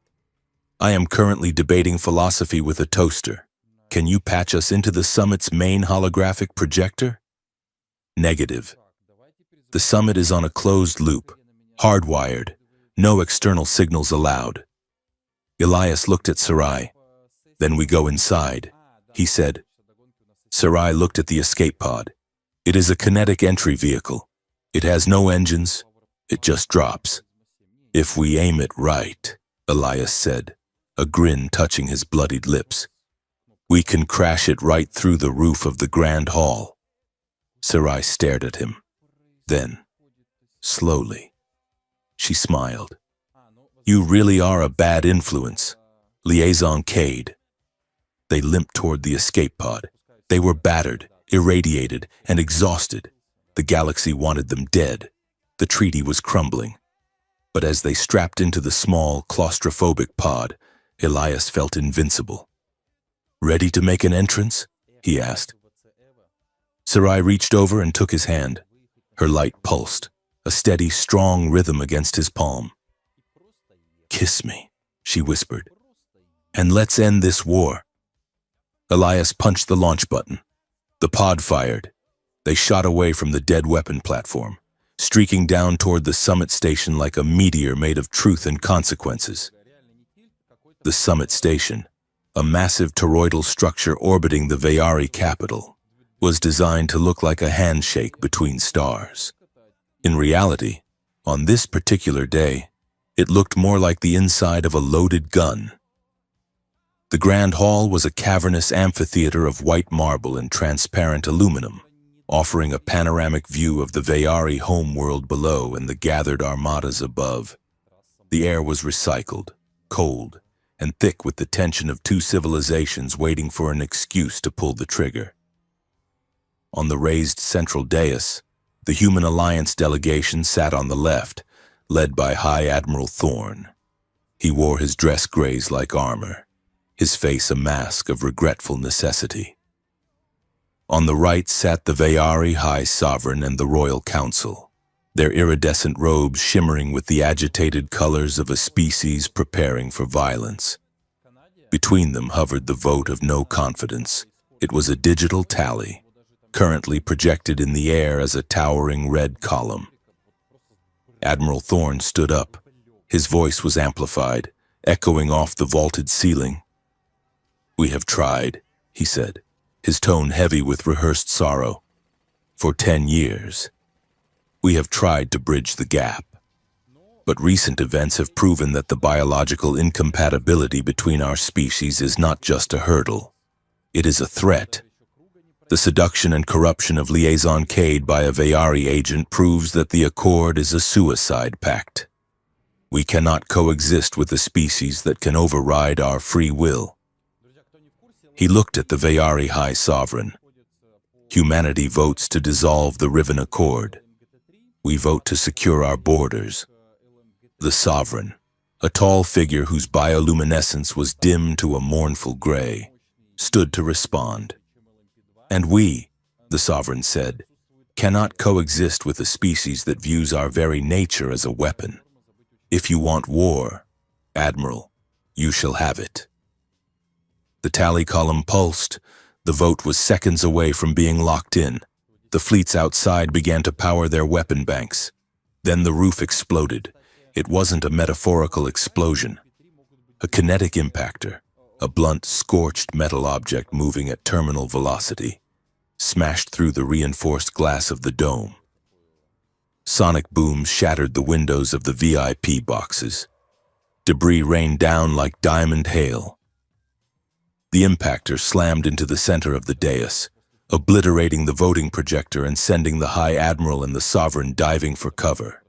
"I am currently debating philosophy with a toaster. Can you patch us into the summit's main holographic projector?" "Negative. The summit is on a closed loop, hardwired, no external signals allowed." Elias looked at Sarai. "Then we go inside," he said. Sarai looked at the escape pod. "It is a kinetic entry vehicle. It has no engines. It just drops." "If we aim it right," Elias said, a grin touching his bloodied lips, "we can crash it right through the roof of the Grand Hall." Sarai stared at him. Then, slowly, she smiled. "You really are a bad influence, Liaison Cade." They limped toward the escape pod. They were battered, irradiated, and exhausted. The galaxy wanted them dead. The treaty was crumbling. But as they strapped into the small, claustrophobic pod, Elias felt invincible. "Ready to make an entrance?" he asked. Sarai reached over and took his hand. Her light pulsed, a steady, strong rhythm against his palm. "Kiss me," she whispered, "and let's end this war." Elias punched the launch button. The pod fired. They shot away from the dead weapon platform, streaking down toward the summit station like a meteor made of truth and consequences. The summit station, a massive toroidal structure orbiting the Vayari capital, was designed to look like a handshake between stars. In reality, on this particular day, it looked more like the inside of a loaded gun. The Grand Hall was a cavernous amphitheater of white marble and transparent aluminum, offering a panoramic view of the Vayari homeworld below and the gathered armadas above. The air was recycled, cold, and thick with the tension of two civilizations waiting for an excuse to pull the trigger. On the raised central dais, the Human Alliance delegation sat on the left, led by High Admiral Thorne. He wore his dress grays like armor, his face a mask of regretful necessity. On the right sat the Vayari High Sovereign and the Royal Council, their iridescent robes shimmering with the agitated colors of a species preparing for violence. Between them hovered the vote of no confidence. It was a digital tally, currently projected in the air as a towering red column. Admiral Thorne stood up. His voice was amplified, echoing off the vaulted ceiling. "We have tried," he said, his tone heavy with rehearsed sorrow. "For 10 years. We have tried to bridge the gap. But recent events have proven that the biological incompatibility between our species is not just a hurdle. It is a threat. The seduction and corruption of Liaison Cade by a Vayari agent proves that the Accord is a suicide pact. We cannot coexist with a species that can override our free will." He looked at the Vayari High Sovereign. "Humanity votes to dissolve the Riven Accord. We vote to secure our borders." The Sovereign, a tall figure whose bioluminescence was dim to a mournful gray, stood to respond. "And we," the Sovereign said, "cannot coexist with a species that views our very nature as a weapon. If you want war, Admiral, you shall have it." The tally column pulsed. The vote was seconds away from being locked in. The fleets outside began to power their weapon banks. Then the roof exploded. It wasn't a metaphorical explosion. A kinetic impactor, a blunt, scorched metal object moving at terminal velocity, smashed through the reinforced glass of the dome. Sonic booms shattered the windows of the VIP boxes. Debris rained down like diamond hail. The impactor slammed into the center of the dais, obliterating the voting projector and sending the High Admiral and the Sovereign diving for cover.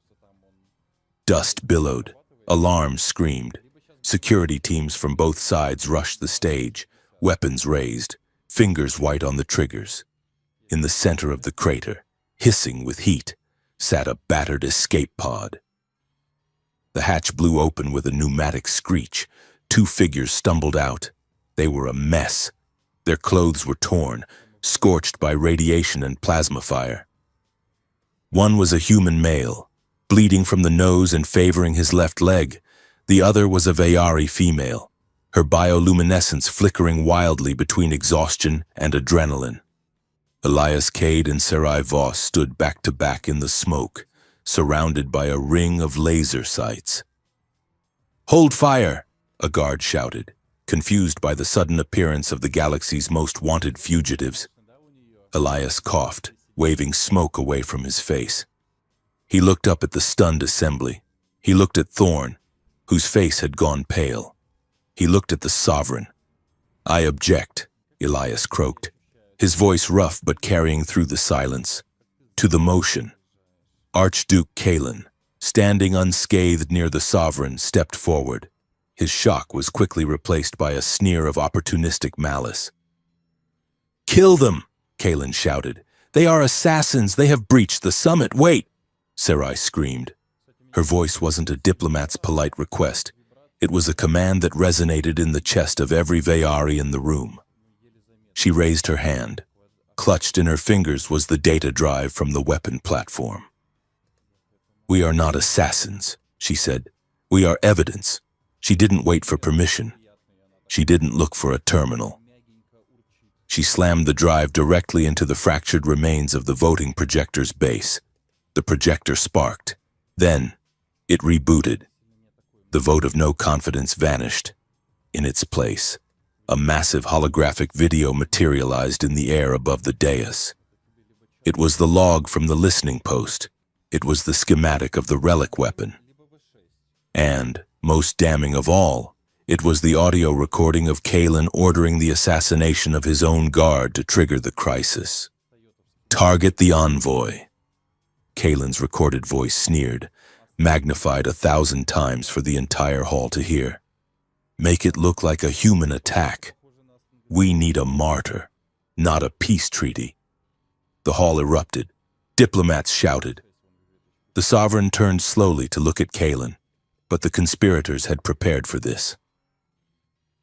Dust billowed. Alarms screamed. Security teams from both sides rushed the stage, weapons raised, fingers white on the triggers. In the center of the crater, hissing with heat, sat a battered escape pod. The hatch blew open with a pneumatic screech. 2 figures stumbled out. They were a mess. Their clothes were torn, scorched by radiation and plasma fire. One was a human male, bleeding from the nose and favoring his left leg. The other was a Vayari female, her bioluminescence flickering wildly between exhaustion and adrenaline. Elias Cade and Sarai Voss stood back to back in the smoke, surrounded by a ring of laser sights. "Hold fire!" a guard shouted, confused by the sudden appearance of the galaxy's most wanted fugitives. Elias coughed, waving smoke away from his face. He looked up at the stunned assembly. He looked at Thorn, whose face had gone pale. He looked at the Sovereign. "I object," Elias croaked, his voice rough but carrying through the silence. "To the motion." Archduke Kalen, standing unscathed near the Sovereign, stepped forward. His shock was quickly replaced by a sneer of opportunistic malice. "Kill them!" Kalen shouted. "They are assassins! They have breached the summit! Wait!" Sarai screamed. Her voice wasn't a diplomat's polite request. It was a command that resonated in the chest of every Vayari in the room. She raised her hand. Clutched in her fingers was the data drive from the weapon platform. "We are not assassins," she said. "We are evidence." She didn't wait for permission. She didn't look for a terminal. She slammed the drive directly into the fractured remains of the voting projector's base. The projector sparked. Then, it rebooted. The vote of no confidence vanished. In its place, a massive holographic video materialized in the air above the dais. It was the log from the listening post. It was the schematic of the relic weapon. And, most damning of all, it was the audio recording of Kalen ordering the assassination of his own guard to trigger the crisis. "Target the envoy." Kalen's recorded voice sneered, magnified 1,000 times for the entire hall to hear. "Make it look like a human attack. We need a martyr, not a peace treaty." The hall erupted. Diplomats shouted. The Sovereign turned slowly to look at Kalen, but the conspirators had prepared for this.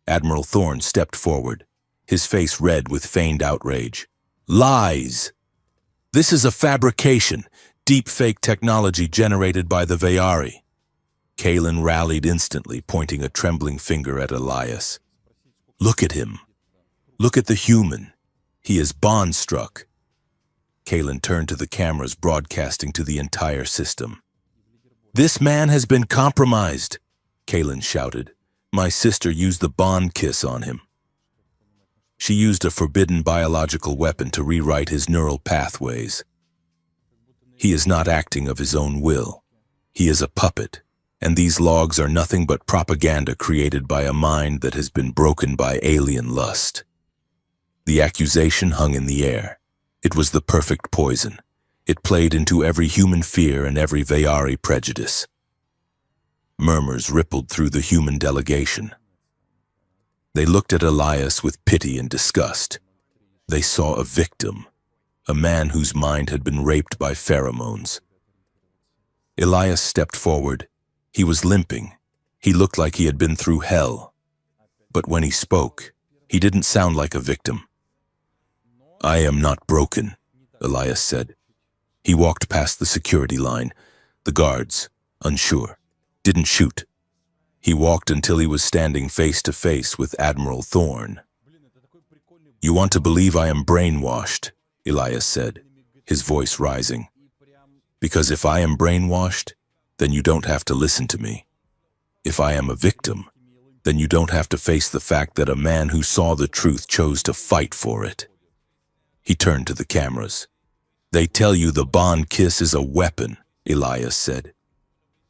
Admiral Thorn stepped forward, his face red with feigned outrage. "Lies! This is a fabrication, deep-fake technology generated by the Vayari." Kalen rallied instantly, pointing a trembling finger at Elias. "Look at him. Look at the human. He is bond-struck." Kalen turned to the cameras broadcasting to the entire system. "This man has been compromised," Kalen shouted. "My sister used the bond kiss on him." She used a forbidden biological weapon to rewrite his neural pathways. He is not acting of his own will. He is a puppet, and these logs are nothing but propaganda created by a mind that has been broken by alien lust. The accusation hung in the air. It was the perfect poison. It played into every human fear and every Vayari prejudice. Murmurs rippled through the human delegation. They looked at Elias with pity and disgust. They saw a victim, a man whose mind had been raped by pheromones. Elias stepped forward. He was limping. He looked like he had been through hell. But when he spoke, he didn't sound like a victim. "I am not broken," Elias said. He walked past the security line. The guards, unsure, didn't shoot. He walked until he was standing face to face with Admiral Thorn. "You want to believe I am brainwashed," Elias said, his voice rising. "Because if I am brainwashed, then you don't have to listen to me. If I am a victim, then you don't have to face the fact that a man who saw the truth chose to fight for it." He turned to the cameras. "They tell you the bond kiss is a weapon," Elias said.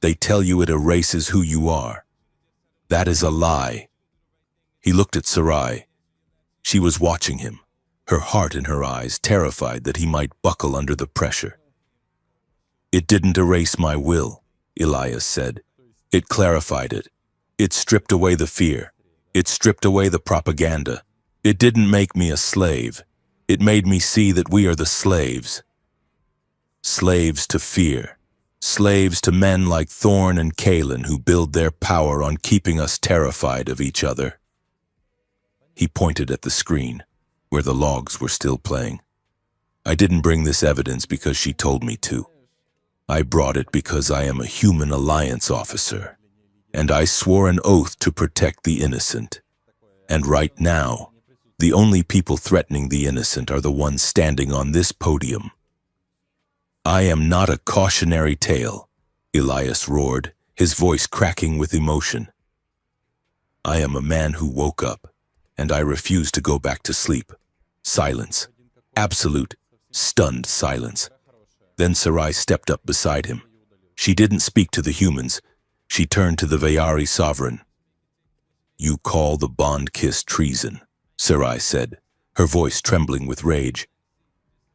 "They tell you it erases who you are. That is a lie." He looked at Sarai. She was watching him, her heart in her eyes, terrified that he might buckle under the pressure. "It didn't erase my will," Elias said. "It clarified it. It stripped away the fear. It stripped away the propaganda. It didn't make me a slave. It made me see that we are the slaves. Slaves to fear. Slaves to men like Thorn and Kalen who build their power on keeping us terrified of each other." He pointed at the screen. where the logs were still playing. I didn't bring this evidence because she told me to. I brought it because I am a human alliance officer, and I swore an oath to protect the innocent. And right now, the only people threatening the innocent are the ones standing on this podium. I am not a cautionary tale, Elias roared, his voice cracking with emotion. I am a man who woke up, and I refuse to go back to sleep. Silence. Absolute, stunned silence. Then Sarai stepped up beside him. She didn't speak to the humans. She turned to the Vayari sovereign. You call the bond kiss treason, Sarai said, her voice trembling with rage.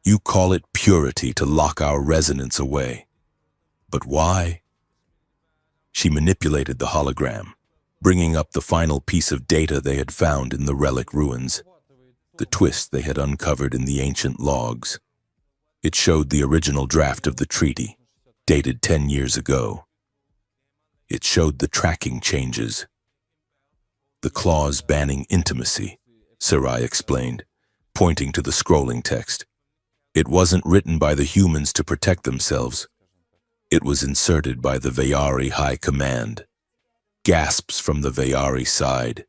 You call it purity to lock our resonance away. But why? She manipulated the hologram, bringing up the final piece of data they had found in the relic ruins, the twist they had uncovered in the ancient logs. It showed the original draft of the treaty, dated 10 years ago. It showed the tracking changes. The clause banning intimacy, Sarai explained, pointing to the scrolling text. It wasn't written by the humans to protect themselves. It was inserted by the Vayari High Command. Gasps from the Vayari side.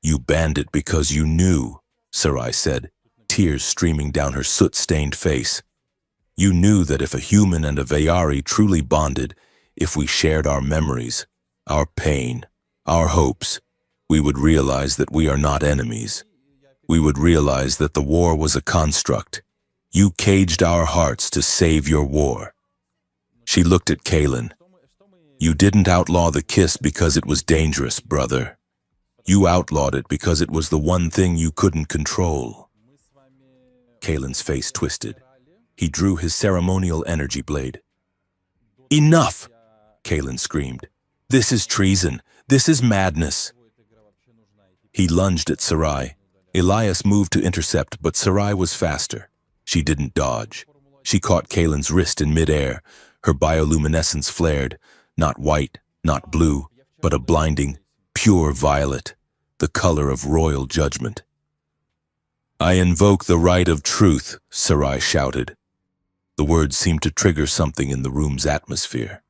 You banned it because you knew, Sarai said, tears streaming down her soot-stained face. You knew that if a human and a Vayari truly bonded, if we shared our memories, our pain, our hopes, we would realize that we are not enemies. We would realize that the war was a construct. You caged our hearts to save your war. She looked at Kalen. You didn't outlaw the kiss because it was dangerous, brother. You outlawed it because it was the one thing you couldn't control. Kalen's face twisted. He drew his ceremonial energy blade. Enough! Kalen screamed. This is treason. This is madness. He lunged at Sarai. Elias moved to intercept, but Sarai was faster. She didn't dodge. She caught Kalen's wrist in midair. Her bioluminescence flared, not white, not blue, but a blinding, pure violet, the color of royal judgment. I invoke the right of truth, Sarai shouted. The words seemed to trigger something in the room's atmosphere.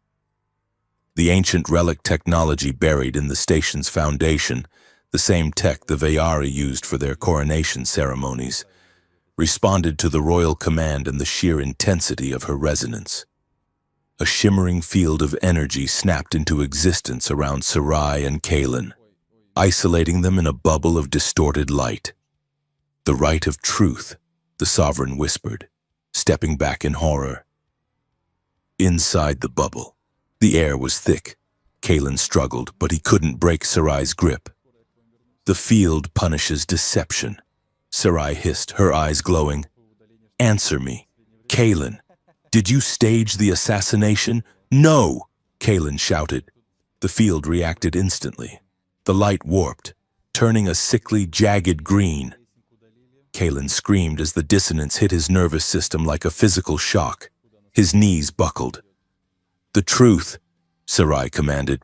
The ancient relic technology buried in the station's foundation, the same tech the Vayari used for their coronation ceremonies, responded to the royal command and the sheer intensity of her resonance. A shimmering field of energy snapped into existence around Sarai and Kalen, isolating them in a bubble of distorted light. The right of truth, the sovereign whispered, stepping back in horror. Inside the bubble, the air was thick. Kalen struggled, but he couldn't break Sarai's grip. The field punishes deception, Sarai hissed, her eyes glowing. Answer me, Kalen. Did you stage the assassination? No, Kalen shouted. The field reacted instantly. The light warped, turning a sickly, jagged green. Kalen screamed as the dissonance hit his nervous system like a physical shock. His knees buckled. The truth, Sarai commanded.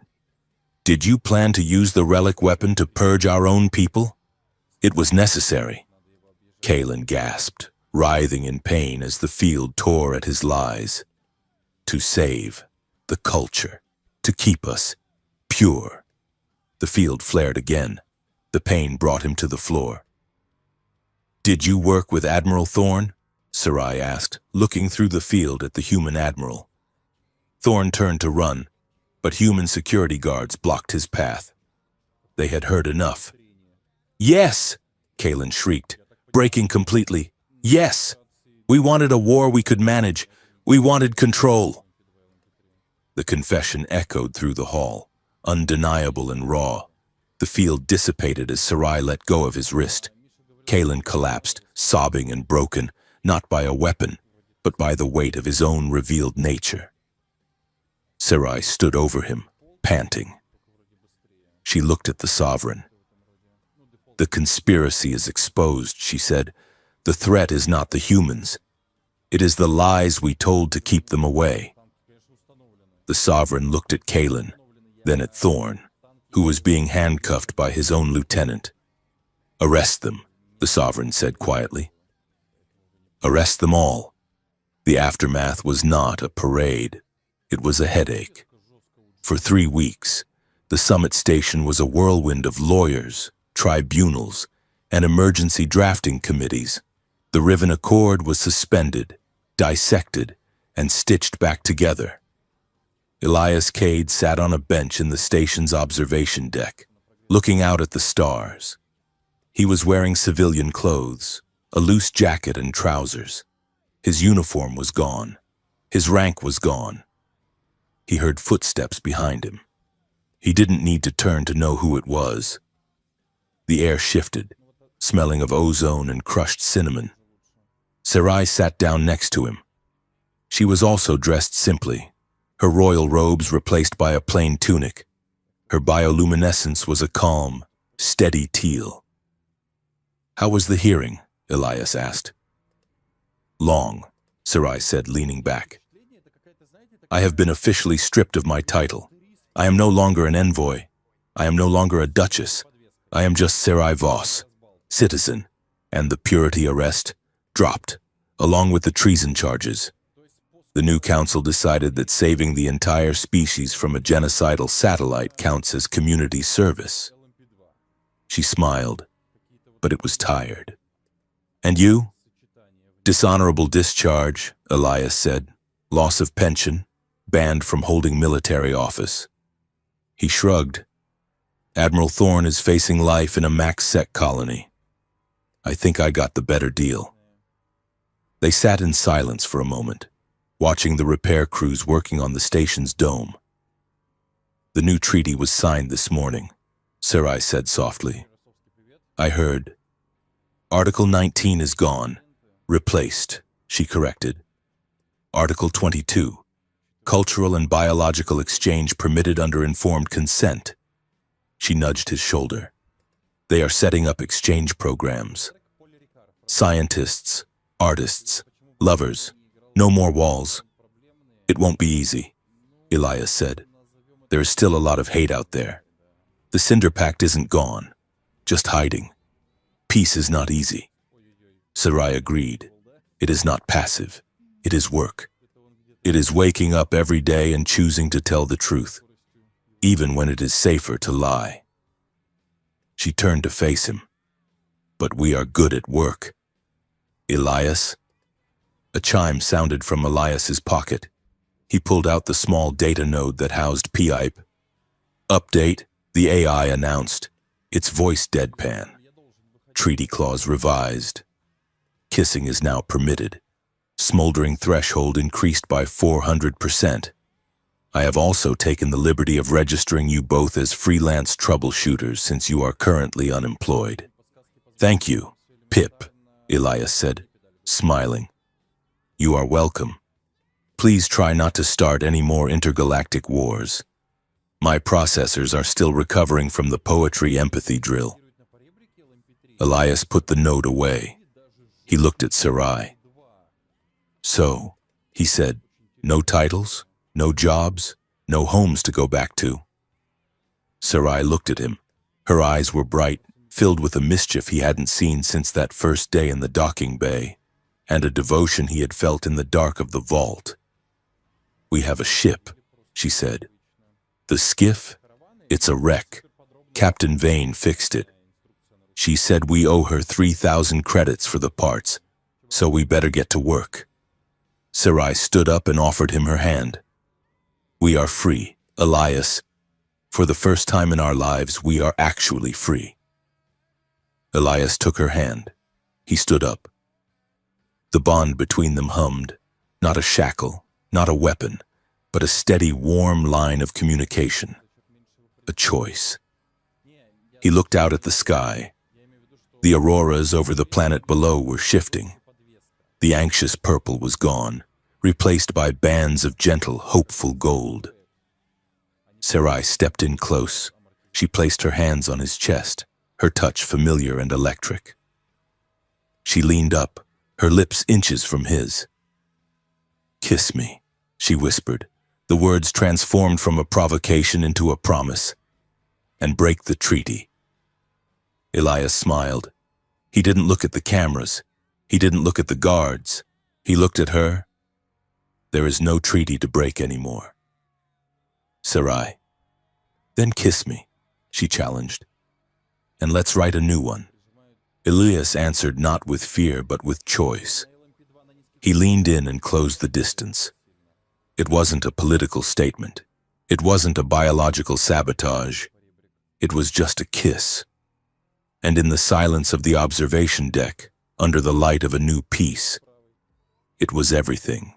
Did you plan to use the relic weapon to purge our own people? It was necessary. Kalen gasped, writhing in pain as the field tore at his lies. To save the culture, to keep us pure. The field flared again. The pain brought him to the floor. Did you work with Admiral Thorne? Sarai asked, looking through the field at the human admiral. Thorne turned to run, but human security guards blocked his path. They had heard enough. Yes, Kalen shrieked, breaking completely. Yes, we wanted a war we could manage. We wanted control. The confession echoed through the hall, undeniable and raw. The field dissipated as Sarai let go of his wrist. Kalen collapsed, sobbing and broken, not by a weapon, but by the weight of his own revealed nature. Sarai stood over him, panting. She looked at the sovereign. The conspiracy is exposed, she said. The threat is not the humans. It is the lies we told to keep them away. The sovereign looked at Kalen, then at Thorne, who was being handcuffed by his own lieutenant. Arrest them, the sovereign said quietly. Arrest them all. The aftermath was not a parade. It was a headache. For 3 weeks, the summit station was a whirlwind of lawyers, tribunals, and emergency drafting committees. The Riven Accord was suspended, dissected, and stitched back together. Elias Cade sat on a bench in the station's observation deck, looking out at the stars. He was wearing civilian clothes, a loose jacket and trousers. His uniform was gone. His rank was gone. He heard footsteps behind him. He didn't need to turn to know who it was. The air shifted, smelling of ozone and crushed cinnamon. Sarai sat down next to him. She was also dressed simply, her royal robes replaced by a plain tunic. Her bioluminescence was a calm, steady teal. "How was the hearing?" Elias asked. "Long," Sarai said, leaning back. "I have been officially stripped of my title. I am no longer an envoy. I am no longer a duchess. I am just Sarai Voss, citizen, and the purity arrest dropped, along with the treason charges. The new council decided that saving the entire species from a genocidal satellite counts as community service." She smiled, but it was tired. "And you?" "Dishonorable discharge," Elias said. "Loss of pension, banned from holding military office." He shrugged. "Admiral Thorne is facing life in a max-sec colony. I think I got the better deal." They sat in silence for a moment, watching the repair crews working on the station's dome. "The new treaty was signed this morning," Sarai said softly. "I heard. Article 19 is gone. Replaced," she corrected. "Article 22. Cultural and biological exchange permitted under informed consent." She nudged his shoulder. "They are setting up exchange programs. Scientists, artists, lovers. No more walls." "It won't be easy," Elias said. "There is still a lot of hate out there. The Cinder Pact isn't gone, just hiding. Peace is not easy." Sarai agreed. "It is not passive. It is work. It is waking up every day and choosing to tell the truth, even when it is safer to lie." She turned to face him. "But we are good at work." "Elias?" A chime sounded from Elias's pocket. He pulled out the small data node that housed PIPE. "Update," the AI announced, its voice deadpan. "Treaty clause revised. Kissing is now permitted. Smoldering threshold increased by 400%. I have also taken the liberty of registering you both as freelance troubleshooters since you are currently unemployed." "Thank you, Pip," Elias said, smiling. "You are welcome. Please try not to start any more intergalactic wars. My processors are still recovering from the poetry empathy drill." Elias put the note away. He looked at Sarai. "So," he said, "no titles, no jobs, no homes to go back to." Sarai looked at him. Her eyes were bright, filled with a mischief he hadn't seen since that first day in the docking bay, and a devotion he had felt in the dark of the vault. "We have a ship," she said. "The skiff? It's a wreck. Captain Vane fixed it. She said we owe her 3,000 credits for the parts, so we better get to work." Sarai stood up and offered him her hand. "We are free, Elias. For the first time in our lives, we are actually free." Elias took her hand. He stood up. The bond between them hummed, not a shackle, not a weapon, but a steady, warm line of communication. A choice. He looked out at the sky. The auroras over the planet below were shifting. The anxious purple was gone, replaced by bands of gentle, hopeful gold. Sarai stepped in close. She placed her hands on his chest, her touch familiar and electric. She leaned up, her lips inches from his. "Kiss me," she whispered, the words transformed from a provocation into a promise. "And break the treaty." Elias smiled. He didn't look at the cameras. He didn't look at the guards. He looked at her. There is no treaty to break anymore. Sarai. Then kiss me, she challenged. And let's write a new one. Elias answered not with fear but with choice. He leaned in and closed the distance. It wasn't a political statement. It wasn't a biological sabotage. It was just a kiss. And in the silence of the observation deck, under the light of a new peace, it was everything.